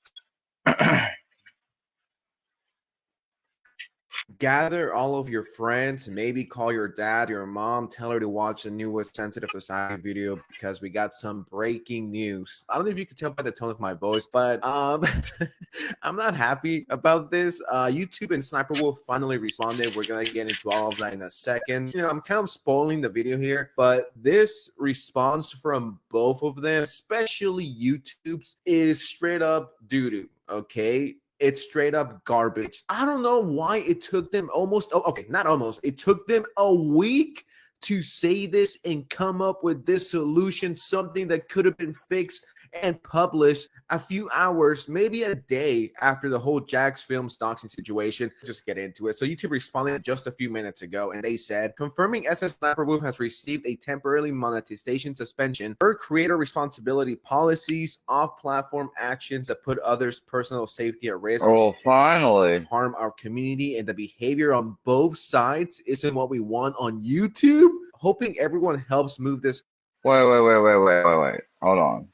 gather all of your friends, maybe call your dad, your mom, tell her to watch the newest Sensitive Society video because we got some breaking news. I don't know if you can tell by the tone of my voice, but I'm not happy about this. YouTube and Sniper Wolf finally responded. We're gonna get into all of that in a second. You know, I'm kind of spoiling the video here, but this response from both of them, especially YouTube's, is straight up doo-doo, okay? It's straight up garbage. I don't know why it took them it took them a week to say this and come up with this solution, something that could have been fixed and published a few hours, maybe a day after the whole Jax Films doxing situation. Just get into it. So YouTube responded just a few minutes ago, and they said, confirming SS Sniper Wolf has received a temporary monetization suspension for creator responsibility policies, off-platform actions that put others' personal safety at risk. Well, finally. Harm our community, and the behavior on both sides isn't what we want on YouTube. Hoping everyone helps move this. Wait. Hold on.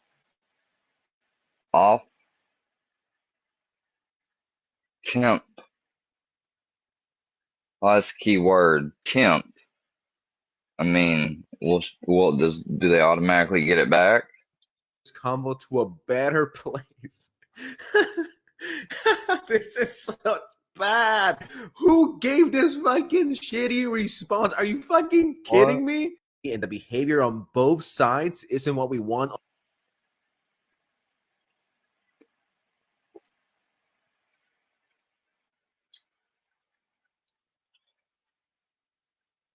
Off temp. Oh, that's the key word. Temp. I mean, do they automatically get it back? Combo to a better place. This is such bad. Who gave this fucking shitty response? Are you fucking kidding me? And the behavior on both sides isn't what we want.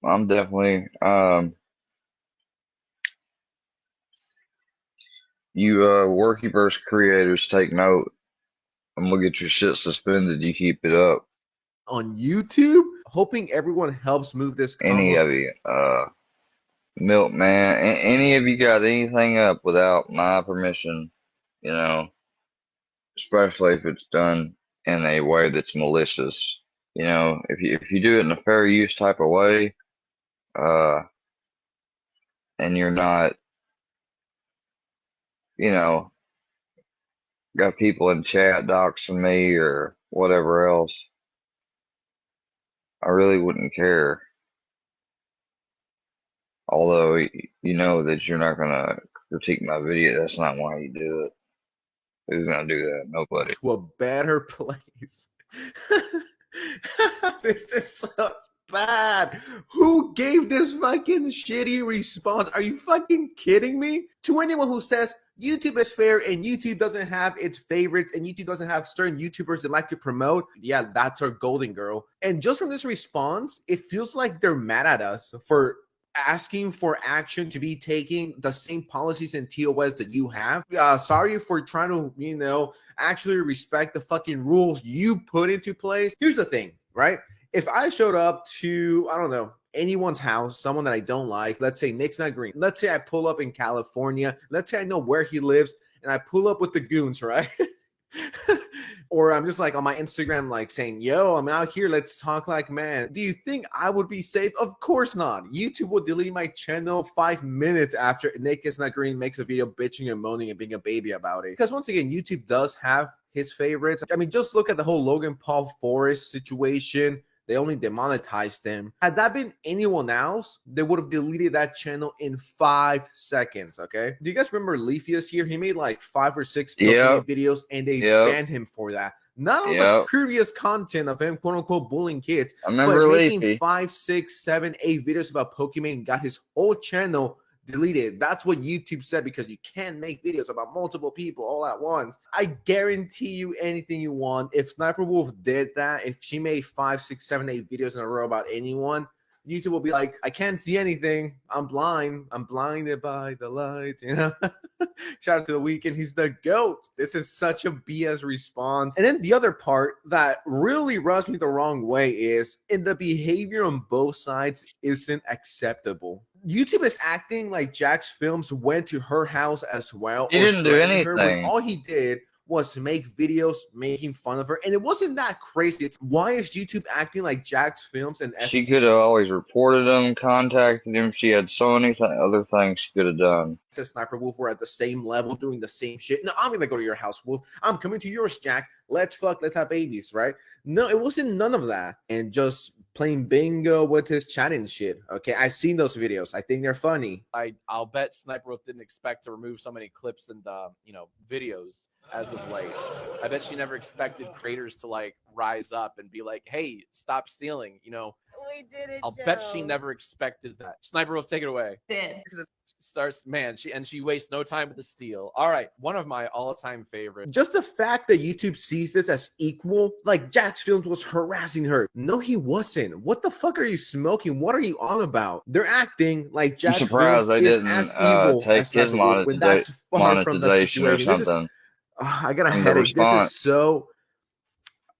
I'm definitely you Workyverse creators, take note. I'm gonna get your shit suspended. You keep it up. On YouTube, hoping everyone helps move this. Any of you, Milkman, any of you got anything up without my permission, you know, especially if it's done in a way that's malicious. You know, if you do it in a fair use type of way, and you're not, you know, got people in chat doxing me or whatever else, I really wouldn't care. Although you know that you're not gonna critique my video, that's not why you do it. Who's gonna do that? Nobody. To a better place. This is so bad. Who gave this fucking shitty response? Are you fucking kidding me? To anyone who says YouTube is fair and YouTube doesn't have its favorites and YouTube doesn't have certain YouTubers that like to promote, yeah, that's our golden girl. And just from this response, it feels like they're mad at us for asking for action to be taking the same policies and TOS that you have. Sorry for trying to, you know, actually respect the fucking rules you put into place. Here's the thing, right? If I showed up to, I don't know, anyone's house, someone that I don't like, let's say Nick's Not Green. Let's say I pull up in California. Let's say I know where he lives and I pull up with the goons, right? Or I'm just like on my Instagram, like saying, yo, I'm out here. Let's talk like man. Do you think I would be safe? Of course not. YouTube will delete my channel 5 minutes after Nick Is Not Green makes a video bitching and moaning and being a baby about it. Because once again, YouTube does have his favorites. I mean, just look at the whole Logan Paul Forrest situation. They only demonetized him. Had that been anyone else, they would have deleted that channel in 5 seconds, okay? Do you guys remember Leafius here? He made like 5 or 6 videos, and they banned him for that. Not on the previous content of him, quote-unquote, bullying kids. I remember but making Leafy. 5, 6, 7, 8 videos about Pokemon and got his whole channel deleted. That's what YouTube said, because you can't make videos about multiple people all at once. I guarantee you anything you want. If Sniper Wolf did that, if she made 5, 6, 7, 8 videos in a row about anyone, YouTube will be like, I can't see anything. I'm blind. I'm blinded by the lights, you know? Shout out to The Weeknd. He's the GOAT. This is such a BS response. And then the other part that really rubs me the wrong way is, in the behavior on both sides isn't acceptable. YouTube is acting like Jax Films went to her house as well. He didn't do anything. All he did was make videos making fun of her, and it wasn't that crazy. It's why is YouTube acting like Jack's Films and She could have always reported him, contacted him. She had so many other things she could have done. Sniper Wolf were at the same level doing the same shit? No, I'm gonna go to your house, Wolf. I'm coming to yours, Jack. Let's fuck, let's have babies, right? No, it wasn't none of that. And just playing bingo with his chatting shit. Okay, I've seen those videos. I think they're funny. I'll bet Sniper Wolf didn't expect to remove so many clips and videos as of late. I bet she never expected creators to like rise up and be like, hey, stop stealing, We did it. I'll bet she never expected that. Sniper Wolf, take it away. Did. Starts, man, she wastes no time with the steal. All right, one of my all-time favorites. Just the fact that YouTube sees this as equal, like Jack's Films was harassing her. No, he wasn't. What the fuck are you smoking? What are you on about? They're acting like Jack's I'm surprised Films they is didn't as evil take as his Sniper Wolf, when that's far from the monetization or situation. something. I got a in the headache. This response. is so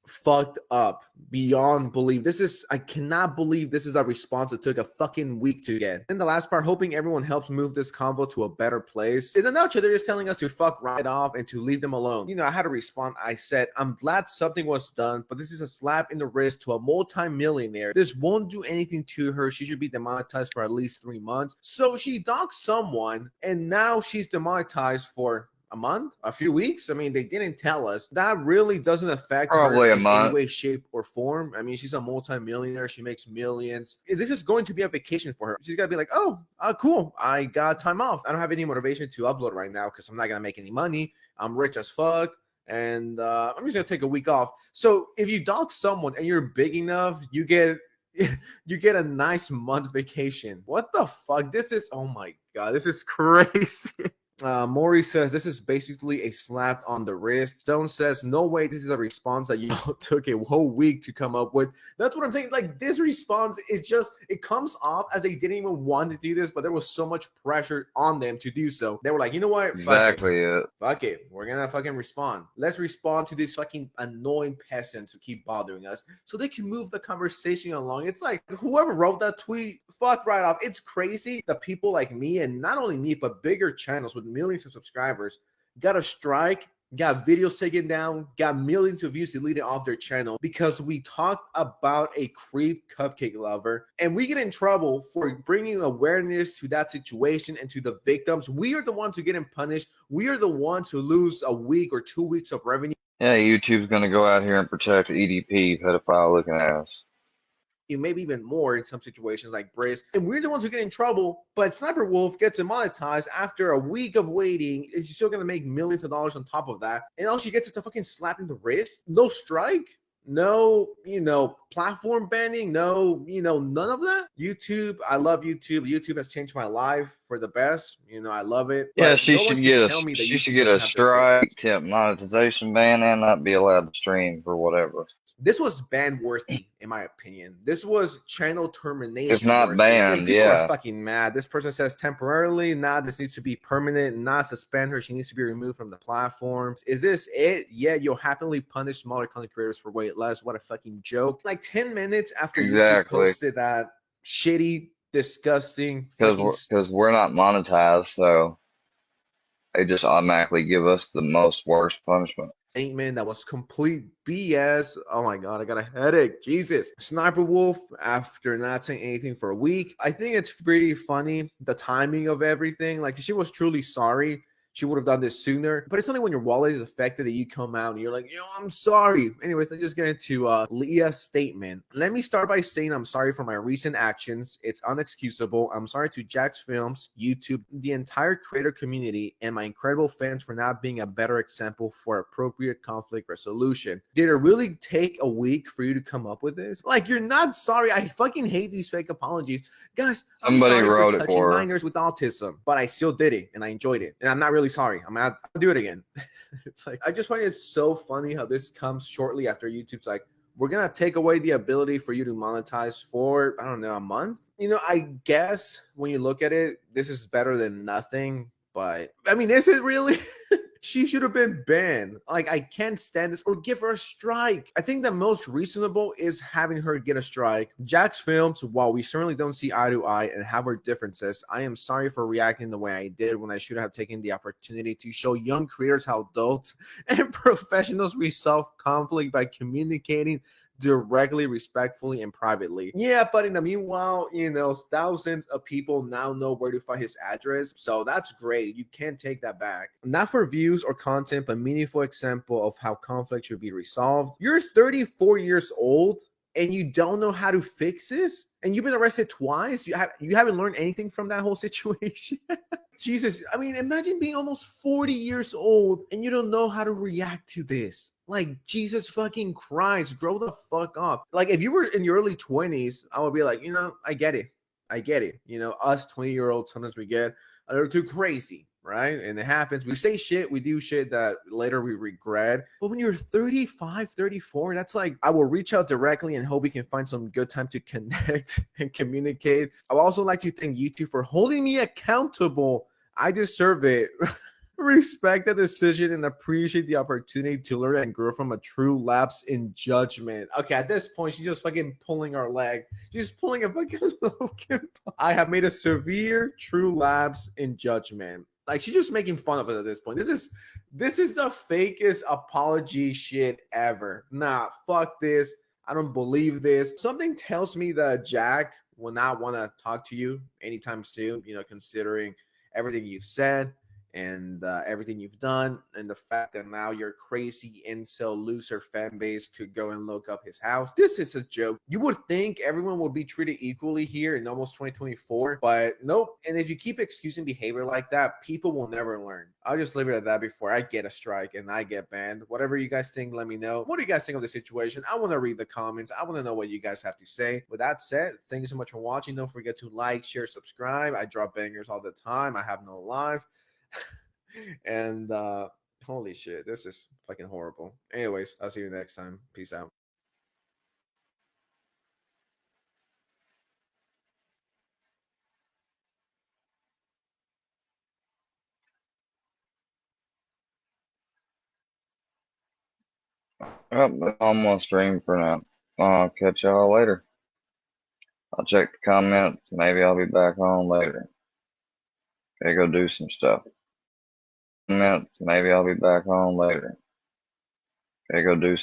fucked up beyond belief. I cannot believe this is a response that took a fucking week to get. In the last part, hoping everyone helps move this convo to a better place. In the nutshell, they're just telling us to fuck right off and to leave them alone. I had to respond. I said, I'm glad something was done, but this is a slap in the wrist to a multi-millionaire. This won't do anything to her. She should be demonetized for at least 3 months. So she doxed someone, and now she's demonetized for a month, a few weeks. I mean, they didn't tell us. That really doesn't affect Probably her a in month. any way, shape, or form. I mean, she's a multi-millionaire. She makes millions. This is going to be a vacation for her. She's got to be like, oh, cool. I got time off. I don't have any motivation to upload right now because I'm not going to make any money. I'm rich as fuck. And I'm just going to take a week off. So if you dox someone and you're big enough, you get a nice month vacation. What the fuck? Oh my God, this is crazy. Maury says this is basically a slap on the wrist. Stone says, no way, this is a response that you took a whole week to come up with. That's what I'm saying. Like, this response is just, it comes off as they didn't even want to do this, but there was so much pressure on them to do so. They were like, you know what? Exactly it. Fuck it. We're gonna fucking respond. Let's respond to these fucking annoying peasants who keep bothering us so they can move the conversation along. It's like, whoever wrote that tweet, fuck right off. It's crazy that people like me, and not only me, but bigger channels with millions of subscribers, got a strike, got videos taken down, got millions of views deleted off their channel because we talked about a creep cupcake lover, and we get in trouble for bringing awareness to that situation and to the victims. We are the ones who get punished. We are the ones who lose a week or 2 weeks of revenue. Yeah, YouTube's gonna go out here and protect EDP, pedophile looking ass. Maybe even more in some situations like Briz. And we're the ones who get in trouble, but Sniper Wolf gets demonetized after a week of waiting, and she's still going to make millions of dollars on top of that. And all she gets is a fucking slap in the wrist. No strike. No, platform banning. No, none of that. YouTube, I love YouTube. YouTube has changed my life for the best. I love it. Yeah, But she no one should can get tell me a that she should YouTube get a doesn't have their strike, tip monetization ban, and not be allowed to stream for whatever. This was ban worthy, in my opinion. This was channel termination. If not worthy. banned, And people yeah. are fucking mad. This person says temporarily. Nah, this needs to be permanent. Not suspend her. She needs to be removed from the platforms. Is this it? Yeah, you'll happily punish smaller content creators for way less. What a fucking joke. Like 10 minutes after YouTube Exactly. posted that shitty, disgusting, fucking Because we're not monetized, so they just automatically give us the most worst punishment. statement that was complete BS. Oh my God, I got a headache. Jesus. Sniper Wolf, after not saying anything for a week, I think it's pretty funny, the timing of everything. Like, she was truly sorry. She would have done this sooner, but it's only when your wallet is affected that you come out and you're like, I'm sorry. Anyways, let's just get into Leah's statement. Let me start by saying I'm sorry for my recent actions. It's unexcusable. I'm sorry to Jack's Films, YouTube, the entire creator community, and my incredible fans for not being a better example for appropriate conflict resolution. Did it really take a week for you to come up with this? Like, you're not sorry. I fucking hate these fake apologies. Guys, I'm Somebody sorry wrote for it touching for her. minors with autism, but I still did it and I enjoyed it. And I'm not really sorry. I'll do it again. It's like, I just find it so funny how this comes shortly after YouTube's like, we're going to take away the ability for you to monetize for, I don't know, a month. I guess when you look at it, this is better than nothing. But I mean, is it really? She should have been banned. Like, I can't stand this. Or give her a strike. I think the most reasonable is having her get a strike. Jack's films, while we certainly don't see eye to eye and have our differences, I am sorry for reacting the way I did when I should have taken the opportunity to show young creators how adults and professionals resolve conflict by communicating directly, respectfully, and privately. Yeah, but in the meanwhile, you know, thousands of people now know where to find his address. So that's great. You can't take that back. Not for views or content, but meaningful example of how conflict should be resolved. You're 34 years old and you don't know how to fix this? And you've been arrested twice? You haven't learned anything from that whole situation? Jesus, I mean, imagine being almost 40 years old and you don't know how to react to this. Like, Jesus fucking Christ, grow the fuck up. Like, if you were in your early 20s, I would be like, you know, I get it. I get it. You know, us 20-year-olds, sometimes we get a little too crazy, right? And it happens. We say shit, we do shit that later we regret. But when you're 35, 34, that's like, I will reach out directly and hope we can find some good time to connect and communicate. I would also like to thank YouTube for holding me accountable. I deserve it. Respect the decision and appreciate the opportunity to learn and grow from a true lapse in judgment. Okay, at this point, she's just fucking pulling our leg. She's pulling a fucking Logan. I have made a severe true lapse in judgment. Like, she's just making fun of it at this point. This is the fakest apology shit ever. Nah, fuck this. I don't believe this. Something tells me that Jack will not want to talk to you anytime soon, you know, considering everything you've said and everything you've done, and the fact that now your crazy incel loser fan base could go and look up his house. This is a joke. You would think everyone would be treated equally here in almost 2024, but nope. And if you keep excusing behavior like that, people will never learn. I'll just leave it at that before I get a strike and I get banned. Whatever you guys think, let me know. What do you guys think of the situation? I want to read the comments. I want to know what you guys have to say. With that said, thank you so much for watching. Don't forget to like, share, subscribe. I drop bangers all the time. I have no life. And holy shit, this is fucking horrible. Anyways, I'll see you next time. Peace out. Yep, I'm on stream for now. I'll catch y'all later. I'll check the comments. Maybe I'll be back on later. Okay, go do some stuff. Maybe I'll be back on later. Okay, go do